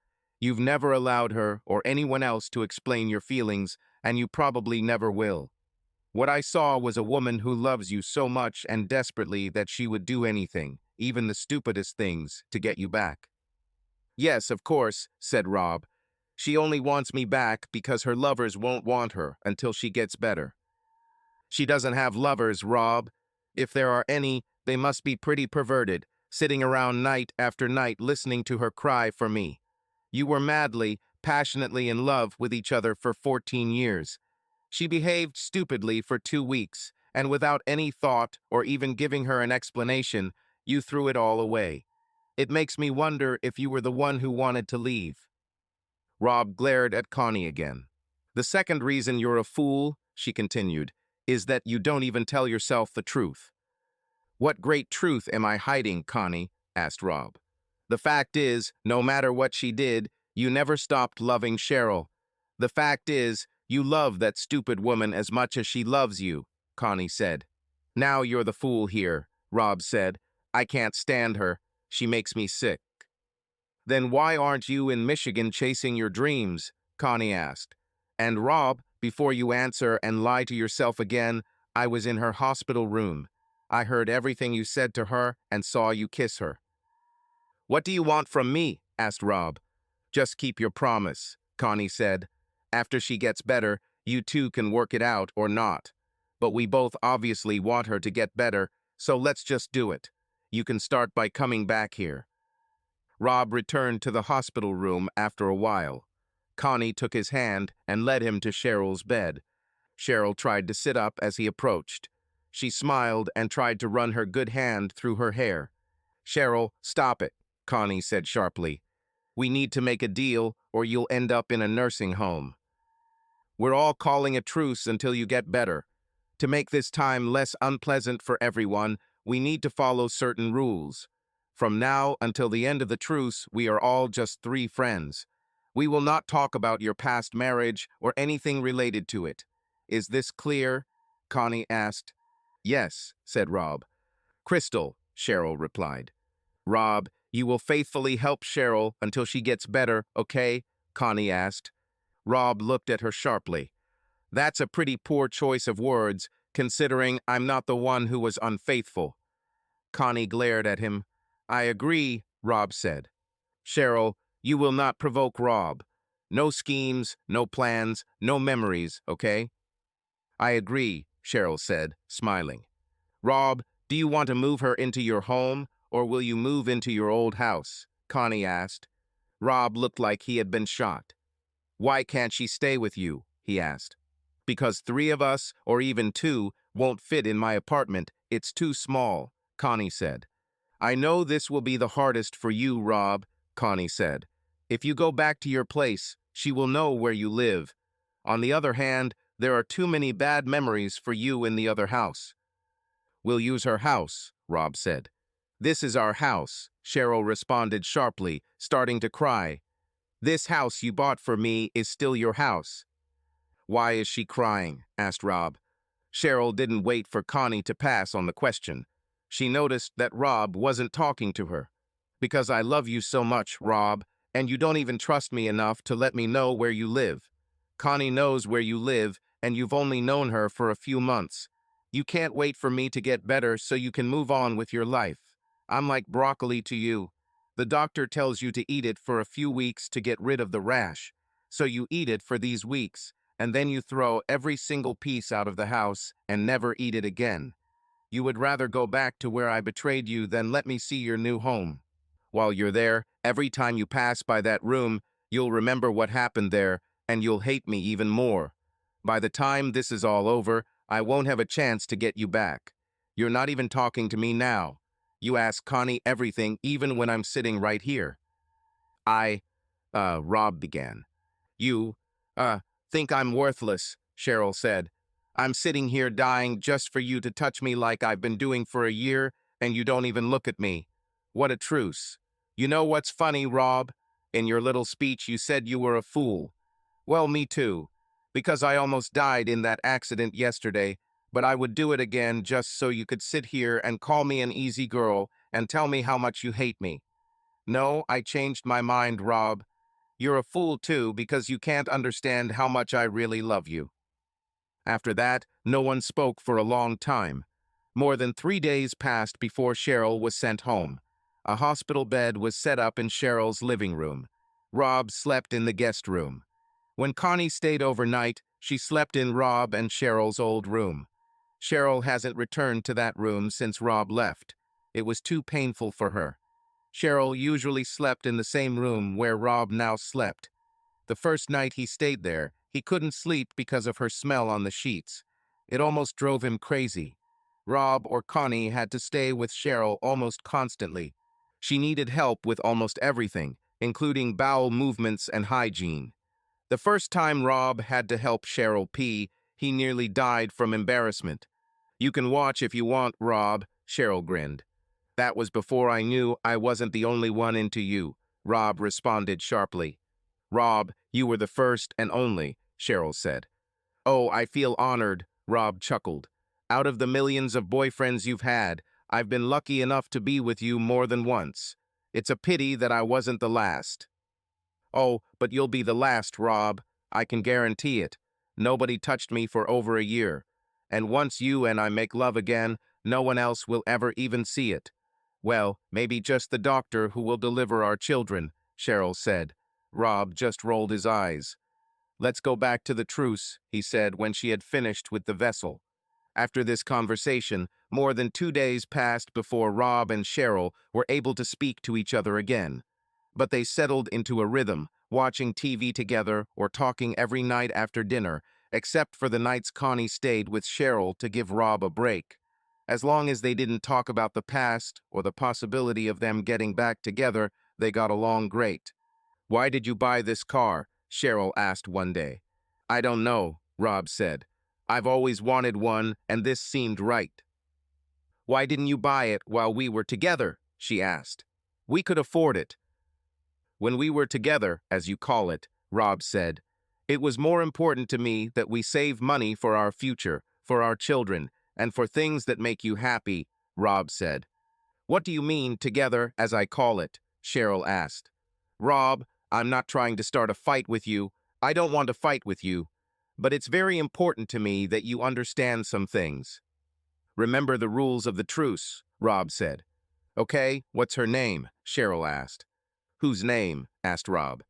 S1: You've never allowed her or anyone else to explain your feelings, and you probably never will. What I saw was a woman who loves you so much and desperately that she would do anything, even the stupidest things, to get you back. Yes, of course, said Rob. She only wants me back because her lovers won't want her until she gets better. She doesn't have lovers, Rob. If there are any, they must be pretty perverted, sitting around night after night listening to her cry for me. You were madly, passionately in love with each other for 14 years. She behaved stupidly for 2 weeks, and without any thought or even giving her an explanation, you threw it all away. It makes me wonder if you were the one who wanted to leave. Rob glared at Connie again. The second reason you're a fool, she continued, is that you don't even tell yourself the truth. What great truth am I hiding, Connie? Asked Rob. The fact is, no matter what she did, you never stopped loving Cheryl. The fact is, you love that stupid woman as much as she loves you, Connie said. Now you're the fool here, Rob said. I can't stand her. She makes me sick. Then why aren't you in Michigan chasing your dreams? Connie asked. And Rob, before you answer and lie to yourself again, I was in her hospital room. I heard everything you said to her and saw you kiss her. What do you want from me? Asked Rob. Just keep your promise, Connie said. After she gets better, you two can work it out or not. But we both obviously want her to get better, so let's just do it. You can start by coming back here. Rob returned to the hospital room after a while. Connie took his hand and led him to Cheryl's bed. Cheryl tried to sit up as he approached. She smiled and tried to run her good hand through her hair. Cheryl, stop it, Connie said sharply. We need to make a deal or you'll end up in a nursing home. We're all calling a truce until you get better. To make this time less unpleasant for everyone, we need to follow certain rules. From now until the end of the truce, we are all just 3 friends. We will not talk about your past marriage or anything related to it. Is this clear? Connie asked. Yes, said Rob. Crystal, Cheryl replied. Rob, you will faithfully help Cheryl until she gets better, okay? Connie asked. Rob looked at her sharply. That's a pretty poor choice of words, considering I'm not the one who was unfaithful. Connie glared at him. I agree, Rob said. Cheryl, you will not provoke Rob. No schemes, no plans, no memories, okay? I agree, Cheryl said, smiling. Rob, do you want to move her into your home, or will you move into your old house? Connie asked. Rob looked like he had been shot. Why can't she stay with you? He asked. Because 3 of us, or even 2, won't fit in my apartment. It's too small, Connie said. I know this will be the hardest for you, Rob, Connie said. If you go back to your place, she will know where you live. On the other hand, there are too many bad memories for you in the other house. We'll use her house, Rob said. This is our house, Cheryl responded sharply, starting to cry. This house you bought for me is still your house. Why is she crying? Asked Rob. Cheryl didn't wait for Connie to pass on the question. She noticed that Rob wasn't talking to her. Because I love you so much, Rob, and you don't even trust me enough to let me know where you live. Connie knows where you live, and you've only known her for a few months. You can't wait for me to get better so you can move on with your life. I'm like broccoli to you. The doctor tells you to eat it for a few weeks to get rid of the rash. So you eat it for these weeks, and then you throw every single piece out of the house and never eat it again. You would rather go back to where I betrayed you than let me see your new home. While you're there, every time you pass by that room, you'll remember what happened there, and you'll hate me even more. By the time this is all over, I won't have a chance to get you back. You're not even talking to me now. You ask Connie everything, even when I'm sitting right here. Rob began. You, think I'm worthless, Cheryl said. I'm sitting here dying just for you to touch me like I've been doing for a year, and you don't even look at me. What a truce. You know what's funny, Rob? In your little speech, you said you were a fool. Well, me too. Because I almost died in that accident yesterday, but I would do it again just so you could sit here and call me an easy girl and tell me how much you hate me. No, I changed my mind, Rob. You're a fool too because you can't understand how much I really love you." After that, no one spoke for a long time. More than 3 days passed before Cheryl was sent home. A hospital bed was set up in Cheryl's living room. Rob slept in the guest room. When Connie stayed overnight, she slept in Rob and Cheryl's old room. Cheryl hasn't returned to that room since Rob left. It was too painful for her. Cheryl usually slept in the same room where Rob now slept. The first night he stayed there, he couldn't sleep because of her smell on the sheets. It almost drove him crazy. Rob or Connie had to stay with Cheryl almost constantly. She needed help with almost everything, including bowel movements and hygiene. The first time Rob had to help Cheryl pee, he nearly died from embarrassment. "You can watch if you want, Rob," Cheryl grinned. "That was before I knew I wasn't the only one into you," Rob responded sharply. "Rob, you were the first and only," Cheryl said. "Oh, I feel honored," Rob chuckled. "Out of the millions of boyfriends you've had, I've been lucky enough to be with you more than once. It's a pity that I wasn't the last." "Oh, but you'll be the last, Rob. I can guarantee it. Nobody touched me for over a year. And once you and I make love again, no one else will ever even see it." "Well, maybe just the doctor who will deliver our children," Cheryl said. Rob just rolled his eyes. "Let's go back to the truce," he said when she had finished with the vessel. After this conversation, more than 2 days passed before Rob and Cheryl were able to speak to each other again. But they settled into a rhythm, watching TV together or talking every night after dinner, except for the nights Connie stayed with Cheryl to give Rob a break. As long as they didn't talk about the past or the possibility of them getting back together, they got along great. "Why did you buy this car?" Cheryl asked one day. "I don't know," Rob said. "I've always wanted one, and this seemed right." "Why didn't you buy it while we were together?" she asked. "We could afford it." "When we were together, as you call it," Rob said, "it was more important to me that we save money for our future, for our children, and for things that make you happy," Rob said. "What do you mean, together, as I call it?" Cheryl asked. "Rob, I'm not trying to start a fight with you. I don't want to fight with you. But it's very important to me that you understand some things." "Remember the rules of the truce," Rob said. "Okay, what's her name?" Cheryl asked. "Whose name?" asked Rob.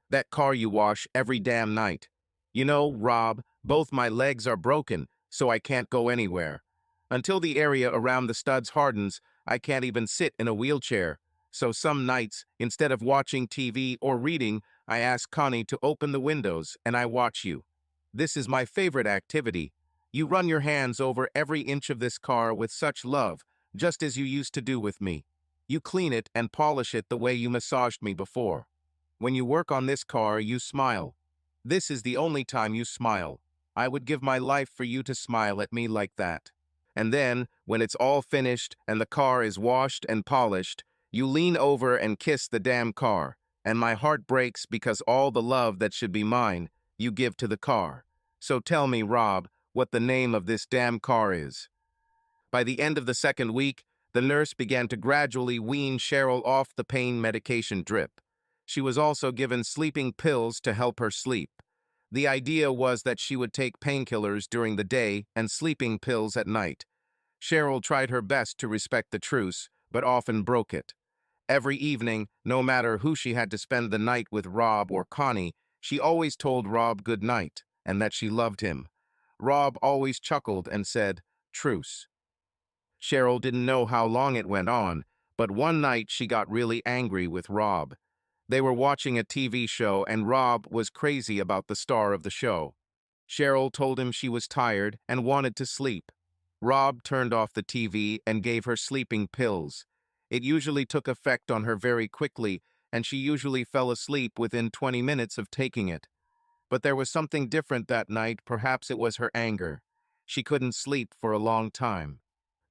S1: "That car you wash every damn night. You know, Rob, both my legs are broken, so I can't go anywhere. Until the area around the studs hardens, I can't even sit in a wheelchair. So some nights, instead of watching TV or reading, I ask Connie to open the windows and I watch you. This is my favorite activity. You run your hands over every inch of this car with such love, just as you used to do with me. You clean it and polish it the way you massaged me before. When you work on this car, you smile. This is the only time you smile. I would give my life for you to smile at me like that. And then, when it's all finished and the car is washed and polished, you lean over and kiss the damn car, and my heart breaks because all the love that should be mine, you give to the car. So tell me, Rob, what the name of this damn car is." By the end of the second week, the nurse began to gradually wean Cheryl off the pain medication drip. She was also given sleeping pills to help her sleep. The idea was that she would take painkillers during the day and sleeping pills at night. Cheryl tried her best to respect the truce, but often broke it. Every evening, no matter who she had to spend the night with, Rob or Connie, she always told Rob good night and that she loved him. Rob always chuckled and said, "Truce." Cheryl didn't know how long it went on, but one night she got really angry with Rob. They were watching a TV show and Rob was crazy about the star of the show. Cheryl told him she was tired and wanted to sleep. Rob turned off the TV and gave her sleeping pills. It usually took effect on her very quickly, and she usually fell asleep within 20 minutes of taking it. But there was something different that night. Perhaps it was her anger. She couldn't sleep for a long time.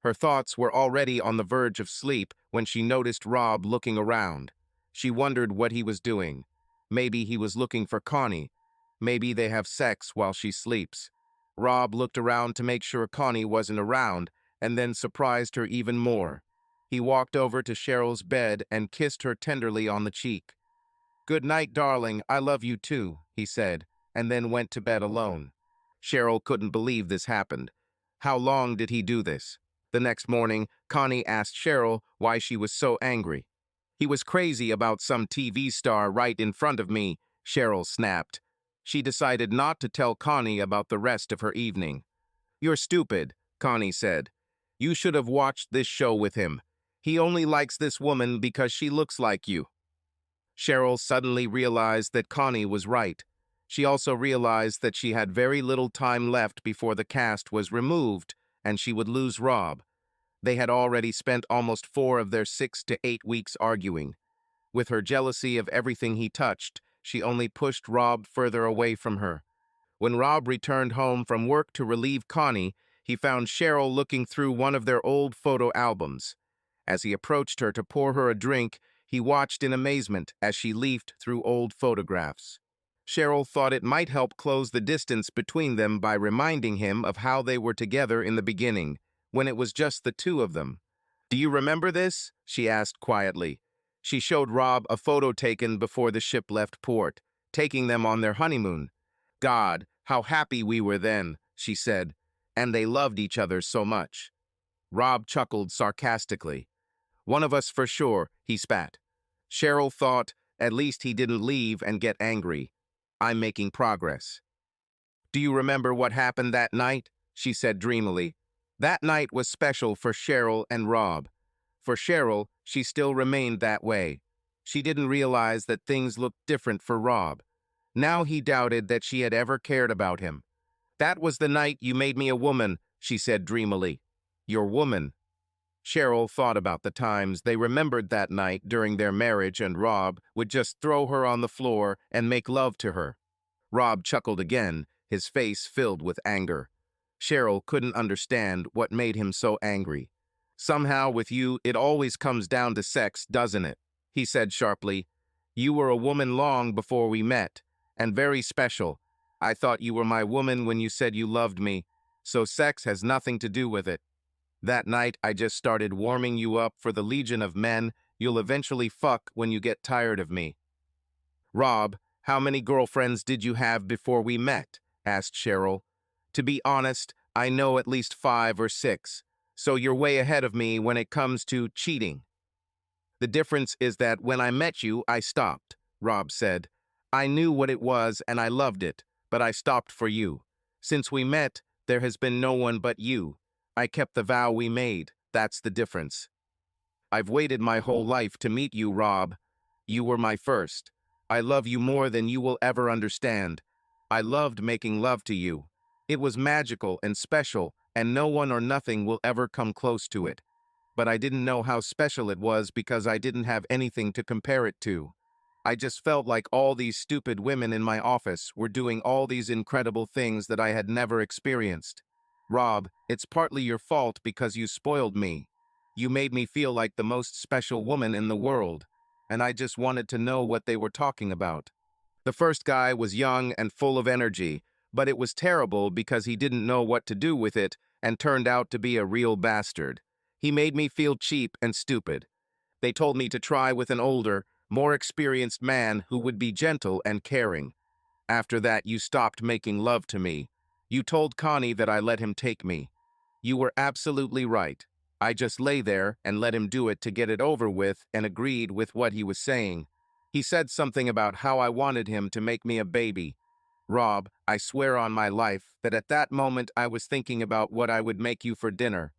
S1: Her thoughts were already on the verge of sleep when she noticed Rob looking around. She wondered what he was doing. Maybe he was looking for Connie. Maybe they have sex while she sleeps. Rob looked around to make sure Connie wasn't around, and then surprised her even more. He walked over to Cheryl's bed and kissed her tenderly on the cheek. "Good night, darling, I love you too," he said, and then went to bed alone. Cheryl couldn't believe this happened. How long did he do this? The next morning, Connie asked Cheryl why she was so angry. "He was crazy about some TV star right in front of me," Cheryl snapped. She decided not to tell Connie about the rest of her evening. "You're stupid," Connie said. "You should have watched this show with him. He only likes this woman because she looks like you." Cheryl suddenly realized that Connie was right. She also realized that she had very little time left before the cast was removed and she would lose Rob. They had already spent almost 4 of their 6 to 8 weeks arguing. With her jealousy of everything he touched, she only pushed Rob further away from her. When Rob returned home from work to relieve Connie, he found Cheryl looking through one of their old photo albums. As he approached her to pour her a drink, he watched in amazement as she leafed through old photographs. Cheryl thought it might help close the distance between them by reminding him of how they were together in the beginning, when it was just the two of them. "Do you remember this?" she asked quietly. She showed Rob a photo taken before the ship left port, taking them on their honeymoon. "God, how happy we were then," she said, "and they loved each other so much." Rob chuckled sarcastically. "One of us for sure," he spat. Cheryl thought, at least he didn't leave and get angry. "I'm making progress." "Do you remember what happened that night?" she said dreamily. That night was special for Cheryl and Rob. For Cheryl, she still remained that way. She didn't realize that things looked different for Rob. Now he doubted that she had ever cared about him. "That was the night you made me a woman," she said dreamily. "Your woman." Cheryl thought about the times they remembered that night during their marriage, and Rob would just throw her on the floor and make love to her. Rob chuckled again, his face filled with anger. Cheryl couldn't understand what made him so angry. "Somehow with you, it always comes down to sex, doesn't it?" he said sharply. "You were a woman long before we met, and very special. I thought you were my woman when you said you loved me, so sex has nothing to do with it. That night, I just started warming you up for the legion of men you'll eventually fuck when you get tired of me." "Rob, how many girlfriends did you have before we met?" asked Cheryl. "To be honest, I know at least 5 or 6, so you're way ahead of me when it comes to cheating." "The difference is that when I met you, I stopped," Rob said. "I knew what it was and I loved it, but I stopped for you. Since we met, there has been no one but you. I kept the vow we made, that's the difference. I've waited my whole life to meet you, Rob. You were my first. I love you more than you will ever understand. I loved making love to you. It was magical and special, and no one or nothing will ever come close to it. But I didn't know how special it was because I didn't have anything to compare it to. I just felt like all these stupid women in my office were doing all these incredible things that I had never experienced. Rob, it's partly your fault because you spoiled me. You made me feel like the most special woman in the world, and I just wanted to know what they were talking about." The first guy was young and full of energy, but it was terrible because he didn't know what to do with it and turned out to be a real bastard. He made me feel cheap and stupid. They told me to try with an older, more experienced man who would be gentle and caring. After that, you stopped making love to me. You told Connie that I let him take me. You were absolutely right. I just lay there and let him do it to get it over with and agreed with what he was saying. He said something about how I wanted him to make me a baby. Rob, I swear on my life that at that moment I was thinking about what I would make you for dinner.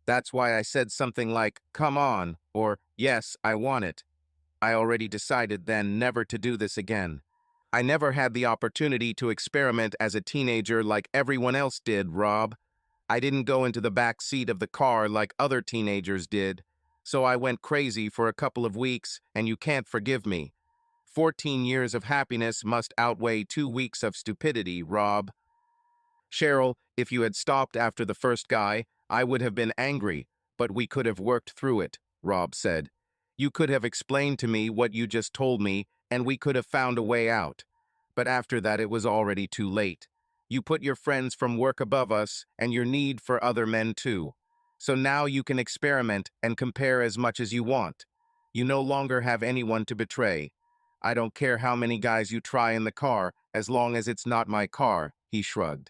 S1: That's why I said something like, 'Come on,' or 'Yes, I want it.' I already decided then never to do this again. I never had the opportunity to experiment as a teenager like everyone else did, Rob. I didn't go into the back seat of the car like other teenagers did. So I went crazy for a couple of weeks, and you can't forgive me. 14 years of happiness must outweigh 2 weeks of stupidity, Rob." "Cheryl, if you had stopped after the first guy, I would have been angry, but we could have worked through it," Rob said. "You could have explained to me what you just told me, and we could have found a way out. But after that, it was already too late. You put your friends from work above us and your need for other men too. So now you can experiment and compare as much as you want. You no longer have anyone to betray. I don't care how many guys you try in the car, as long as it's not my car, he shrugged.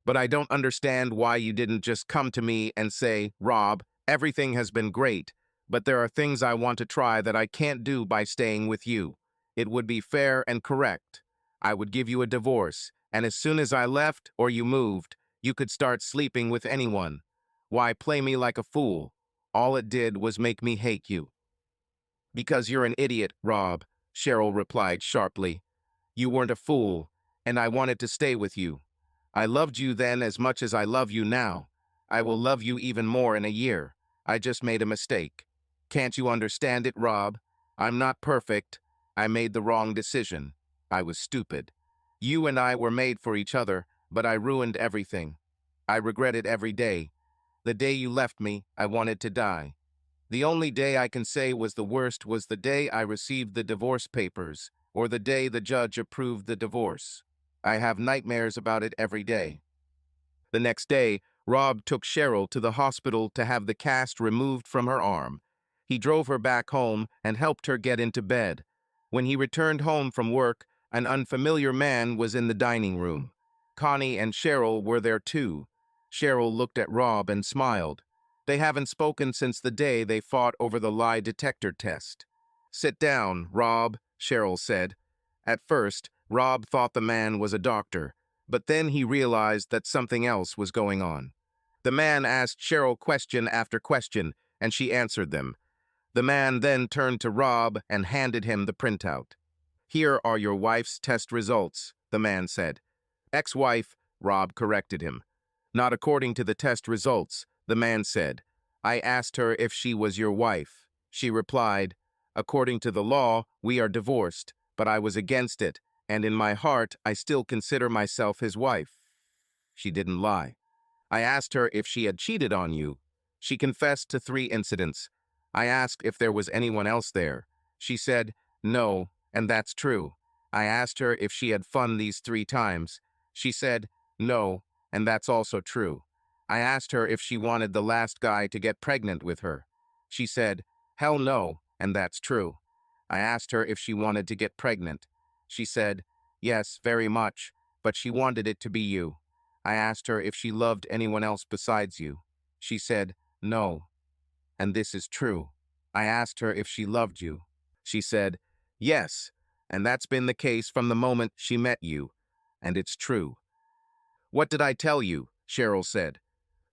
S1: But I don't understand why you didn't just come to me and say, Rob, everything has been great, but there are things I want to try that I can't do by staying with you. It would be fair and correct. I would give you a divorce, and as soon as I left or you moved, you could start sleeping with anyone. Why play me like a fool? All it did was make me hate you. Because you're an idiot, Rob, Cheryl replied sharply. You weren't a fool, and I wanted to stay with you. I loved you then as much as I love you now. I will love you even more in a year. I just made a mistake. Can't you understand it, Rob? I'm not perfect. I made the wrong decision. I was stupid. You and I were made for each other, but I ruined everything. I regret it every day. The day you left me, I wanted to die. The only day I can say was the worst was the day I received the divorce papers, or the day the judge approved the divorce. I have nightmares about it every day. The next day, Rob took Cheryl to the hospital to have the cast removed from her arm. He drove her back home and helped her get into bed. When he returned home from work, an unfamiliar man was in the dining room. Connie and Cheryl were there too. Cheryl looked at Rob and smiled. They haven't spoken since the day they fought over the lie detector test. Sit down, Rob, Cheryl said. At first, Rob thought the man was a doctor, but then he realized that something else was going on. The man asked Cheryl question after question, and she answered them. The man then turned to Rob and handed him the printout. Here are your wife's test results, the man said. Ex-wife, Rob corrected him. Not according to the test results, the man said. I asked her if she was your wife. She replied, according to the law, we are divorced, but I was against it, and in my heart, I still consider myself his wife. She didn't lie. I asked her if she had cheated on you. She confessed to 3 incidents. I asked if there was anyone else there. She said, no, and that's true. I asked her if she had fun these 3 times. She said, no, and that's also true. I asked her if she wanted the last guy to get pregnant with her. She said, hell no, and that's true. I asked her if she wanted to get pregnant. She said, yes, very much, but she wanted it to be you. I asked her if she loved anyone else besides you. She said, no, and this is true. I asked her if she loved you. She said, yes, and that's been the case from the moment she met you, and it's true. What did I tell you? Cheryl said.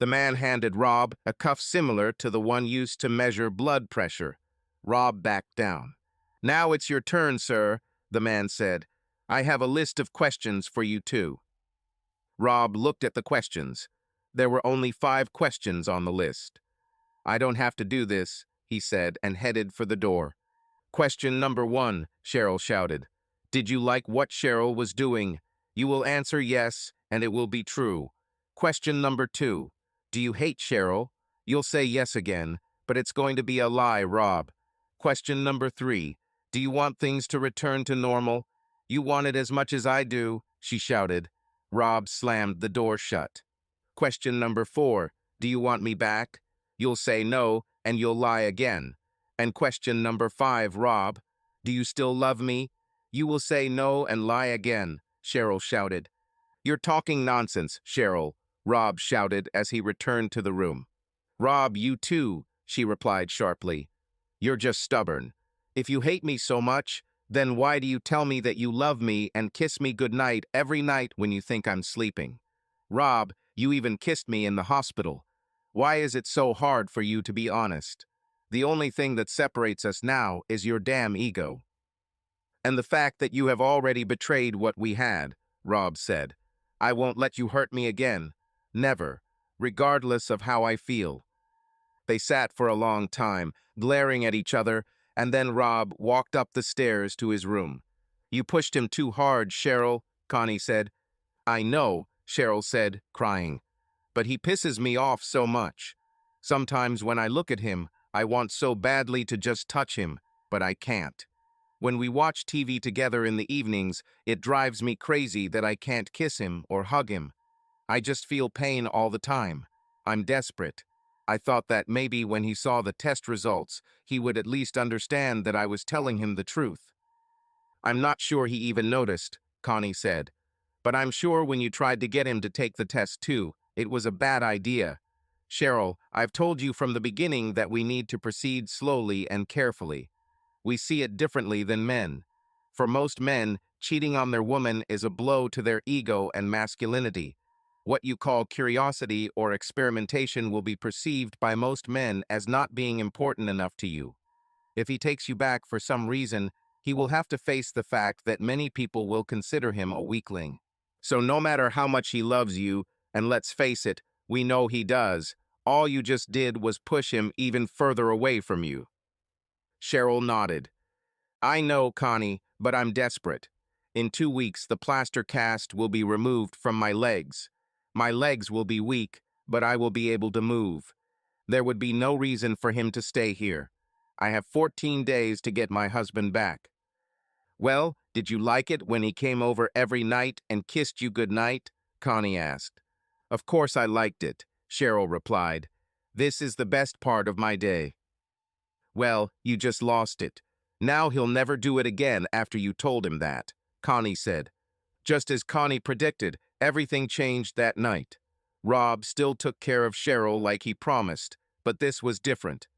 S1: The man handed Rob a cuff similar to the one used to measure blood pressure. Rob backed down. Now it's your turn, sir, the man said. I have a list of questions for you too. Rob looked at the questions. There were only 5 questions on the list. I don't have to do this, he said, and headed for the door. Question number 1, Cheryl shouted. Did you like what Cheryl was doing? You will answer yes, and it will be true. Question number 2, do you hate Cheryl? You'll say yes again, but it's going to be a lie, Rob. Question number 3, do you want things to return to normal? You want it as much as I do, she shouted. Rob slammed the door shut. Question number 4, do you want me back? You'll say no, and you'll lie again. And question number 5, Rob, do you still love me? You will say no and lie again, Cheryl shouted. You're talking nonsense, Cheryl, Rob shouted as he returned to the room. Rob, you too, she replied sharply. You're just stubborn. If you hate me so much, then why do you tell me that you love me and kiss me goodnight every night when you think I'm sleeping? Rob, you even kissed me in the hospital. Why is it so hard for you to be honest? The only thing that separates us now is your damn ego. And the fact that you have already betrayed what we had, Rob said. I won't let you hurt me again. Never, regardless of how I feel. They sat for a long time, glaring at each other, and then Rob walked up the stairs to his room. You pushed him too hard, Cheryl, Connie said. I know, Cheryl said, crying. But he pisses me off so much. Sometimes when I look at him, I want so badly to just touch him, but I can't. When we watch TV together in the evenings, it drives me crazy that I can't kiss him or hug him. I just feel pain all the time. I'm desperate. I thought that maybe when he saw the test results, he would at least understand that I was telling him the truth. I'm not sure he even noticed, Connie said. But I'm sure when you tried to get him to take the test too, it was a bad idea. Cheryl, I've told you from the beginning that we need to proceed slowly and carefully. We see it differently than men. For most men, cheating on their woman is a blow to their ego and masculinity. What you call curiosity or experimentation will be perceived by most men as not being important enough to you. If he takes you back for some reason, he will have to face the fact that many people will consider him a weakling. So no matter how much he loves you, and let's face it, we know he does, all you just did was push him even further away from you. Cheryl nodded. I know, Connie, but I'm desperate. In 2 weeks, the plaster cast will be removed from my legs. My legs will be weak, but I will be able to move. There would be no reason for him to stay here. I have 14 days to get my husband back. Well, did you like it when he came over every night and kissed you goodnight? Connie asked. Of course I liked it, Cheryl replied. This is the best part of my day. Well, you just lost it. Now he'll never do it again after you told him that, Connie said. Just as Connie predicted, everything changed that night. Rob still took care of Cheryl like he promised, but this was different.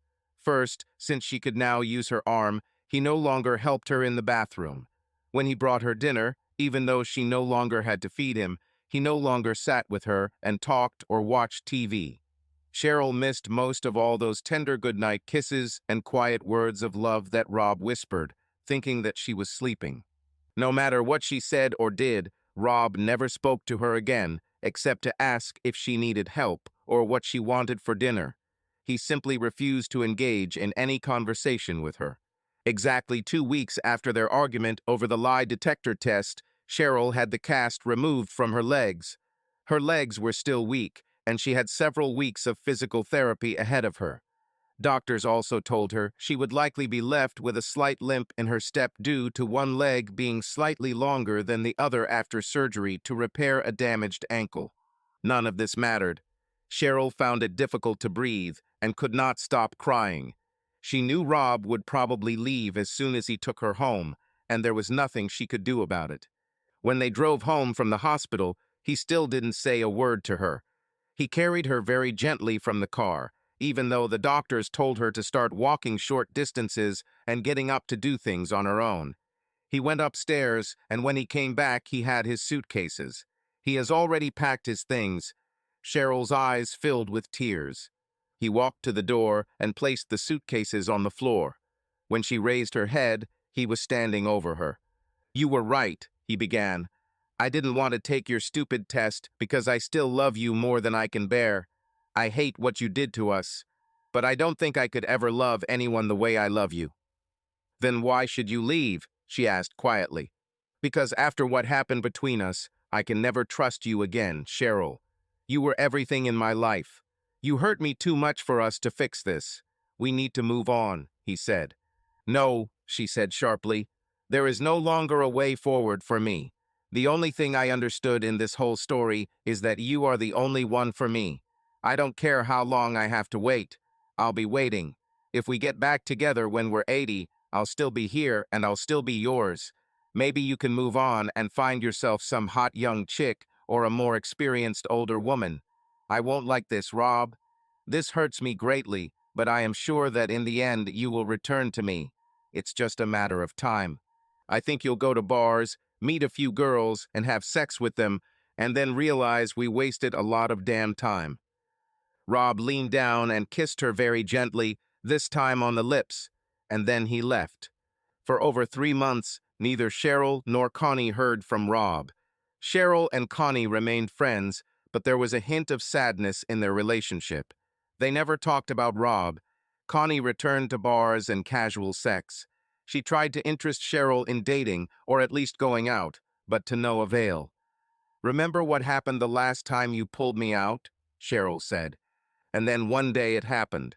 S1: First, since she could now use her arm, he no longer helped her in the bathroom. When he brought her dinner, even though she no longer had to feed him, he no longer sat with her and talked or watched TV. Cheryl missed most of all those tender goodnight kisses and quiet words of love that Rob whispered, thinking that she was sleeping. No matter what she said or did, Rob never spoke to her again, except to ask if she needed help or what she wanted for dinner. He simply refused to engage in any conversation with her. Exactly 2 weeks after their argument over the lie detector test, Cheryl had the cast removed from her legs. Her legs were still weak, and she had several weeks of physical therapy ahead of her. Doctors also told her she would likely be left with a slight limp in her step due to one leg being slightly longer than the other after surgery to repair a damaged ankle. None of this mattered. Cheryl found it difficult to breathe and could not stop crying. She knew Rob would probably leave as soon as he took her home, and there was nothing she could do about it. When they drove home from the hospital, he still didn't say a word to her. He carried her very gently from the car, even though the doctors told her to start walking short distances and getting up to do things on her own. He went upstairs, and when he came back, he had his suitcases. He has already packed his things. Cheryl's eyes filled with tears. He walked to the door and placed the suitcases on the floor. When she raised her head, he was standing over her. You were right, he began. I didn't want to take your stupid test because I still love you more than I can bear. I hate what you did to us, but I don't think I could ever love anyone the way I love you. Then why should you leave? She asked quietly. Because after what happened between us, I can never trust you again, Cheryl. You were everything in my life. You hurt me too much for us to fix this. We need to move on, he said. No, she said sharply. There is no longer a way forward for me. The only thing I understood in this whole story is that you are the only one for me. I don't care how long I have to wait. I'll be waiting. If we get back together when we're 80, I'll still be here and I'll still be yours. Maybe you can move on and find yourself some hot young chick or a more experienced older woman. I won't like this, Rob. This hurts me greatly, but I am sure that in the end you will return to me. It's just a matter of time. I think you'll go to bars, meet a few girls, and have sex with them, and then realize we wasted a lot of damn time. Rob leaned down and kissed her very gently, this time on the lips, and then he left. For over 3 months, neither Cheryl nor Connie heard from Rob. Cheryl and Connie remained friends, but there was a hint of sadness in their relationship. They never talked about Rob. Connie returned to bars and casual sex. She tried to interest Cheryl in dating, or at least going out, but to no avail. Remember what happened the last time you pulled me out? Cheryl said. And then one day it happened.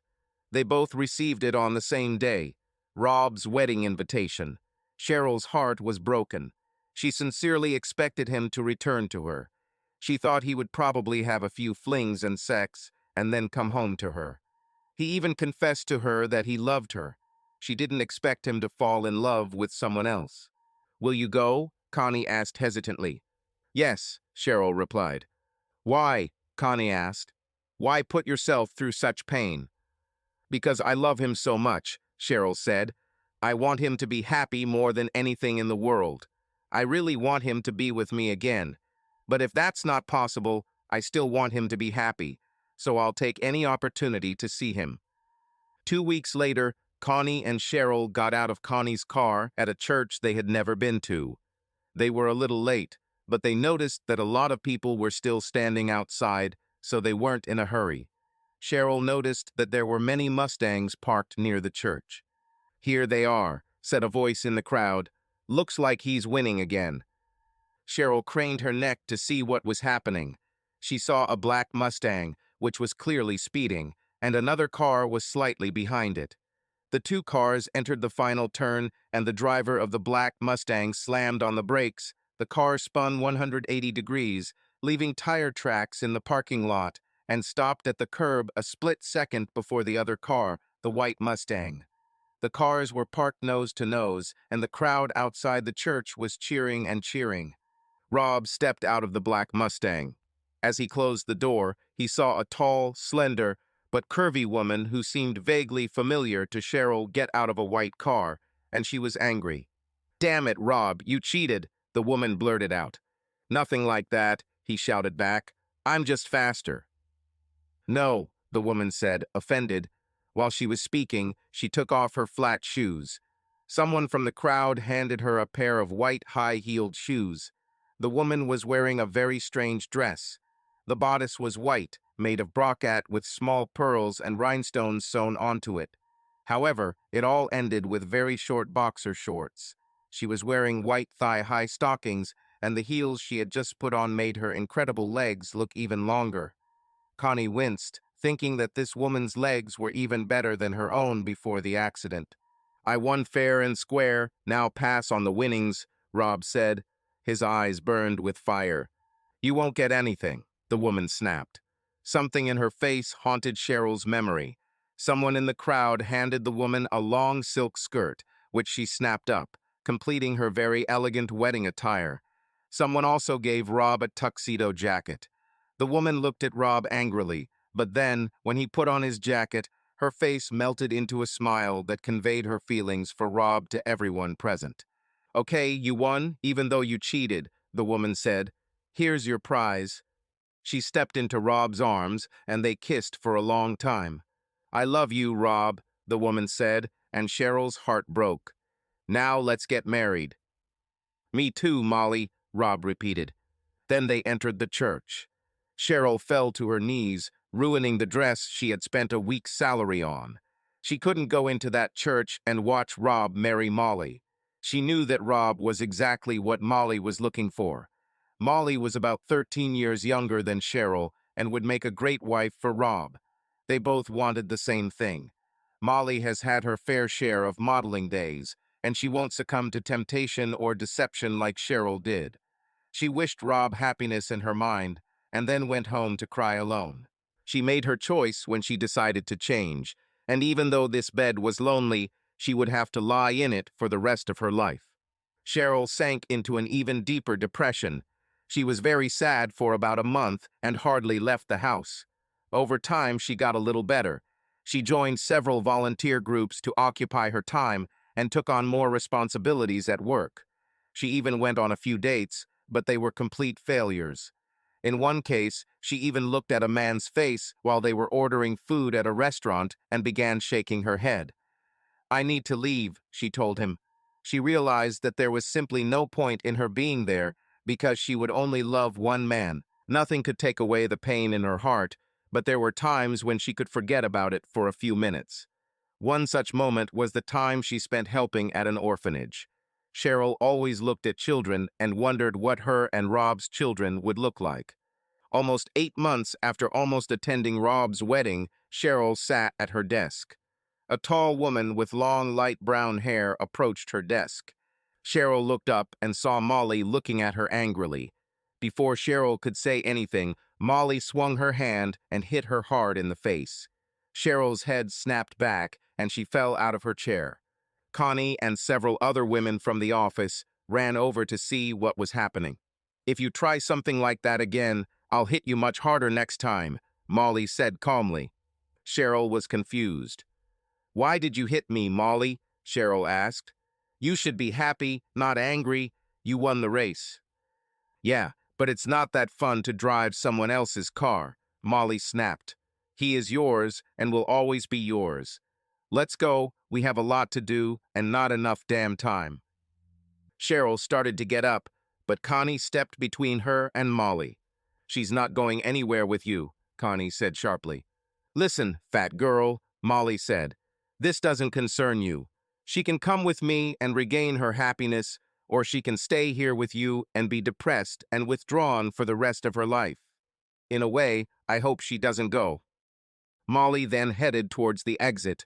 S1: They both received it on the same day, Rob's wedding invitation. Cheryl's heart was broken. She sincerely expected him to return to her. She thought he would probably have a few flings and sex and then come home to her. He even confessed to her that he loved her. She didn't expect him to fall in love with someone else. "Will you go?" Connie asked hesitantly. "Yes," Cheryl replied. "Why?" Connie asked. "Why put yourself through such pain?" "Because I love him so much," Cheryl said. "I want him to be happy more than anything in the world. I really want him to be with me again. But if that's not possible, I still want him to be happy, so I'll take any opportunity to see him." 2 weeks later, Connie and Cheryl got out of Connie's car at a church they had never been to. They were a little late, but they noticed that a lot of people were still standing outside, so they weren't in a hurry. Cheryl noticed that there were many Mustangs parked near the church. "Here they are," said a voice in the crowd. "Looks like he's winning again." Cheryl craned her neck to see what was happening. She saw a black Mustang, which was clearly speeding, and another car was slightly behind it. The two cars entered the final turn, and the driver of the black Mustang slammed on the brakes. The car spun 180 degrees, leaving tire tracks in the parking lot, and stopped at the curb a split second before the other car, the white Mustang. The cars were parked nose to nose, and the crowd outside the church was cheering and cheering. Rob stepped out of the black Mustang. As he closed the door, he saw a tall, slender, but curvy woman who seemed vaguely familiar to Cheryl get out of a white car, and she was angry. "Damn it, Rob, you cheated," the woman blurted out. "Nothing like that," he shouted back. "I'm just faster." "No," the woman said, offended. While she was speaking, she took off her flat shoes. Someone from the crowd handed her a pair of white high-heeled shoes. The woman was wearing a very strange dress. The bodice was white, made of brocade with small pearls and rhinestones sewn onto it. However, it all ended with very short boxer shorts. She was wearing white thigh-high stockings, and the heels she had just put on made her incredible legs look even longer. Connie winced, thinking that this woman's legs were even better than her own before the accident. "I won fair and square, now pass on the winnings," Rob said. His eyes burned with fire. "You won't get anything," the woman snapped. Something in her face haunted Cheryl's memory. Someone in the crowd handed the woman a long silk skirt, which she snapped up, completing her very elegant wedding attire. Someone also gave Rob a tuxedo jacket. The woman looked at Rob angrily, but then, when he put on his jacket, her face melted into a smile that conveyed her feelings for Rob to everyone present. "Okay, you won, even though you cheated," the woman said. "Here's your prize." She stepped into Rob's arms, and they kissed for a long time. "I love you, Rob," the woman said, and Cheryl's heart broke. "Now let's get married." "Me too, Molly," Rob repeated. Then they entered the church. Cheryl fell to her knees, ruining the dress she had spent a week's salary on. She couldn't go into that church and watch Rob marry Molly. She knew that Rob was exactly what Molly was looking for. Molly was about 13 years younger than Cheryl and would make a great wife for Rob. They both wanted the same thing. Molly has had her fair share of modeling days, and she won't succumb to temptation or deception like Cheryl did. She wished Rob happiness in her mind, and then went home to cry alone. She made her choice when she decided to change, and even though this bed was lonely, she would have to lie in it for the rest of her life. Cheryl sank into an even deeper depression. She was very sad for about a month and hardly left the house. Over time, she got a little better. She joined several volunteer groups to occupy her time and took on more responsibilities at work. She even went on a few dates, but they were complete failures. In one case, she even looked at a man's face while they were ordering food at a restaurant and began shaking her head. "I need to leave," she told him. She realized that there was simply no point in her being there because she would only love one man. Nothing could take away the pain in her heart, but there were times when she could forget about it for a few minutes. One such moment was the time she spent helping at an orphanage. Cheryl always looked at children and wondered what her and Rob's children would look like. Almost 8 months after almost attending Rob's wedding, Cheryl sat at her desk. A tall woman with long light brown hair approached her desk. Cheryl looked up and saw Molly looking at her angrily. Before Cheryl could say anything, Molly swung her hand and hit her hard in the face. Cheryl's head snapped back and she fell out of her chair. Connie and several other women from the office ran over to see what was happening. "If you try something like that again, I'll hit you much harder next time," Molly said calmly. Cheryl was confused. "Why did you hit me, Molly?" Cheryl asked. "You should be happy, not angry. You won the race." "Yeah, but it's not that fun to drive someone else's car," Molly snapped. "He is yours and will always be yours. Let's go, we have a lot to do and not enough damn time." Cheryl started to get up, but Connie stepped between her and Molly. "She's not going anywhere with you," Connie said sharply. "Listen, fat girl," Molly said. "This doesn't concern you. She can come with me and regain her happiness, or she can stay here with you and be depressed and withdrawn for the rest of her life. In a way, I hope she doesn't go." Molly then headed towards the exit.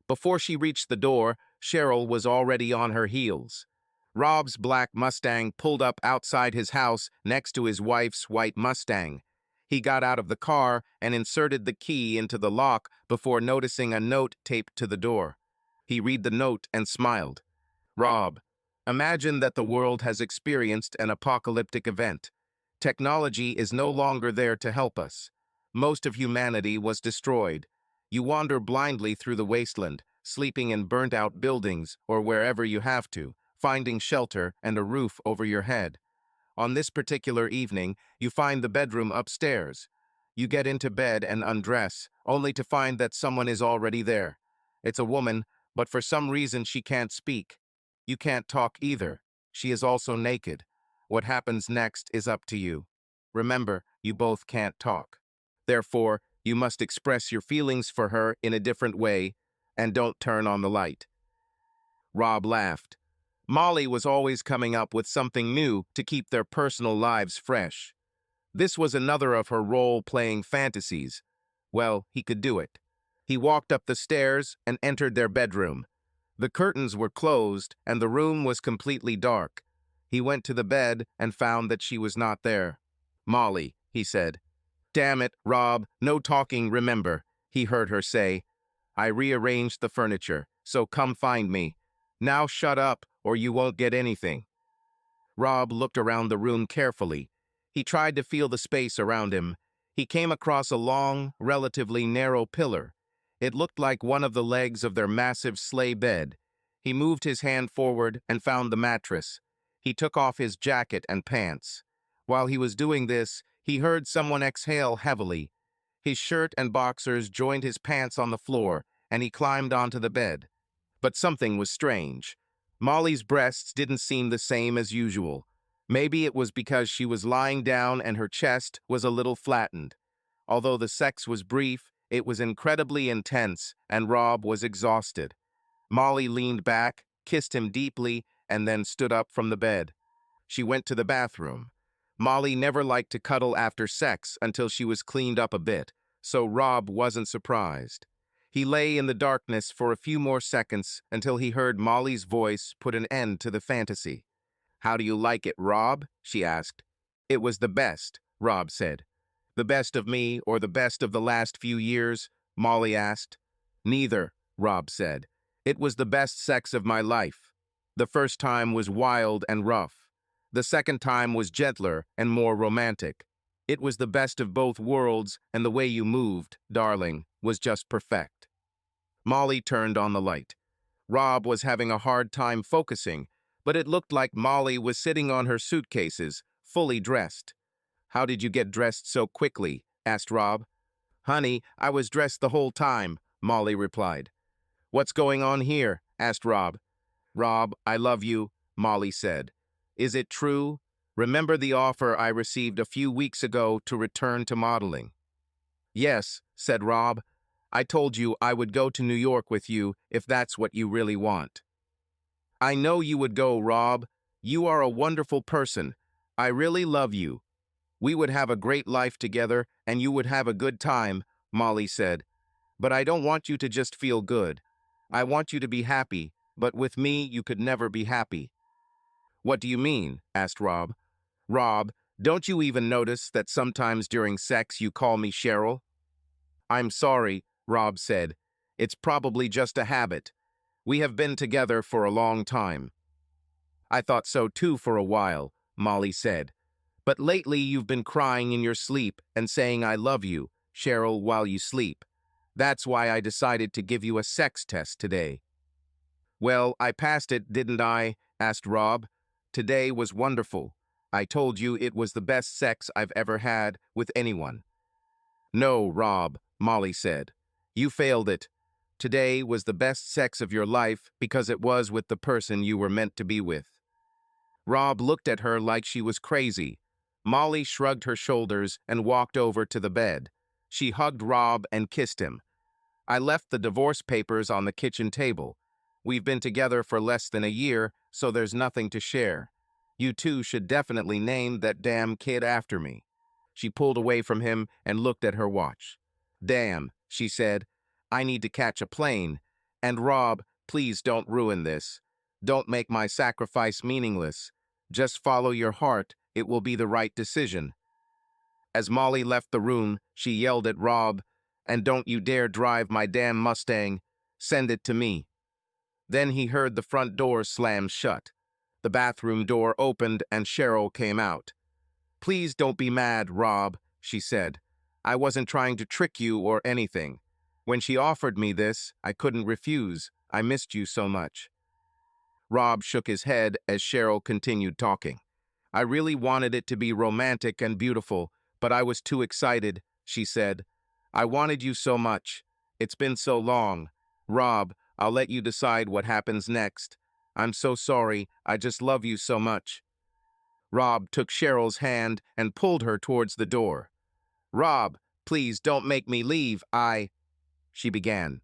S1: Before she reached the door, Cheryl was already on her heels. Rob's black Mustang pulled up outside his house next to his wife's white Mustang. He got out of the car and inserted the key into the lock before noticing a note taped to the door. He read the note and smiled. "Rob, imagine that the world has experienced an apocalyptic event. Technology is no longer there to help us. Most of humanity was destroyed. You wander blindly through the wasteland, sleeping in burnt-out buildings or wherever you have to, finding shelter and a roof over your head. On this particular evening, you find the bedroom upstairs. You get into bed and undress, only to find that someone is already there. It's a woman, but for some reason she can't speak. You can't talk either. She is also naked. What happens next is up to you. Remember, you both can't talk. Therefore, you must express your feelings for her in a different way, and don't turn on the light." Rob laughed. Molly was always coming up with something new to keep their personal lives fresh. This was another of her role-playing fantasies. Well, he could do it. He walked up the stairs and entered their bedroom. The curtains were closed and the room was completely dark. He went to the bed and found that she was not there. "Molly," he said. "Damn it, Rob, no talking, remember," he heard her say. "I rearranged the furniture, so come find me. Now shut up, or you won't get anything." Rob looked around the room carefully. He tried to feel the space around him. He came across a long, relatively narrow pillar. It looked like one of the legs of their massive sleigh bed. He moved his hand forward and found the mattress. He took off his jacket and pants. While he was doing this, he heard someone exhale heavily. His shirt and boxers joined his pants on the floor, and he climbed onto the bed. But something was strange. Molly's breasts didn't seem the same as usual. Maybe it was because she was lying down and her chest was a little flattened. Although the sex was brief, it was incredibly intense, and Rob was exhausted. Molly leaned back, kissed him deeply, and then stood up from the bed. She went to the bathroom. Molly never liked to cuddle after sex until she was cleaned up a bit, so Rob wasn't surprised. He lay in the darkness for a few more seconds until he heard Molly's voice put an end to the fantasy. "How do you like it, Rob?" she asked. "It was the best," Rob said. "The best of me or the best of the last few years?" Molly asked. "Neither," Rob said. "It was the best sex of my life. The first time was wild and rough. The second time was gentler and more romantic. It was the best of both worlds, and the way you moved, darling, was just perfect." Molly turned on the light. Rob was having a hard time focusing, but it looked like Molly was sitting on her suitcases, fully dressed. "How did you get dressed so quickly?" asked Rob. "Honey, I was dressed the whole time," Molly replied. "What's going on here?" asked Rob. "Rob, I love you," Molly said. "Is it true? Remember the offer I received a few weeks ago to return to modeling?" "Yes," said Rob. "I told you I would go to New York with you if that's what you really want." "I know you would go, Rob. You are a wonderful person. I really love you. We would have a great life together and you would have a good time," Molly said. "But I don't want you to just feel good. I want you to be happy, but with me you could never be happy." What do you mean? Asked Rob. Rob, don't you even notice that sometimes during sex you call me Cheryl? I'm sorry, Rob said. It's probably just a habit. We have been together for a long time. I thought so too for a while, Molly said. But lately you've been crying in your sleep and saying I love you, Cheryl, while you sleep. That's why I decided to give you a sex test today. Well, I passed it, didn't I? Asked Rob. Today was wonderful. I told you it was the best sex I've ever had with anyone. No, Rob, Molly said. You failed it. Today was the best sex of your life because it was with the person you were meant to be with. Rob looked at her like she was crazy. Molly shrugged her shoulders and walked over to the bed. She hugged Rob and kissed him. I left the divorce papers on the kitchen table. We've been together for less than a year, so there's nothing to share. You two should definitely name that damn kid after me. She pulled away from him and looked at her watch. Damn, she said. I need to catch a plane. And Rob, please don't ruin this. Don't make my sacrifice meaningless. Just follow your heart. It will be the right decision. As Molly left the room, she yelled at Rob, and don't you dare drive my damn Mustang. Send it to me. Then he heard the front door slam shut. The bathroom door opened and Cheryl came out. Please don't be mad, Rob, she said. I wasn't trying to trick you or anything. When she offered me this, I couldn't refuse. I missed you so much. Rob shook his head as Cheryl continued talking. I really wanted it to be romantic and beautiful, but I was too excited, she said. I wanted you so much. It's been so long. Rob, I'll let you decide what happens next. I'm so sorry. I just love you so much. Rob took Cheryl's hand and pulled her towards the door. Rob, please don't make me leave. She began.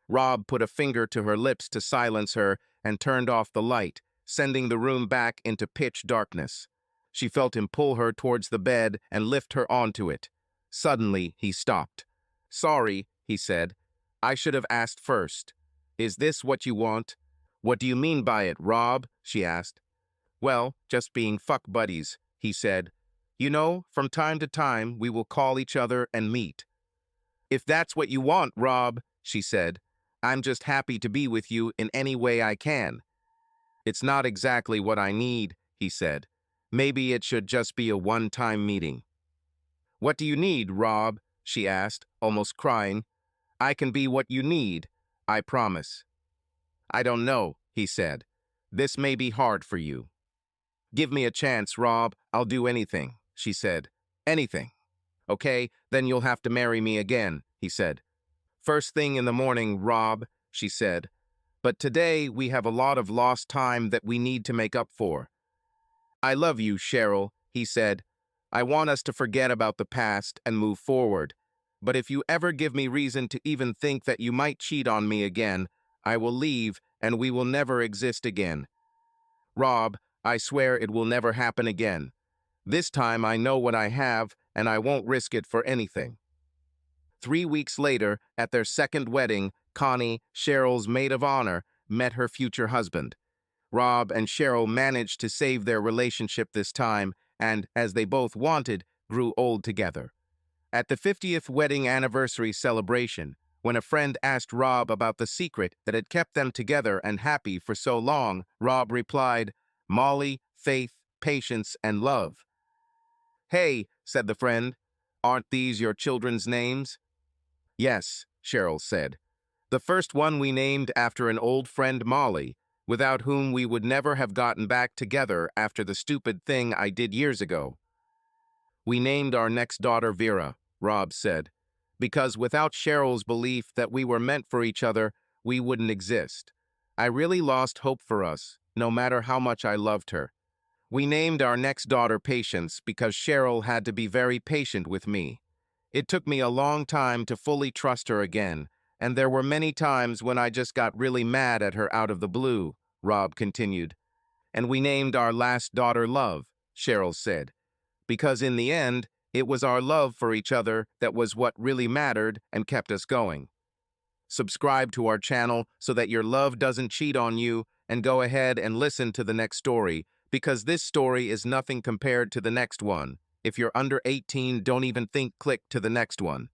S1: Rob put a finger to her lips to silence her and turned off the light, sending the room back into pitch darkness. She felt him pull her towards the bed and lift her onto it. Suddenly, he stopped. Sorry, he said. I should have asked first. Is this what you want? What do you mean by it, Rob? She asked. Well, just being fuck buddies, he said. You know, from time to time, we will call each other and meet. If that's what you want, Rob, she said, I'm just happy to be with you in any way I can. It's not exactly what I need, he said. Maybe it should just be a one-time meeting. What do you need, Rob? She asked, almost crying. I can be what you need, I promise. I don't know, he said. This may be hard for you. Give me a chance, Rob. I'll do anything, she said. Anything. Okay, then you'll have to marry me again, he said. First thing in the morning, Rob, she said. But today we have a lot of lost time that we need to make up for. I love you, Cheryl, he said. I want us to forget about the past and move forward. But if you ever give me reason to even think that you might cheat on me again, I will leave and we will never exist again. Rob, I swear it will never happen again. This time I know what I have and I won't risk it for anything. 3 weeks later, at their second wedding, Connie, Cheryl's maid of honor, met her future husband. Rob and Cheryl managed to save their relationship this time and, as they both wanted, grew old together. At the 50th wedding anniversary celebration, when a friend asked Rob about the secret that had kept them together and happy for so long, Rob replied, Molly, faith, patience, and love. Hey, said the friend, aren't these your children's names? Yes, Cheryl said. The first one we named after an old friend, Molly, without whom we would never have gotten back together after the stupid thing I did years ago. We named our next daughter Vera, Rob said, because without Cheryl's belief that we were meant for each other, we wouldn't exist. I really lost hope for us, no matter how much I loved her. We named our next daughter Patience because Cheryl had to be very patient with me. It took me a long time to fully trust her again, and there were many times when I just got really mad at her out of the blue, Rob continued. And we named our last daughter Love, Cheryl said, because in the end, it was our love for each other that was what really mattered and kept us going. Subscribe to our channel so that your love doesn't cheat on you, and go ahead and listen to the next story, because this story is nothing compared to the next one. If you're under 18, don't even think click to the next one.